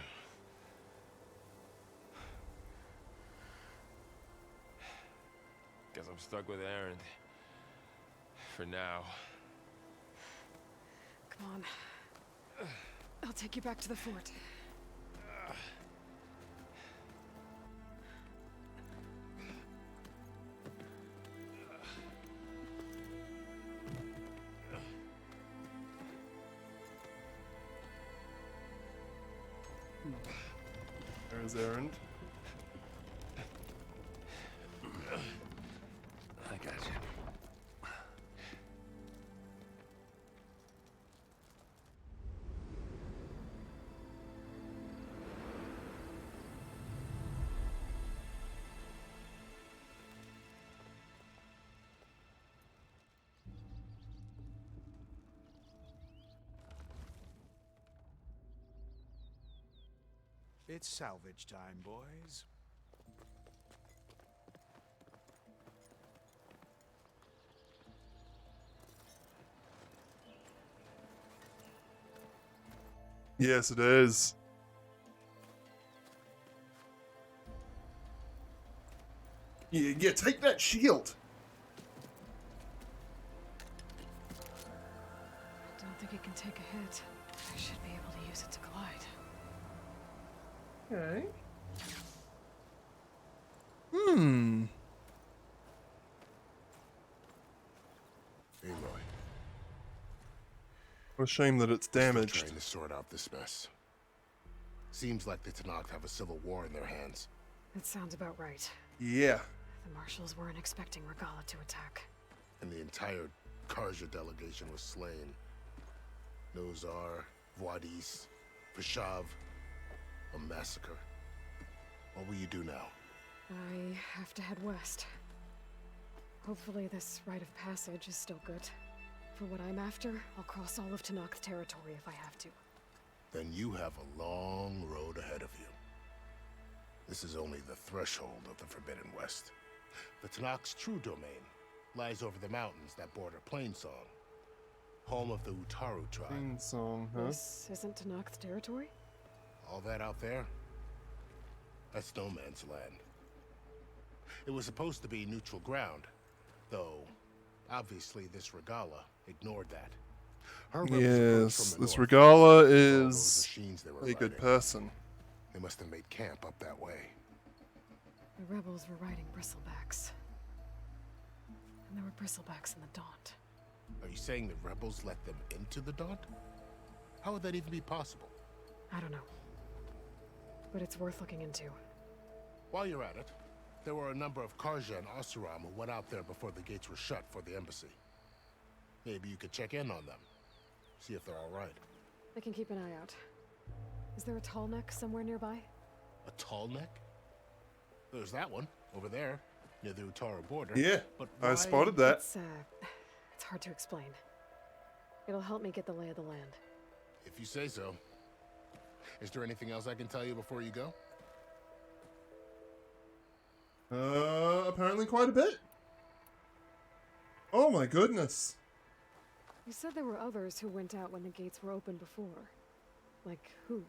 Guess I'm stuck with Aaron. For now. Come on. I'll take you back to the fort. There's Erend. I got you. It's salvage time, boys. Yes, it is. Yeah, take that shield. take a hit, I should be able to use it to glide. Okay. Aloy. What a shame that it's damaged. Trying to sort out this mess. Seems like the Tenakth have a civil war in their hands. That sounds about right. Yeah. The marshals weren't expecting Regalla to attack. And the entire Karja delegation was slain. Nozar, Vuadis, Vashav. A massacre. What will you do now? I have to head west. Hopefully this rite of passage is still good. For what I'm after, I'll cross all of Tenakth territory if I have to. Then you have a long road ahead of you. This is only the threshold of the Forbidden West. The Tenakth's true domain lies over the mountains that border Plainsong, home of the Utaru tribe. Plainsong, huh? This isn't Tenakth territory? All that out there? That's no man's land. It was supposed to be neutral ground, though obviously this Regalla ignored that. Her rebels approached Yes, from the this north. Regalla All those is machines they were a good riding. person. They must have made camp up that way. The rebels were riding bristlebacks. And there were bristlebacks in the Daunt. Are you saying the rebels let them into the Daunt? How would that even be possible? I don't know. But it's worth looking into. While you're at it, there were a number of Karja and Oseram who went out there before the gates were shut for the embassy. Maybe you could check in on them. See if they're all right. I can keep an eye out. Is there a tall neck somewhere nearby? A tall neck? There's that one, over there, near the Utaru border. Yeah, but I why- spotted that. It's hard to explain. It'll help me get the lay of the land. If you say so. Is there anything else I can tell you before you go? Apparently quite a bit. Oh my goodness. You said there were others who went out when the gates were open before. Like who?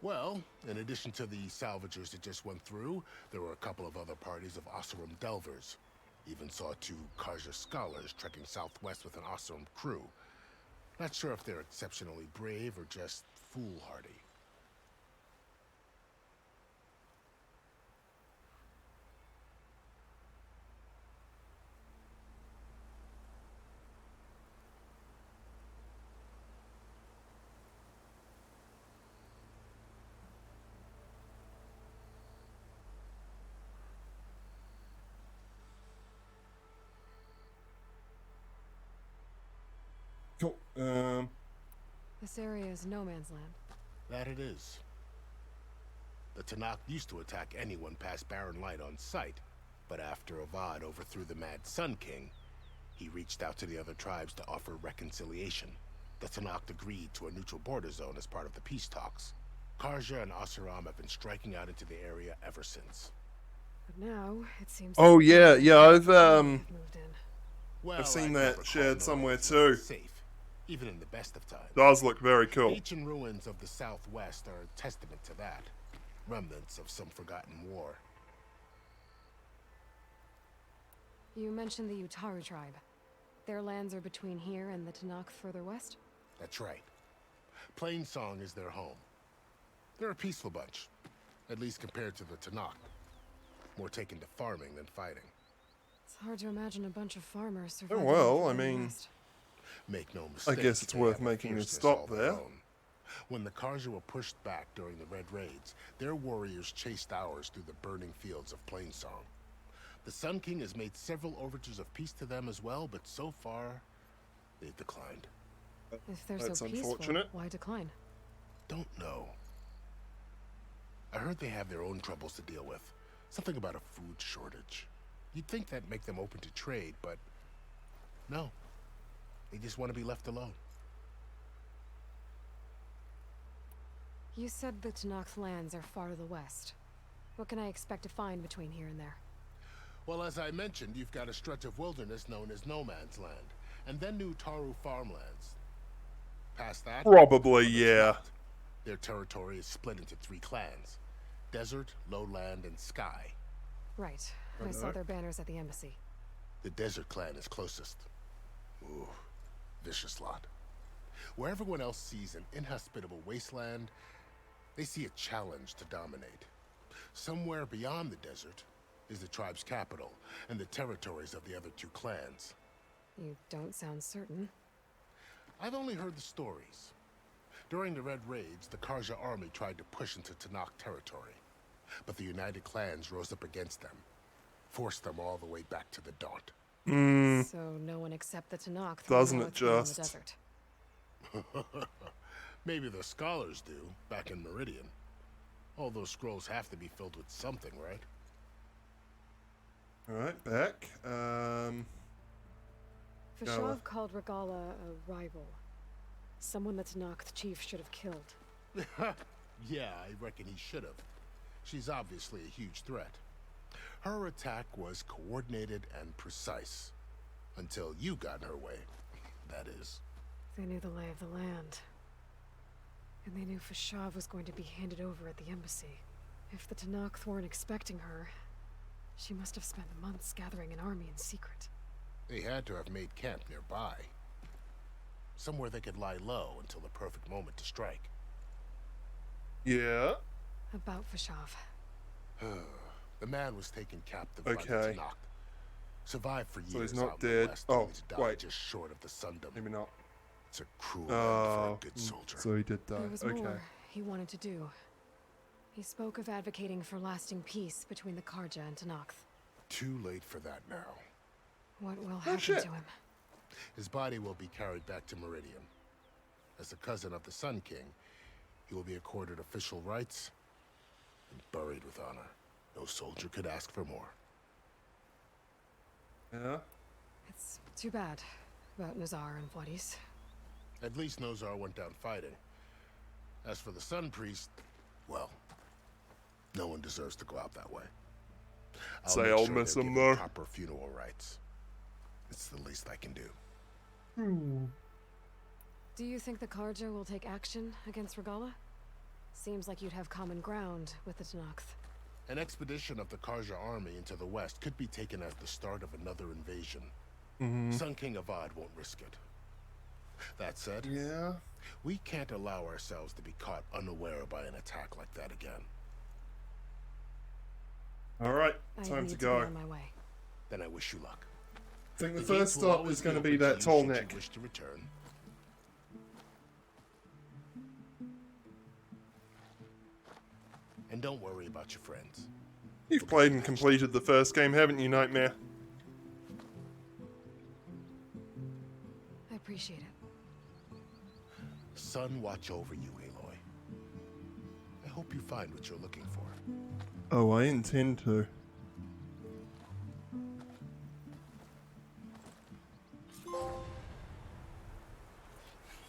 Well, in addition to the salvagers that just went through, there were a couple of other parties of Oseram delvers. Even saw 2 Karja scholars trekking southwest with an Oseram crew. Not sure if they're exceptionally brave or just foolhardy. Cool. This area is no man's land. That it is. The Tenakth used to attack anyone past Barren Light on sight, but after Avad overthrew the Mad Sun King, he reached out to the other tribes to offer reconciliation. The Tenakth agreed to a neutral border zone as part of the peace talks. Karja and Oseram have been striking out into the area ever since. But now it seems. Oh like yeah, yeah, I've moved in. Well, I've seen I that never shared call somewhere North too. Safe, even in the best of times. Does look very cool. Ancient ruins of the southwest are a testament to that. Remnants of some forgotten war. You mentioned the Utaru tribe. Their lands are between here and the Tenakth further west? That's right. Plainsong is their home. They're a peaceful bunch, at least compared to the Tenakth. More taken to farming than fighting. It's hard to imagine a bunch of farmers Oh surviving. well, the I Further mean, West. Make no I mistake. guess it's they worth have a making a fierceness stop all their there. own. When the Karja were pushed back during the Red Raids, their warriors chased ours through the burning fields of Plainsong. The Sun King has made several overtures of peace to them as well, but so far, they've declined. If they're That's so peaceful, unfortunate. why decline? Don't know. I heard they have their own troubles to deal with. Something about a food shortage. You'd think that'd make them open to trade, but no. They just want to be left alone. You said the Tenakth lands are far to the west. What can I expect to find between here and there? Well, as I mentioned, you've got a stretch of wilderness known as No Man's Land, and then new Utaru farmlands. Past that, Probably, yeah. their territory is split into 3 clans: Desert, Lowland, and Sky. Right. I saw their banners at the embassy. The Desert clan is closest. Ooh, vicious lot. Where everyone else sees an inhospitable wasteland, they see a challenge to dominate. Somewhere beyond the desert is the tribe's capital and the territories of the other two clans. You don't sound certain. I've only heard the stories. During the Red Raids, the Karja army tried to push into Tanakh territory, but the United Clans rose up against them, forced them all the way back to the Daunt. So no one except the Tanakh Doesn't know it what's going on in just? the desert. Maybe the scholars do, back in Meridian. All those scrolls have to be filled with something, right? Alright, back. Fashav called Regala a rival. Someone that Tanakh chief should have killed. Yeah, I reckon he should have. She's obviously a huge threat. Her attack was coordinated and precise. Until you got in her way, that is. They knew the lay of the land. And they knew Fashav was going to be handed over at the embassy. If the Tanakh weren't expecting her, she must have spent months gathering an army in secret. They had to have made camp nearby. Somewhere they could lie low until the perfect moment to strike. Yeah. About Fashav. The man was taken captive by the Okay. Tanakh. Survived for years So he's out not in the dead. west, Oh, only to die wait. just short of the Sundom. Maybe not. It's a cruel end for a good soldier. So he did die. There was Okay. more he wanted to do. He spoke of advocating for lasting peace between the Karja and Tanakh. Too late for that now. What will happen to him? His body will be carried back to Meridian. As a cousin of the Sun King, he will be accorded official rights and buried with honor. No soldier could ask for more. Yeah. It's too bad about Nazar and Wadis. At least Nozar went down fighting. As for the Sun Priest, well, no one deserves to go out that way. Say make I'll sure miss they're him, given though. proper funeral rites. It's the least I can do. Do you think the Karja will take action against Regala? Seems like you'd have common ground with the Tanakh. An expedition of the Karja army into the west could be taken as the start of another invasion. Sun King Avad won't risk it. That said, we can't allow ourselves to be caught unaware by an attack like that again. Alright, I time need to be go. on my way. Then I wish you luck. I think the The gates first will stop always is going to open be that you tall should you neck. wish to return. And don't worry about your friends. You've played and completed the first game, haven't you, Nightmare? I appreciate it. Sun watch over you, Aloy. I hope you find what you're looking for. Oh, I intend to.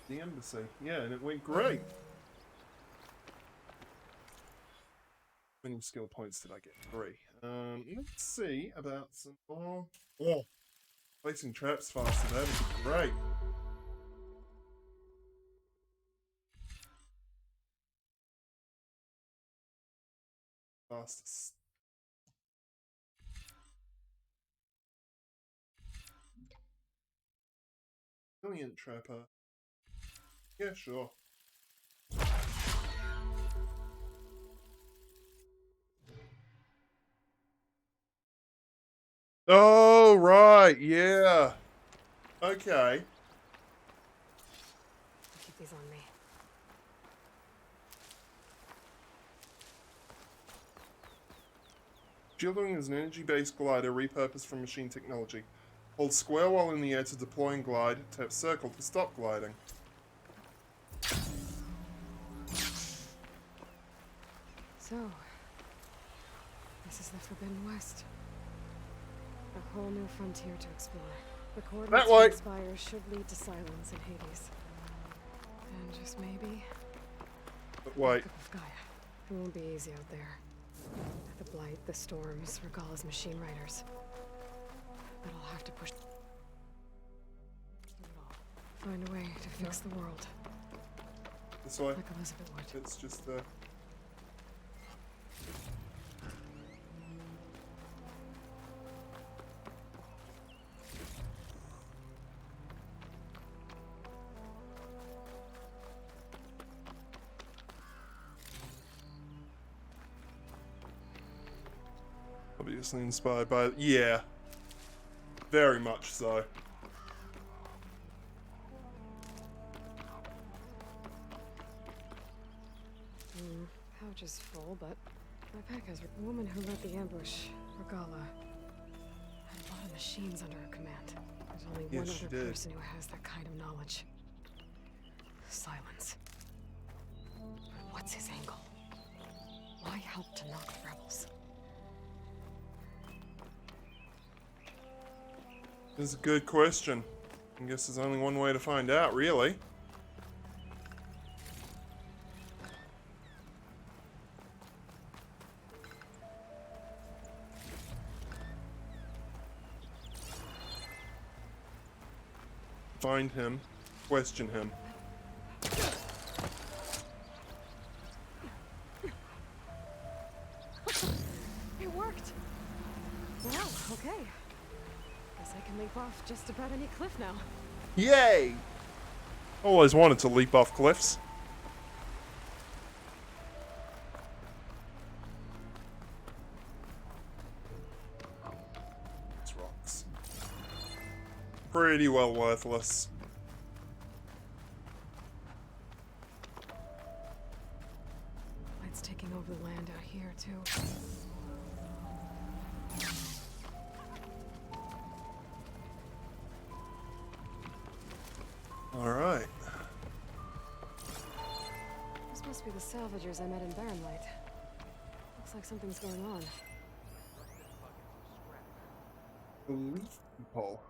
The embassy. Yeah, and it went great. How many skill points did I get? 3. Let's see about some more. Oh, placing traps faster. That would be great. Fastest. Brilliant trapper. Yeah, sure. Oh, right, yeah. Okay. Keep these on me. Shieldwing is an energy-based glider repurposed from machine technology. Hold square while in the air to deploy and glide. Tap circle to stop gliding. So, this is the Forbidden West. A whole new frontier to explore. The coordinates way. from Spire should lead to Silence in Hades. And just maybe, But wait. Cup of Gaia. It won't be easy out there. The Blight, the Storms, Regala's machine riders. But I'll have to push through it all. Find a way to fix the world. This way. Like Elizabeth would. It's just Obviously inspired by... Yeah. Very much so. Pouch is full, but my pack has a woman who led the ambush, Regala. Had a lot of machines under her command. There's only one Yes, she other did. person who has that kind of knowledge. Silence. But what's his angle? Why help to knock rebels? This is a good question. I guess there's only one way to find out, really. Find him, question him. It worked! Well, okay. Guess I can leap off just about any cliff now. Yay! Always wanted to leap off cliffs. These rocks. Pretty well worthless. Light's taking over the land out here, too. Alright. This must be the salvagers I met in Barren Light. Looks like something's going on. Leaf people.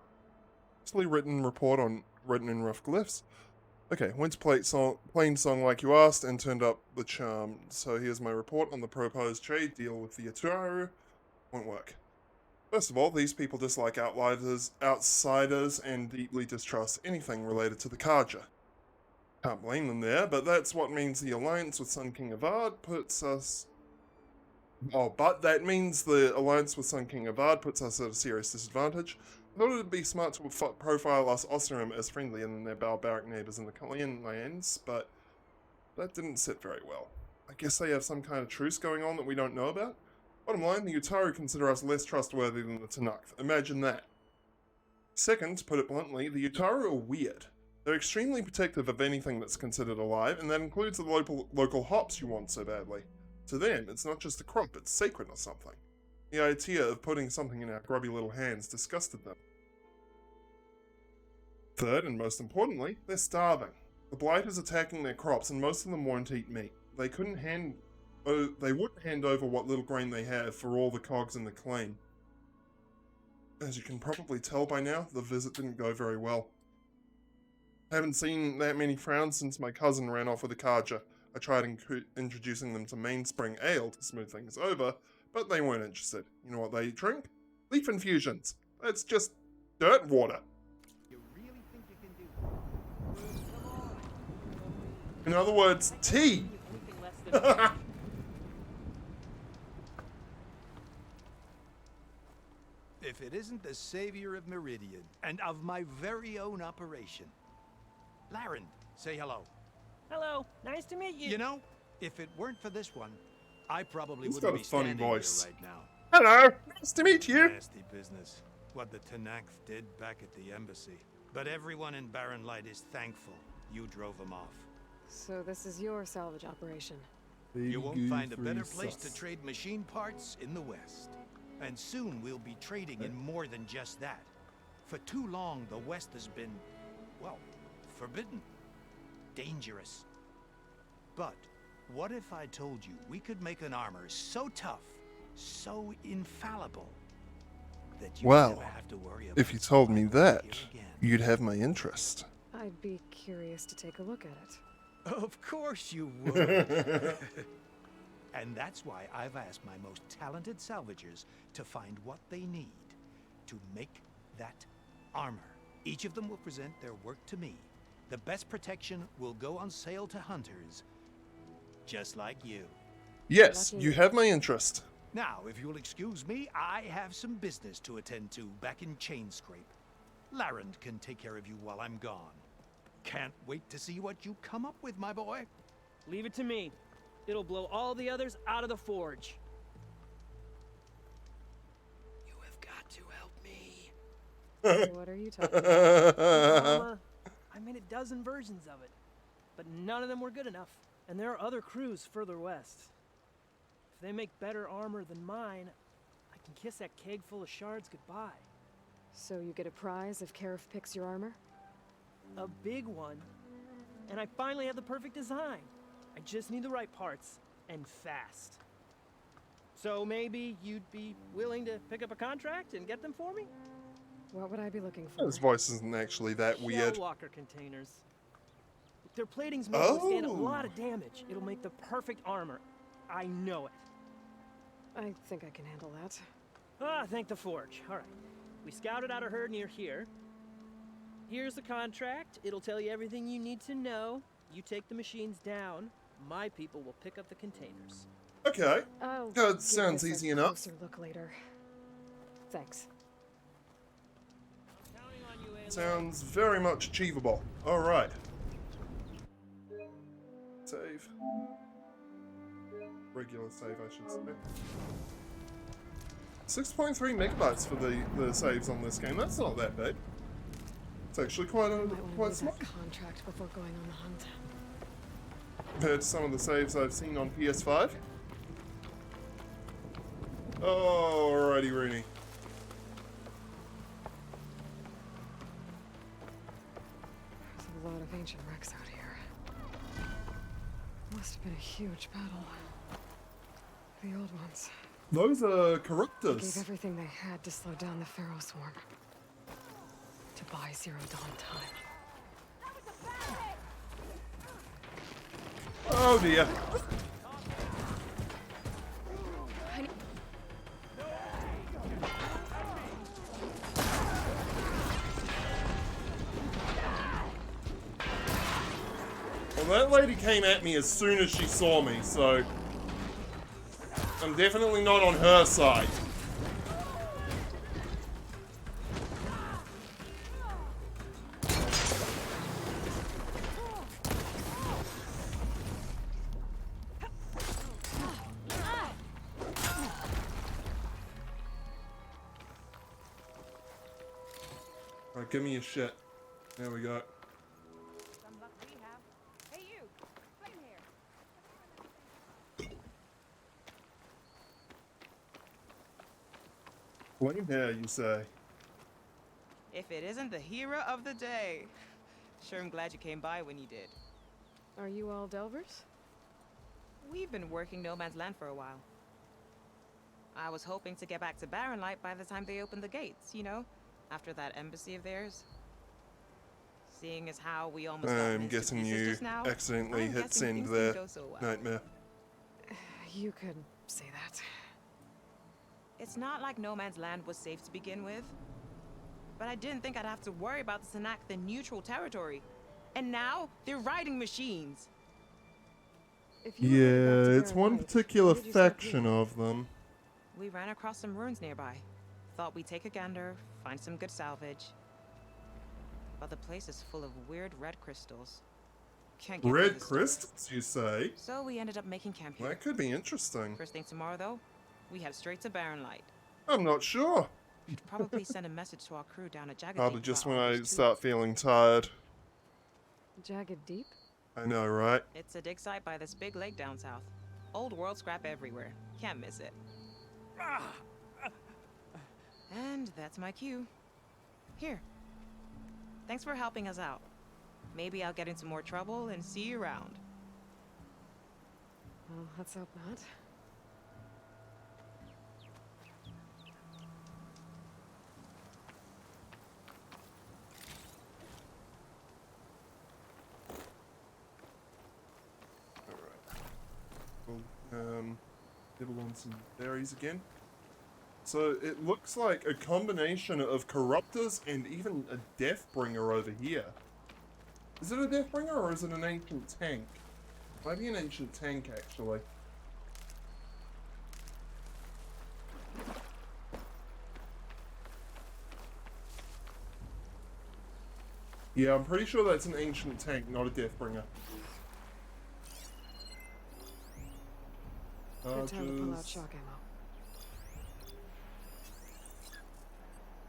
Actually written in rough glyphs. Okay, went to plain song like you asked and turned up the charm. So here's my report on the proposed trade deal with the Utaru. Won't work. First of all, these people dislike outsiders and deeply distrust anything related to the Karja. Can't blame them there, but that's what means the alliance with Sun King Avad puts us... Oh, but that means the alliance with Sun King Avad puts us at a serious disadvantage. I thought it would be smart to profile us Oseram as friendlier than their barbaric neighbors in the Kalian lands, but that didn't sit very well. I guess they have some kind of truce going on that we don't know about? Bottom line, the Utaru consider us less trustworthy than the Tanakh. Imagine that. Second, to put it bluntly, the Utaru are weird. They're extremely protective of anything that's considered alive, and that includes the local hops you want so badly. To them, it's not just a crop, it's sacred or something. The idea of putting something in our grubby little hands disgusted them. Third, and most importantly, they're starving. The Blight is attacking their crops, and most of them won't eat meat. They wouldn't hand over what little grain they have for all the cogs in the claim. As you can probably tell by now, the visit didn't go very well. I haven't seen that many frowns since my cousin ran off with a Karja. I tried introducing them to Mainspring Ale to smooth things over, but they weren't interested. You know what they drink? Leaf infusions. That's just dirt water. In other words, tea. If it isn't the savior of Meridian, and of my very own operation. Laren, say hello. Hello, nice to meet you. You know, if it weren't for this one, I probably He's wouldn't got be a funny standing voice. here right now. Hello, nice to meet you. Nasty business, what the Tanakh did back at the embassy. But everyone in Barren Light is thankful you drove them off. So this is your salvage operation. You won't find a better place to trade machine parts in the West. And soon we'll be trading in more than just that. For too long, the West has been, well, forbidden. Dangerous. But what if I told you we could make an armor so tough, so infallible, that you Well, never have to worry about if you told me that, you'd have my interest. I'd be curious to take a look at it. Of course you would. And that's why I've asked my most talented salvagers to find what they need to make that armor. Each of them will present their work to me. The best protection will go on sale to hunters, just like you. Yes, you have my interest. Now, if you'll excuse me, I have some business to attend to back in Chainscrape. Laren can take care of you while I'm gone. Can't wait to see what you come up with, my boy. Leave it to me. It'll blow all the others out of the forge. What are you talking about? Armor. I made a dozen versions of it, but none of them were good enough. And there are other crews further west. If they make better armor than mine, I can kiss that keg full of shards goodbye. So you get a prize if Karif picks your armor? A big one. And I finally have the perfect design. I just need the right parts, and fast. So maybe you'd be willing to pick up a contract and get them for me? What would I be looking for? His voice isn't actually that weird. Shell locker containers. Their plating's made to withstand a lot of damage. It'll make the perfect armor. I know it. I think I can handle that. Ah, thank the Forge. All right. We scouted out a herd near here. Here's the contract. It'll tell you everything you need to know. You take the machines down. My people will pick up the containers. Okay. Oh, That sounds easy enough. Closer look later. Thanks. Sounds very much achievable. Alright. Save. Regular save, I should say. 6.3 megabytes for the saves on this game. That's not that bad. It's actually quite smart. Contract before going on the hunt. Compared to some of the saves I've seen on PS5. Oh, alrighty, Rooney. There's a lot of ancient wrecks out here. Must have been a huge battle. The old ones. Those are They corruptors. gave everything they had to slow down the Pharaoh swarm. To buy Zero Dawn time. Oh dear. Well, that lady came at me as soon as she saw me, so I'm definitely not on her side. Alright, give me your shit. There we go. Hey you, Flame here. Flame hair, you say? If it isn't the hero of the day. Sure, I'm glad you came by when you did. Are you all Delvers? We've been working No Man's Land for a while. I was hoping to get back to Barren Light by the time they opened the gates, you know? After that embassy of theirs. Seeing as how we almost got I'm minced to guessing pieces you just now, accidentally I'm hit guessing send things there. didn't go so well. Nightmare. You could say that. It's not like No Man's Land was safe to begin with. But I didn't think I'd have to worry about the Sanak, the neutral territory. And now, they're riding machines. Yeah, it's one particular faction of them. We ran across some ruins nearby. Thought we'd take a gander, find some good salvage. But the place is full of weird red crystals. Can't get through Red the stuff. crystals, you say? So we ended up making camp here. That could be interesting. First thing tomorrow, though, we head straight to Barren Light. I'm not sure. Probably send a message to our crew down at Jagged Probably Deep just about when I August 2. start feeling tired. Jagged Deep? I know, right? It's a dig site by this big lake down south. Old world scrap everywhere. Can't miss it. And that's my cue. Here. Thanks for helping us out. Maybe I'll get into more trouble and see you around. Well, let's hope not. Nibble on some berries again. So it looks like a combination of corruptors and even a Deathbringer over here. Is it a Deathbringer or is it an ancient tank? Might be an ancient tank actually. Yeah, I'm pretty sure that's an ancient tank, not a Deathbringer. Good time to pull out shock ammo.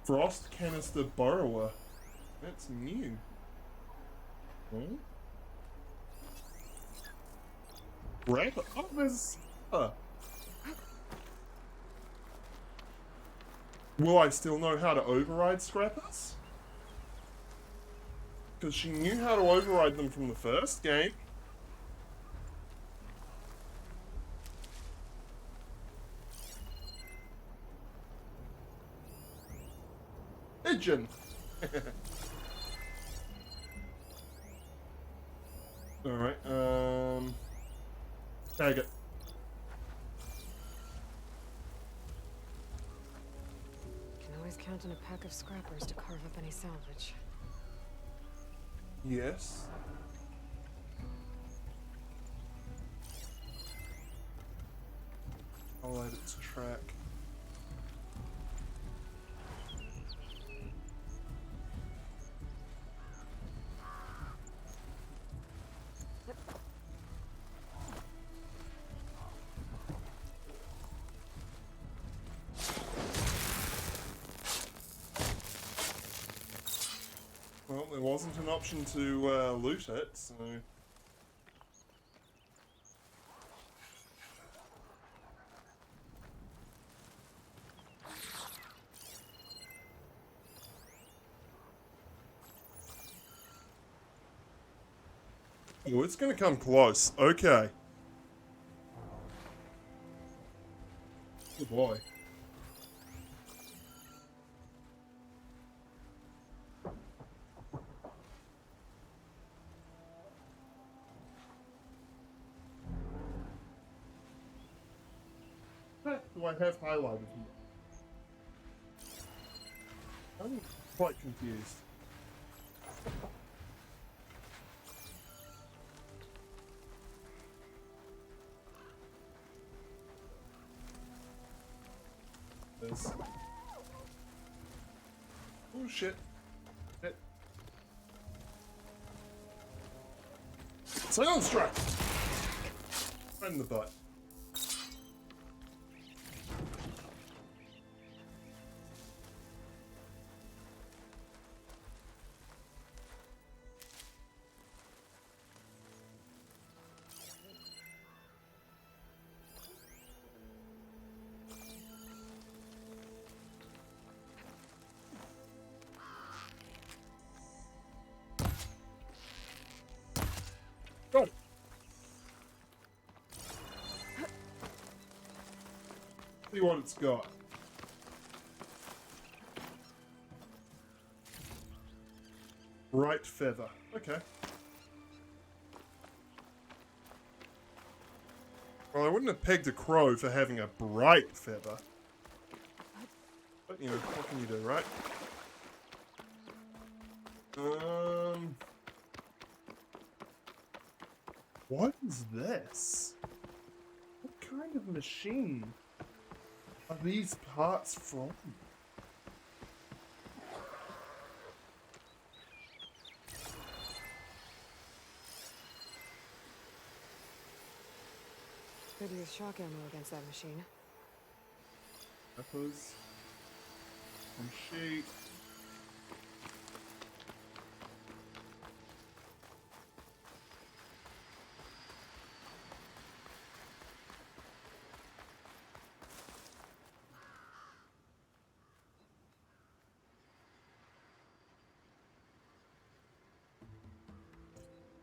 Frost Canister Borrower. That's new. Hmm? Rapper? Oh, there's... Will I still know how to override Scrappers? Because she knew how to override them from the first game. Pigeon! Alright, tag it. Can always count on a pack of scrappers to carve up any salvage. Yes. I'll add its track. Well, there wasn't an option to loot it, so... Oh, it's gonna come close. Okay. Good boy. Do I have highlighted here? I'm quite confused. There's... Oh shit. Shit. Sound strike! Right in the butt. Got it. See what it's got. Bright feather. Okay. Well, I wouldn't have pegged a crow for having a bright feather. But, you know, what can you do, right? What is this? What kind of machine are these parts from? Could use shock ammo against that machine. Peppers. Some sheep.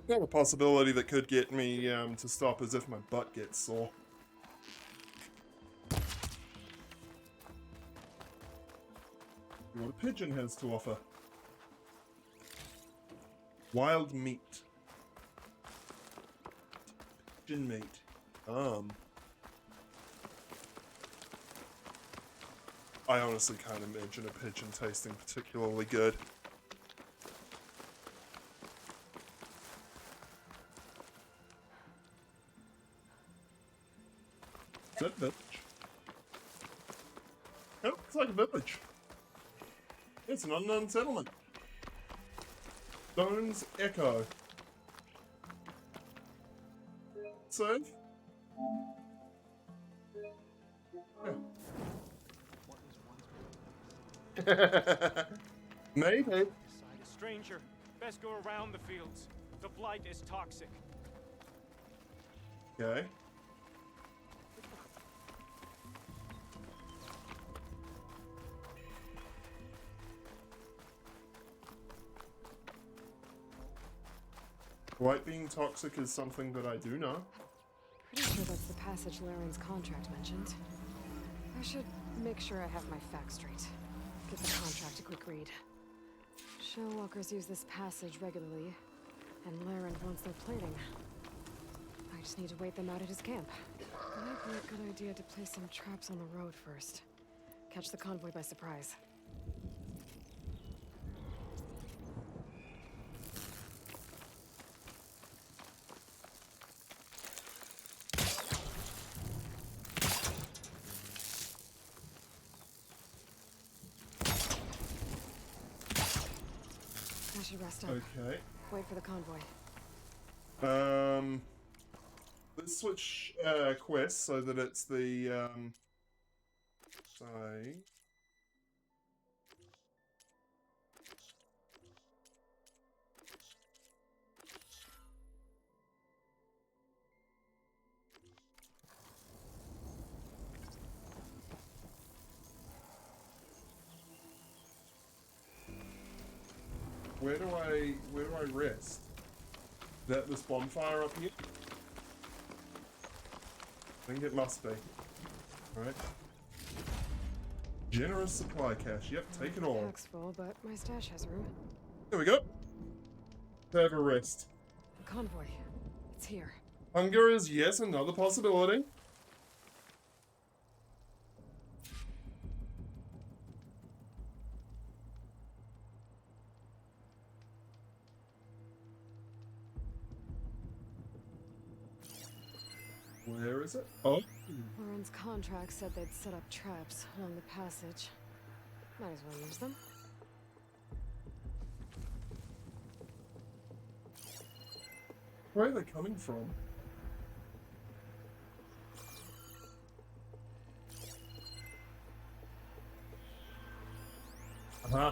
I have a possibility that could get me to stop is if my butt gets sore. See what a pigeon has to offer. Wild meat. Pigeon meat. I honestly can't imagine a pigeon tasting particularly good. Is that a village? Oh, looks like a village. It's an unknown settlement. Stone's Echo. Save? Yeah. Maybe. Beside a stranger. Best go around the fields. The blight is toxic. Okay. Blight being toxic is something that I do know. Pretty sure that's the passage Laren's contract mentioned. I should make sure I have my facts straight. Give the contract a quick read. Shellwalkers use this passage regularly, and Laren wants their plating. I just need to wait them out at his camp. Might be a good idea to place some traps on the road first. Catch the convoy by surprise. I should rest up. Okay. Wait for the convoy. Let's switch quests so that it's the say. Where do I rest? Is that this bonfire up here? I think it must be. Alright. Generous supply cache. Yep, take it all. Pack's full, but my stash has room. There we go. Have a rest. The convoy. It's here. Hunger is, yes, another possibility. Where is it? Oh. Lauren's contract said they'd set up traps along the passage. Might as well use them. Where are they coming from? Uh-huh.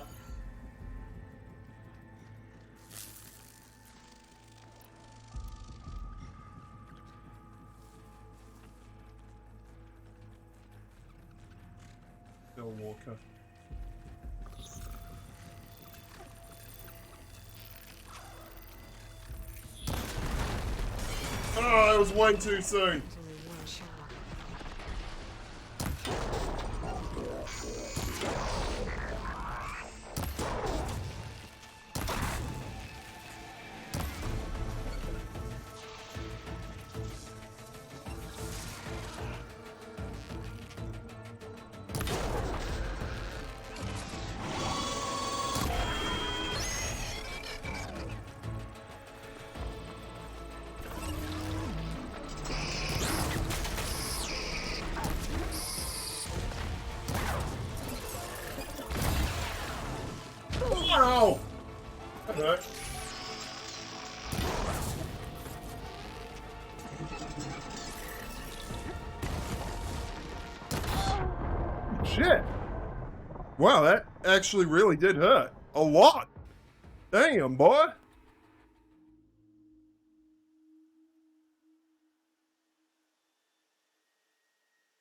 Bill Walker. Oh, it was way too soon. Wow! That hurt. Shit! Wow, that actually really did hurt. A lot! Damn, boy!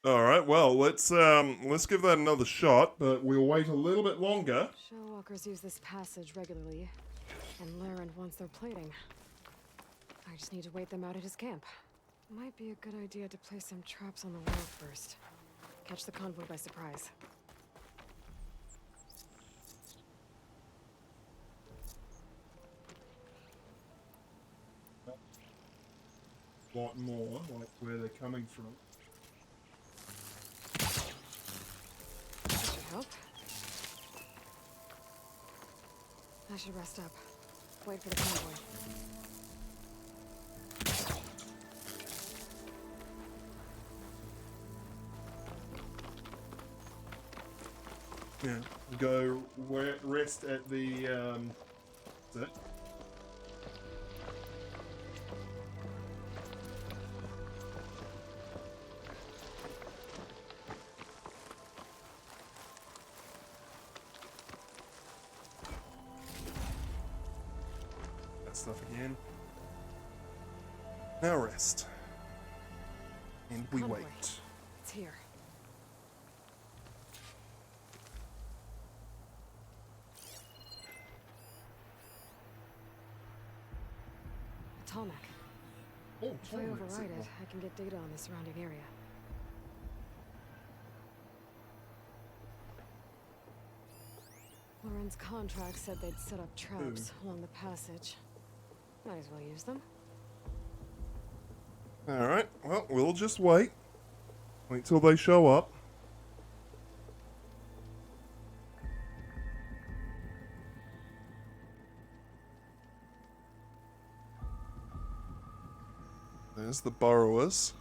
Alright, well, let's give that another shot, but we'll wait a little bit longer. Shellwalkers use this passage regularly, and Laren wants their plating. I just need to wait them out at his camp. Might be a good idea to place some traps on the road first. Catch the convoy by surprise. A lot more, like where they're coming from. That should help. I should rest up. Wait for the convoy. Yeah, go rest at the, that's it. stuff again. Now rest. And we Convoy. wait. It's here. Tallneck. Oh, If I override it, I can get data on the surrounding area. Lauren's contract said they'd set up traps along the passage. Might as well use them. Alright, well, we'll just wait. Wait till they show up. There's the burrowers.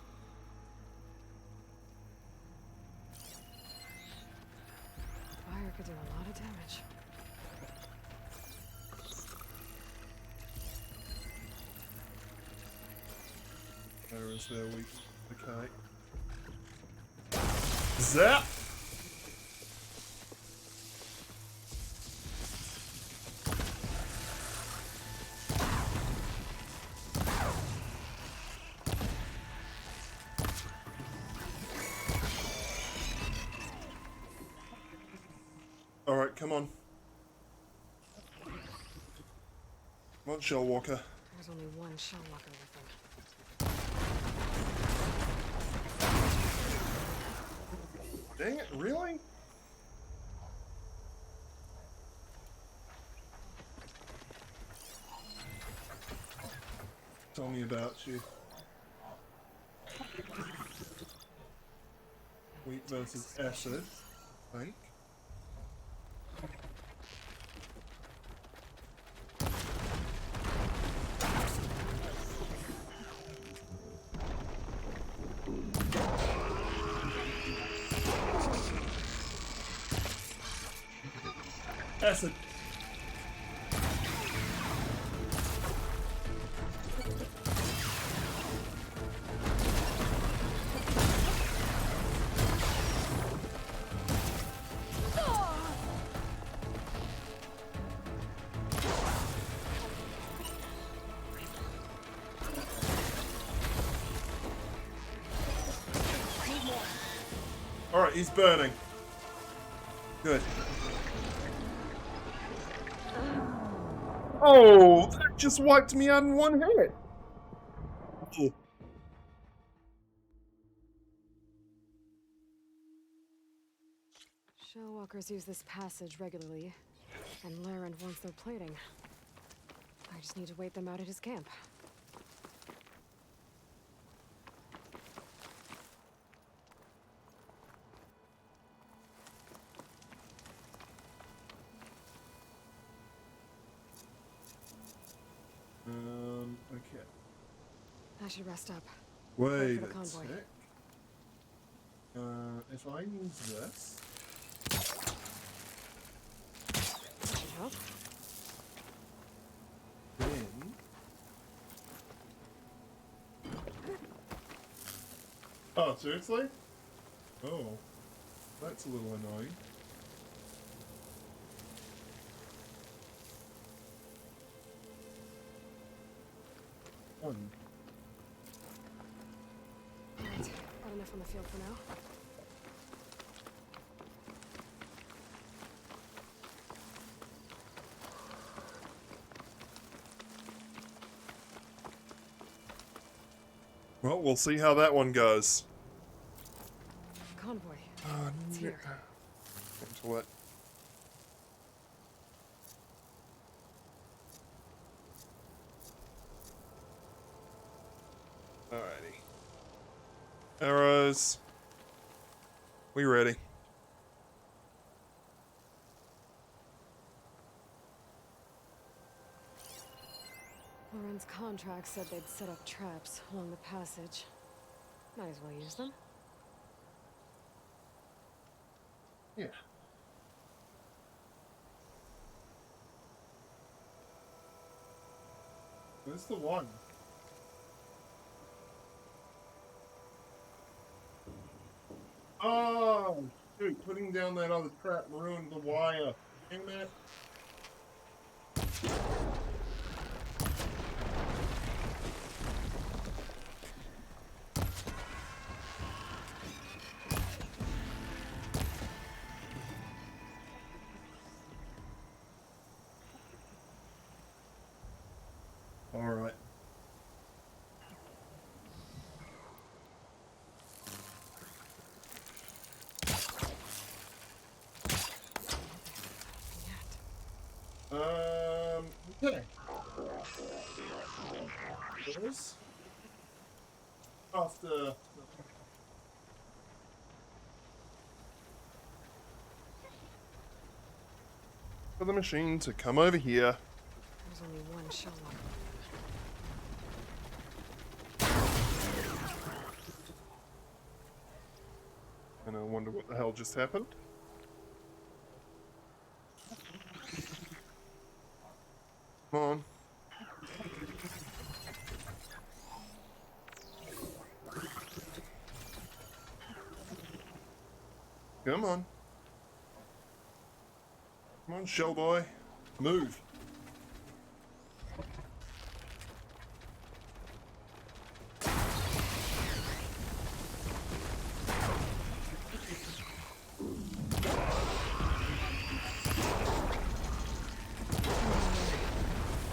Fire could do a lot of damage. Where is their weak? Okay. Zap! Alright, come on. Come on, Shellwalker. There's only one Shellwalker with them. Dang it, really? Tell me about you. Wheat versus acid, I think. Acid. Alright, he's burning. Good. Oh, that just wiped me out in one hit. Oh. Shellwalkers use this passage regularly, and Laren wants their plating. I just need to wait them out at his camp. Okay. I should rest up. Wait for the a convoy. sec. If I use this... That should help. Then... Oh, seriously? Oh. That's a little annoying. One. Right, got enough on the field for now. Well, we'll see how that one goes. Convoy. It's yeah. here. Into it. Alrighty. Arrows. We ready. Lauren's contract said they'd set up traps along the passage. Might as well use them. Yeah. Where's the one? Oh, shoot, putting down that other trap ruined the wire. Dang that. Okay. Those. After... For the machine to come over here. There's only one shell lock. And I wonder what the hell just happened. Come on. Come on. Come on, shell boy. Move.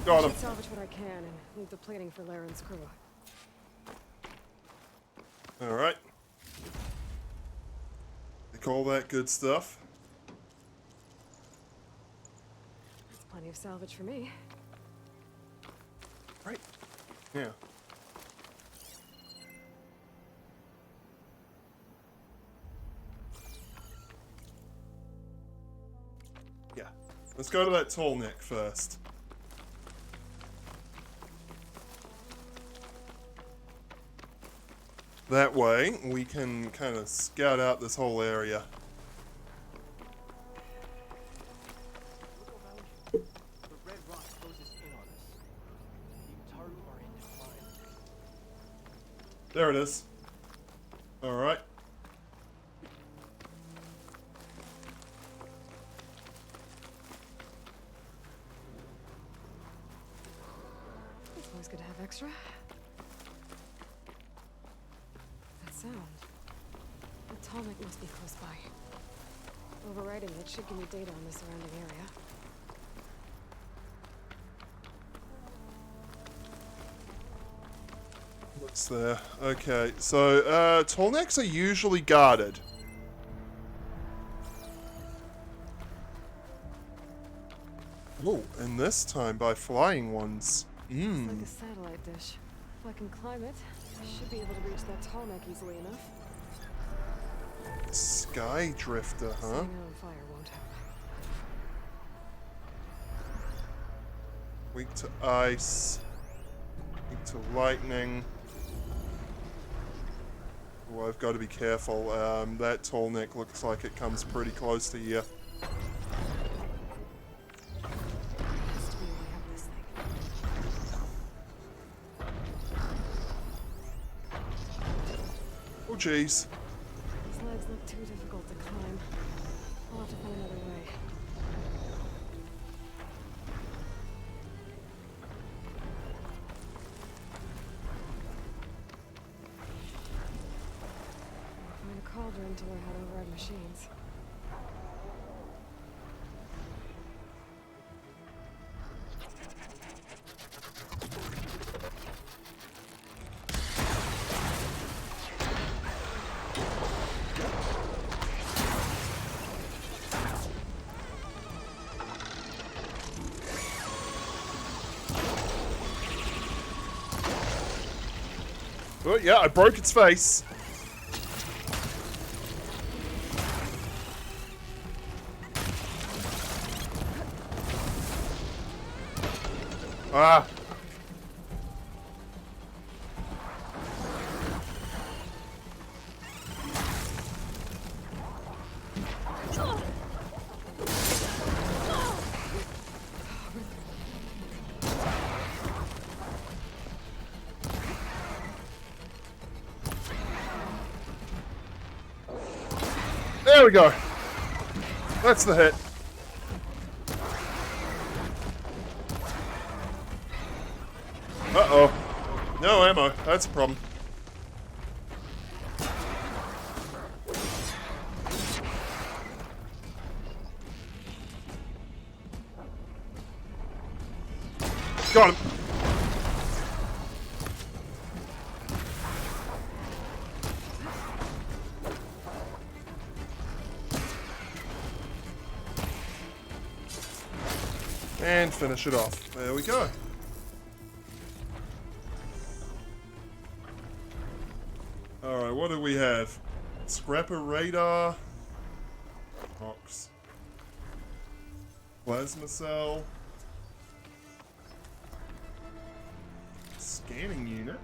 Got him. I'll salvage what I can and leave the plating for Laren's crew. Alright. Take all that good stuff. That's plenty of salvage for me. Right. Yeah. Yeah. Let's go to that tall neck first. That way, we can kind of scout out this whole area. The red rock closes in on us. The Utaru are in decline. There it is. Alright. It's always good to have extra. Sound. The Tallneck must be close by. Overriding it should give me data on the surrounding area. What's there? Okay, so, tall necks are usually guarded. Oh, and this time by flying ones. It's like a satellite dish. If I can climb it, I should be able to reach that Tallneck easily enough. Sky Drifter, huh? Setting it on fire won't help. Weak to ice. Weak to lightning. Oh, I've got to be careful. That tall neck looks like it comes pretty close to here. Oh, jeez. These legs look too difficult to climb. I'll have to find another way. Find a cauldron to learn how to override machines. Oh, yeah, I broke its face. Ah. There we go. That's the hit. Uh-oh. No ammo. That's a problem. Got him. And finish it off. There we go. Alright, what do we have? Scrapper radar. Box. Plasma cell. Scanning unit.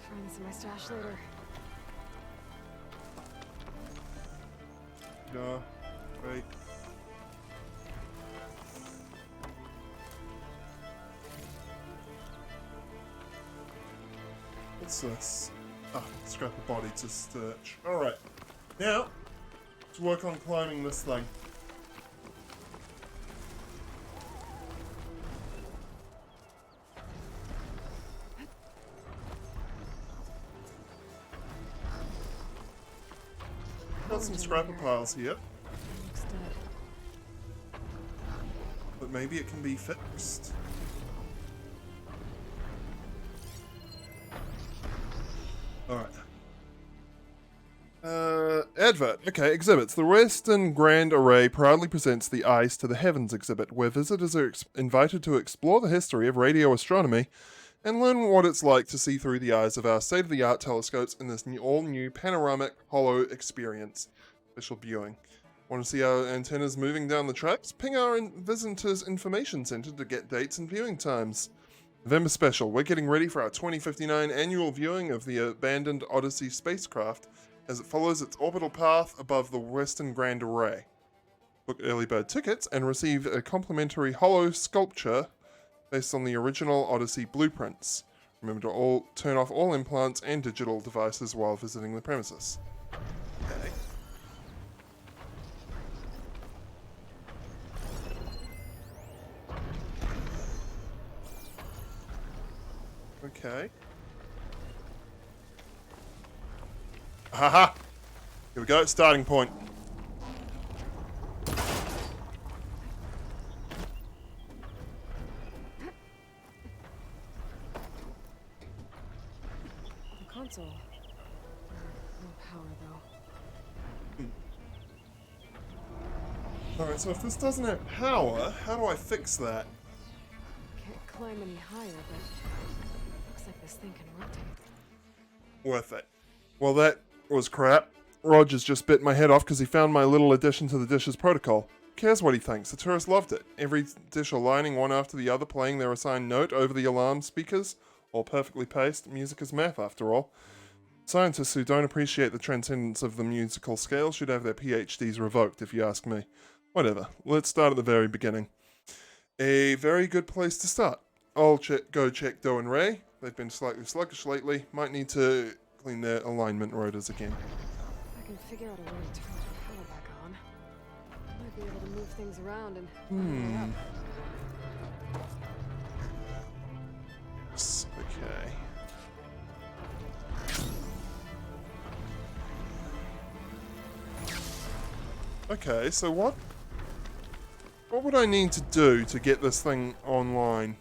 Find this in my stash later. Yeah, right. What's this? Ah, scrap a body to search. Alright. Now, let's work on climbing this thing. Got some scrapper piles here. Looks dead. But maybe it can be fixed. Alright. Advert. Okay, exhibits. The Western Grand Array proudly presents the Eyes to the Heavens exhibit, where visitors are invited to explore the history of radio astronomy and learn what it's like to see through the eyes of our state-of-the-art telescopes in this all-new panoramic hollow experience. Special viewing. Want to see our antennas moving down the tracks? Ping our visitors information center to get dates and viewing times. November special. We're getting ready for our 2059 annual viewing of the abandoned Odyssey spacecraft as it follows its orbital path above the Western Grand Array. Book early bird tickets and receive a complimentary hollow sculpture based on the original Odyssey blueprints. Remember to turn off all implants and digital devices while visiting the premises. Okay. Okay. Haha! Here we go, starting point. The console. No power though. Alright, so if this doesn't have power, how do I fix that? Can't climb any higher, but looks like this thing can rotate. Worth it. Well, that was crap. Roger's just bit my head off because he found my little addition to the Dishes protocol. Who cares what he thinks? The tourists loved it. Every dish aligning one after the other, playing their assigned note over the alarm speakers, all perfectly paced. Music is math, after all. Scientists who don't appreciate the transcendence of the musical scale should have their PhDs revoked, if you ask me. Whatever. Let's start at the very beginning. A very good place to start. I'll go check Doe and Ray. They've been slightly sluggish lately. Might need to clean their alignment rotors again. I can figure out a way to turn the power back on. Might be able to move things around and Okay. Okay, so what would I need to do to get this thing online?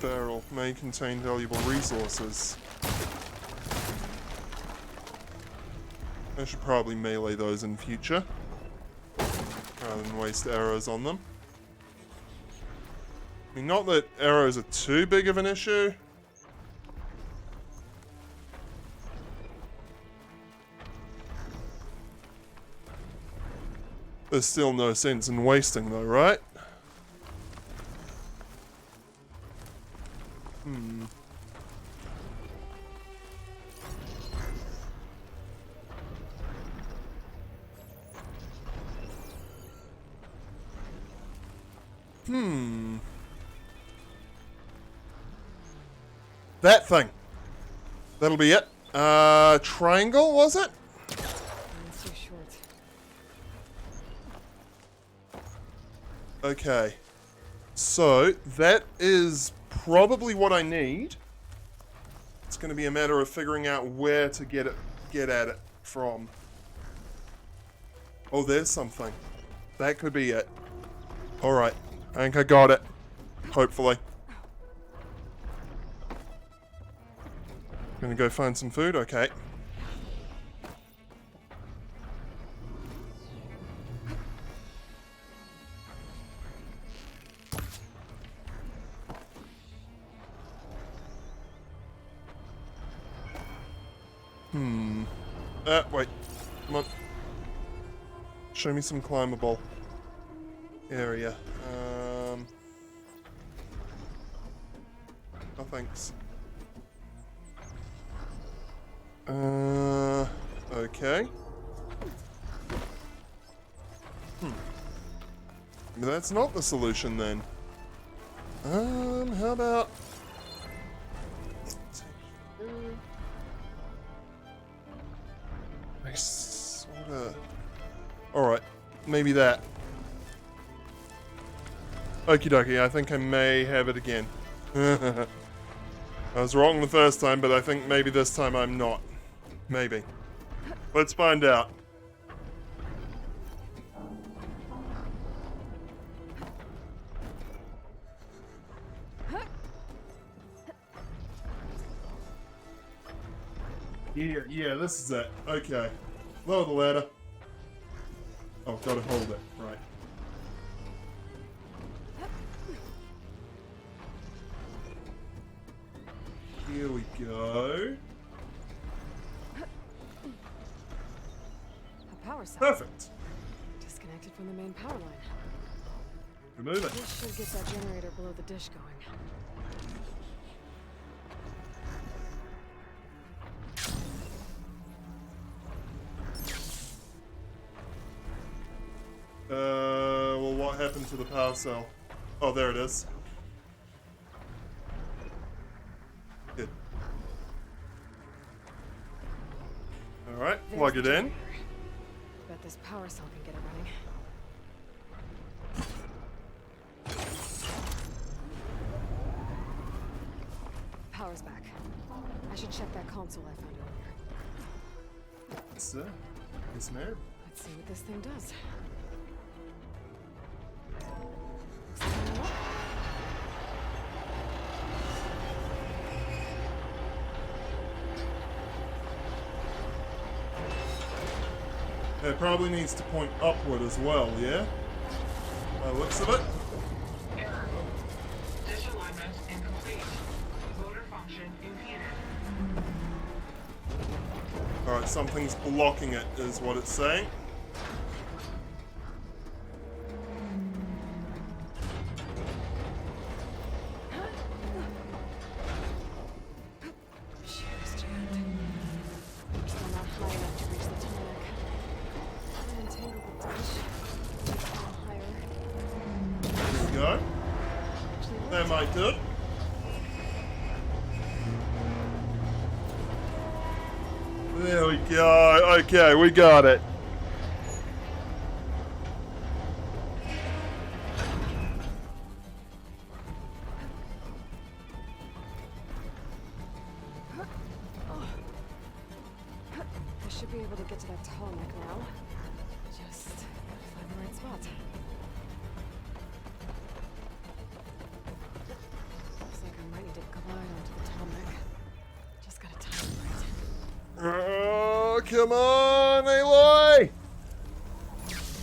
Barrel may contain valuable resources. I should probably melee those in future, rather than waste arrows on them. I mean, not that arrows are too big of an issue. There's still no sense in wasting though, right? That thing. That'll be it. Triangle, was it? It's too short. Okay. So, that is probably what I need. It's going to be a matter of figuring out where to get at it from. Oh, there's something. That could be it. Alright. I think I got it. Hopefully. Gonna go find some food? Okay. Wait. Come on. Show me some climbable area. Oh, thanks. Okay. That's not the solution then. How about... I sorta... Alright, maybe that. Okie dokie, I think I may have it again. I was wrong the first time, but I think maybe this time I'm not. Maybe. Let's find out. Yeah, this is it. Okay. Lower the ladder. Oh, gotta hold it. Right. Here we go. A power cell. Perfect. Disconnected from the main power line. Remove it. This should get that generator below the dish going. Well, what happened to the power cell? Oh, there it is. Good. Alright, plug it in. Bet this power cell can get it running. Power's back. I should check that console I found earlier. Sir? Yes, ma'am. Let's see what this thing does. It probably needs to point upward as well, yeah? By the looks of it. Error. Dish alignment incomplete. Motor function impeded. Alright, something's blocking it, is what it's saying. That might do it. There we go. Okay, we got it. I should be able to get to that tarmac now. Just find the right spot. Looks like I might need to glide onto the tarmac. Just gotta time it right. Oh, come on, Aloy!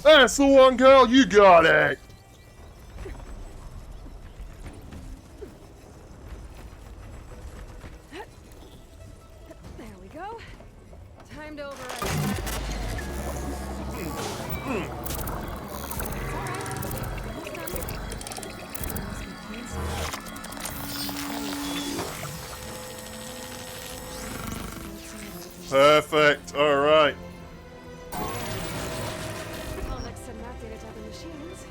That's the one, girl. You got it. There we go. Timed over. Perfect. All right. Tarmac send that data to other machines.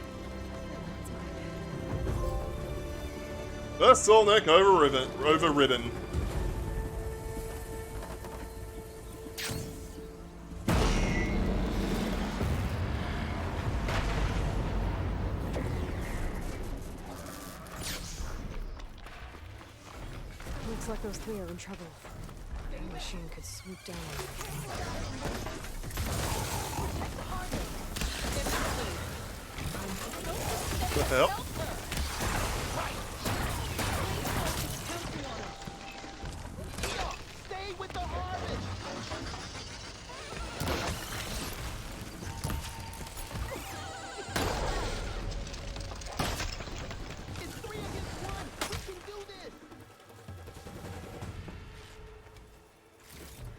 That's Solnik overridden. Looks like those three are in trouble. Any machine could swoop down on them. The hell? Stay with the harvest! It's 3 against 1! We can do this!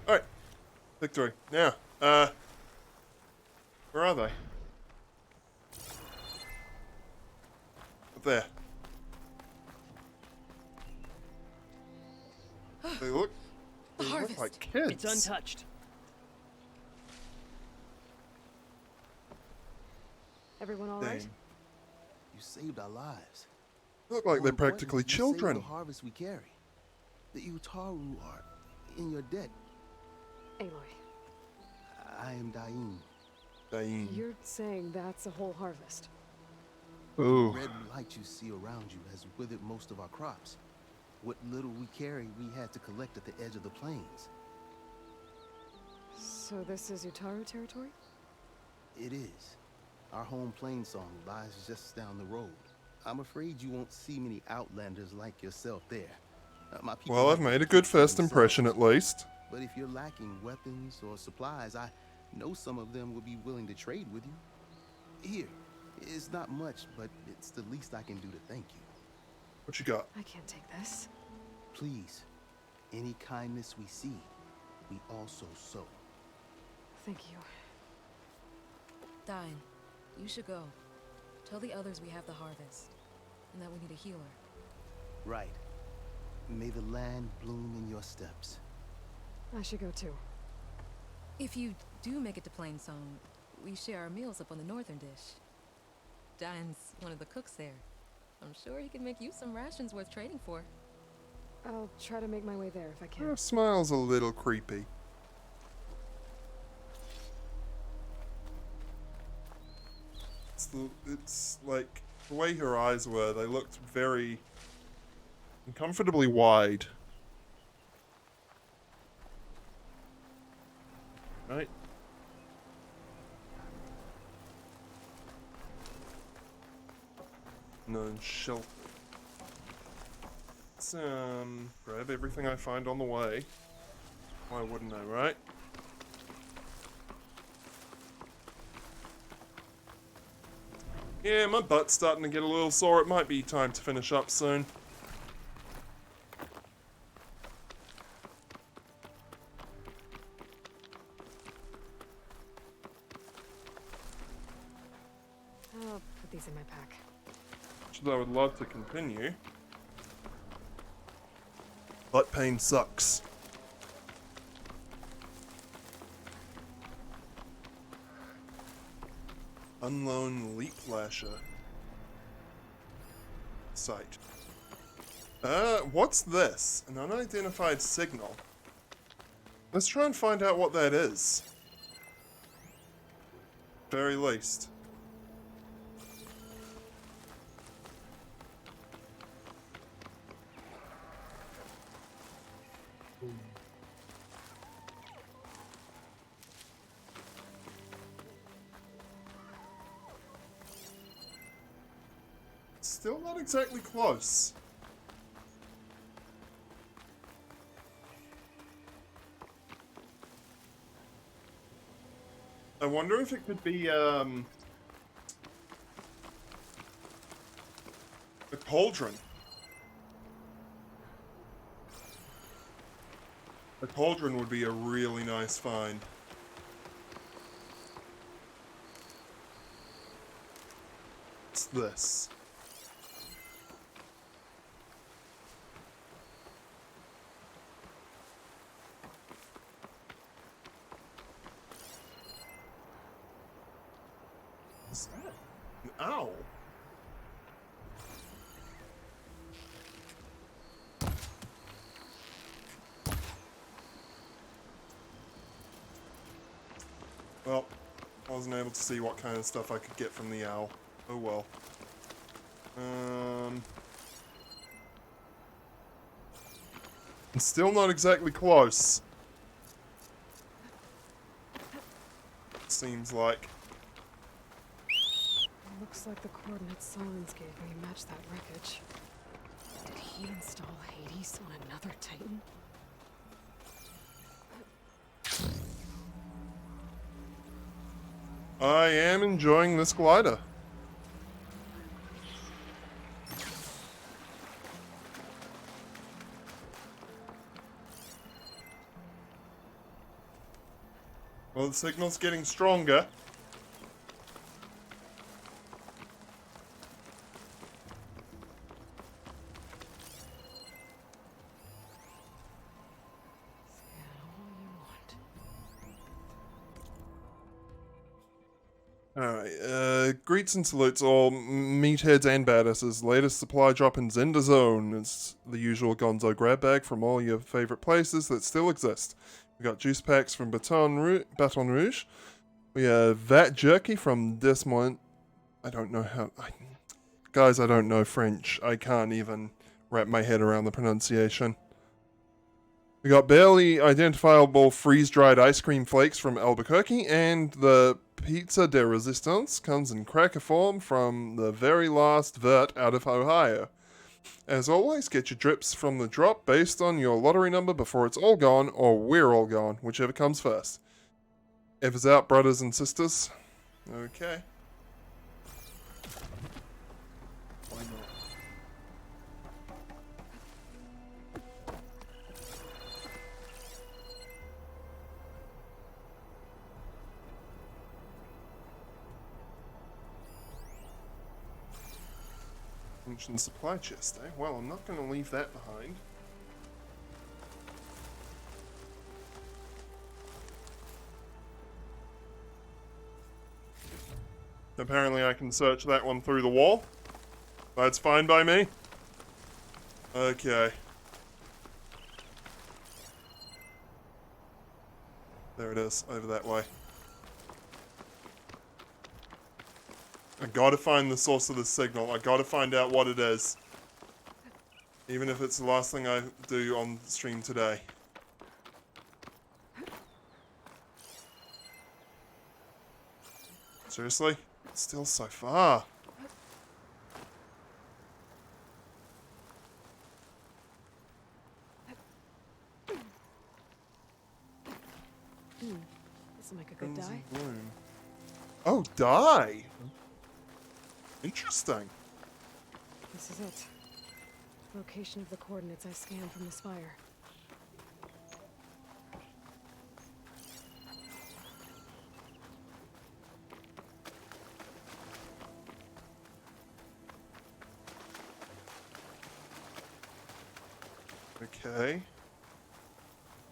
Alright. Victory. Now, where are they? There. They look like kids. It's untouched. Everyone all right? You saved our lives. Look like they're practically You saved children. the harvest we carry. The Utaru are in your debt. Aloy, I am Dain. Dain. you're saying that's a whole harvest? Ooh. The red light you see around you has withered most of our crops. What little we carry, we had to collect at the edge of the plains. So this is Utaru territory? It is. Our home plain song lies just down the road. I'm afraid you won't see many outlanders like yourself there. My people Well, I've made a good first impression at least. But if you're lacking weapons or supplies, I know some of them will be willing to trade with you. Here, it's not much, but it's the least I can do to thank you. What you got? I can't take this. Please, any kindness we see, we also sow. Thank you. Dine, you should go. Tell the others we have the harvest, and that we need a healer. Right. May the land bloom in your steps. I should go too. If you do make it to Plainsong, we share our meals up on the northern dish. Dine's one of the cooks there. I'm sure he can make you some rations worth trading for. I'll try to make my way there if I can. Her smile's a little creepy. It's like the way her eyes were, they looked very uncomfortably wide. Right? No shelter. Let's grab everything I find on the way. Why wouldn't I, right? Yeah, my butt's starting to get a little sore. It might be time to finish up soon. I'll put these in my pack. Which I would love to continue. Butt pain sucks. Unlone Leap Lasher. Site. What's this? An unidentified signal. Let's try and find out what that is. Very least. Still not exactly close. I wonder if it could be, a cauldron. A cauldron would be a really nice find. What's this? What's that? An owl? Well, I wasn't able to see what kind of stuff I could get from the owl. Oh well. Still not exactly close. Seems like. Looks like the coordinates Silence gave me match that wreckage. Did he install Hades on another Titan? I am enjoying this glider. Well, the signal's getting stronger. Alright, greets and salutes all meatheads and badasses. Latest supply drop in Zenda Zone. It's the usual gonzo grab bag from all your favorite places that still exist. We got juice packs from Baton Rouge. We have Vat Jerky from Des Moines. I don't know how... guys, I don't know French. I can't even wrap my head around the pronunciation. We got barely identifiable freeze-dried ice cream flakes from Albuquerque, and the Pizza de Resistance comes in cracker form from the very last vert out of Ohio. As always, get your drips from the drop based on your lottery number before it's all gone, or we're all gone, whichever comes first. Ever's out, brothers and sisters. Okay. Why not? Ancient supply chest, eh? Well, I'm not going to leave that behind. Apparently I can search that one through the wall. That's fine by me. Okay. There it is, over that way. I gotta find the source of the signal. I gotta find out what it is. Even if it's the last thing I do on stream today. Seriously? It's still so far. This'll make a good dye. Oh, dye! Interesting. This is it. Location of the coordinates I scanned from the spire. Okay.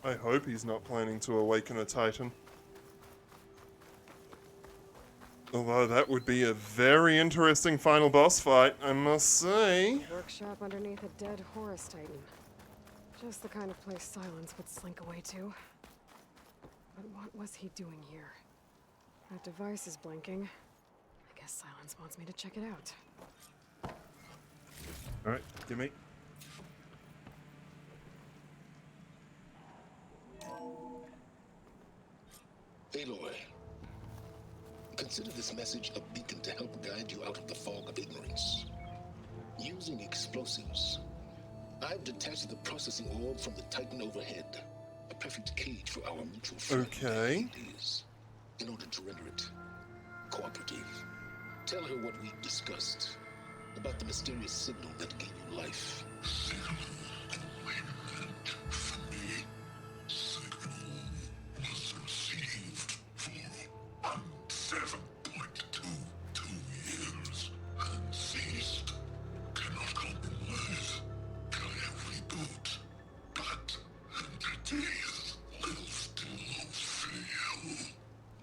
I hope he's not planning to awaken a Titan. Although that would be a very interesting final boss fight, I must say. Workshop underneath a dead Horus Titan. Just the kind of place Silence would slink away to. But what was he doing here? That device is blinking. I guess Silence wants me to check it out. Alright, give me. Aloy, consider this message a beacon to help guide you out of the fog of ignorance. Using explosives, I've detached the processing orb from the Titan overhead. A perfect cage for our mutual friend. Okay. In order to render it cooperative, tell her what we discussed about the mysterious signal that gave you life.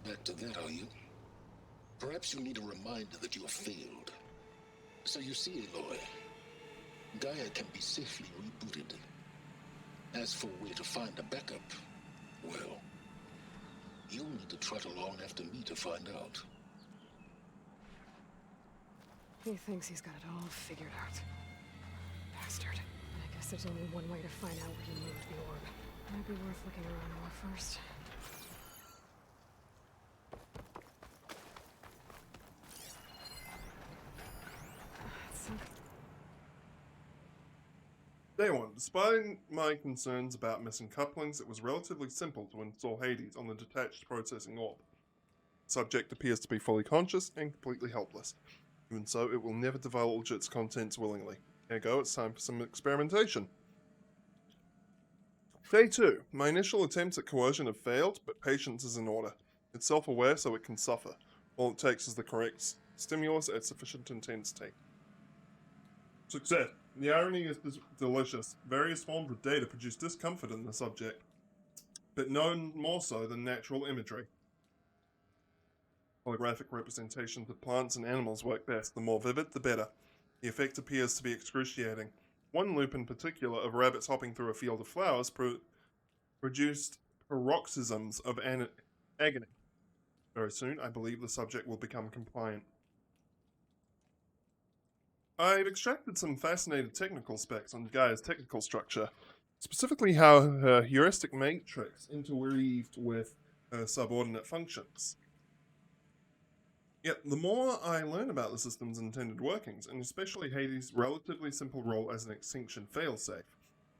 Back to that, are you? Perhaps you need a reminder that you have failed. So you see, Aloy, Gaia can be safely rebooted. As for where to find a backup, well, you'll need to trot along after me to find out. He thinks he's got it all figured out. Bastard. I guess there's only one way to find out where he moved the orb. Might be worth looking around more first. Day 1. Despite my concerns about missing couplings, it was relatively simple to install Hades on the detached processing orb. The subject appears to be fully conscious and completely helpless. Even so, it will never divulge its contents willingly. Ergo, it's time for some experimentation. Day 2. My initial attempts at coercion have failed, but patience is in order. It's self-aware, so it can suffer. All it takes is the correct stimulus at sufficient intensity. Success. The irony is delicious. Various forms of data produce discomfort in the subject, but none more so than natural imagery. Holographic representations of plants and animals work best. The more vivid, the better. The effect appears to be excruciating. One loop in particular of rabbits hopping through a field of flowers produced paroxysms of agony. Very soon, I believe the subject will become compliant. I've extracted some fascinating technical specs on Gaia's technical structure, specifically how her heuristic matrix interweaved with her subordinate functions. Yet, the more I learn about the system's intended workings, and especially Hades' relatively simple role as an extinction failsafe,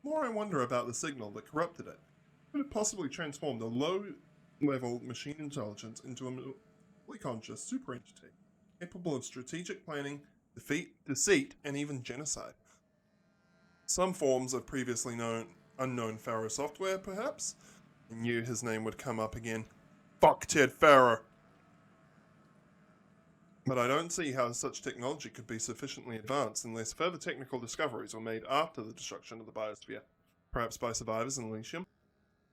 the more I wonder about the signal that corrupted it. Could it possibly transformed a low-level machine intelligence into a fully conscious super entity, capable of strategic planning, deceit, and even genocide? Some forms of previously unknown Pharaoh software, perhaps? I knew his name would come up again. Fuck Ted Pharaoh! But I don't see how such technology could be sufficiently advanced unless further technical discoveries were made after the destruction of the biosphere, perhaps by survivors in Elysium.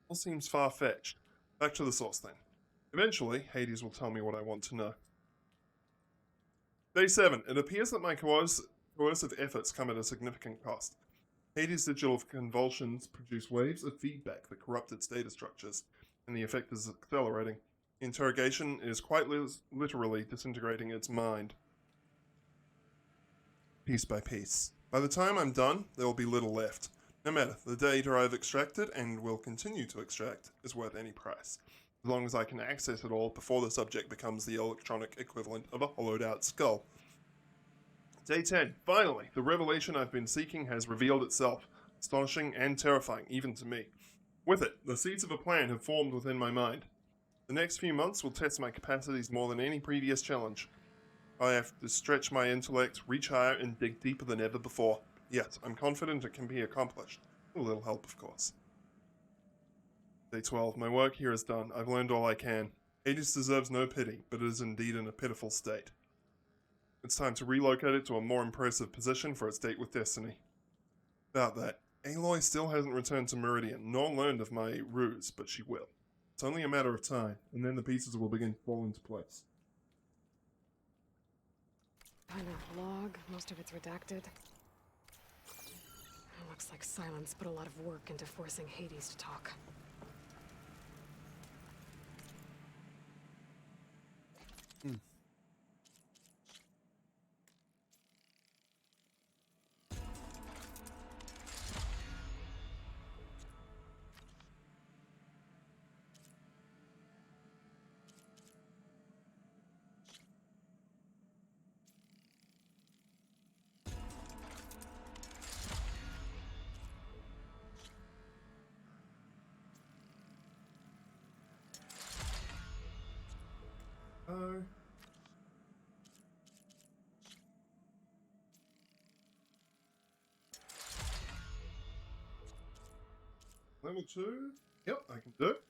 All seems far-fetched. Back to the source then. Eventually, Hades will tell me what I want to know. Day 7. It appears that my coercive efforts come at a significant cost. Hades' digital convulsions produce waves of feedback that corrupt its data structures, and the effect is accelerating. Interrogation is quite literally disintegrating its mind, piece by piece. By the time I'm done, there will be little left. No matter, the data I've extracted, and will continue to extract, is worth any price, as long as I can access it all before the subject becomes the electronic equivalent of a hollowed-out skull. Day 10. Finally, the revelation I've been seeking has revealed itself, astonishing and terrifying, even to me. With it, the seeds of a plan have formed within my mind. The next few months will test my capacities more than any previous challenge. I have to stretch my intellect, reach higher, and dig deeper than ever before. Yet, I'm confident it can be accomplished. With a little help, of course. Day 12. My work here is done. I've learned all I can. Hades deserves no pity, but it is indeed in a pitiful state. It's time to relocate it to a more impressive position for its date with Destiny. About that, Aloy still hasn't returned to Meridian, nor learned of my ruse, but she will. It's only a matter of time, and then the pieces will begin to fall into place. Kind of log, most of it's redacted. Looks like Silence put a lot of work into forcing Hades to talk. Level 2? Yep, I can do it.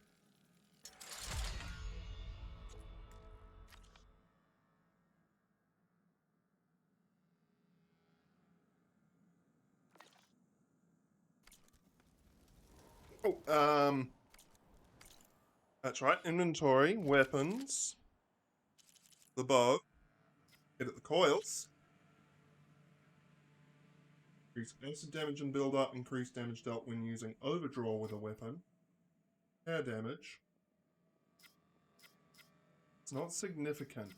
Oh, that's right. Inventory, weapons, the bow, hit at the coils. Increase acid damage and build up, increase damage dealt when using overdraw with a weapon. Air damage. It's not significant,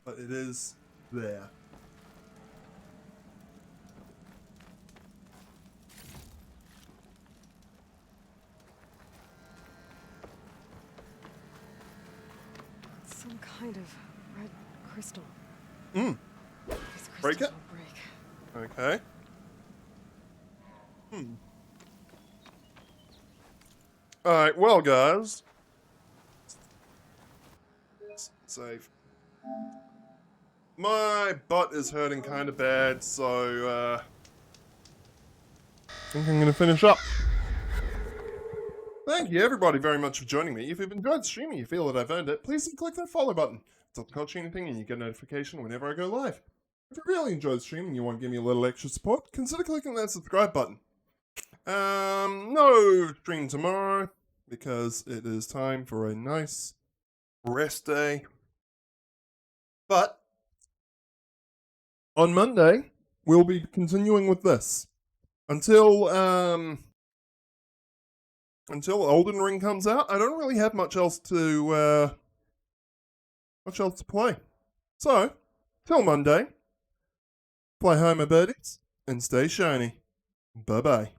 but it is there. kind of red crystal. Hmm. These Break crystals it? will break. Okay. Hmm. Alright, well, guys. Save. My butt is hurting kind of bad, so, I think I'm going to finish up. Thank you, everybody, very much for joining me. If you've enjoyed streaming and you feel that I've earned it, please click that follow button. It doesn't cost you anything and you get a notification whenever I go live. If you really enjoyed streaming and you want to give me a little extra support, consider clicking that subscribe button. No stream tomorrow, because it is time for a nice rest day. But on Monday, we'll be continuing with this. Until Elden Ring comes out, I don't really have much else to play. So, till Monday, play high, my birdies, and stay shiny. Bye-bye.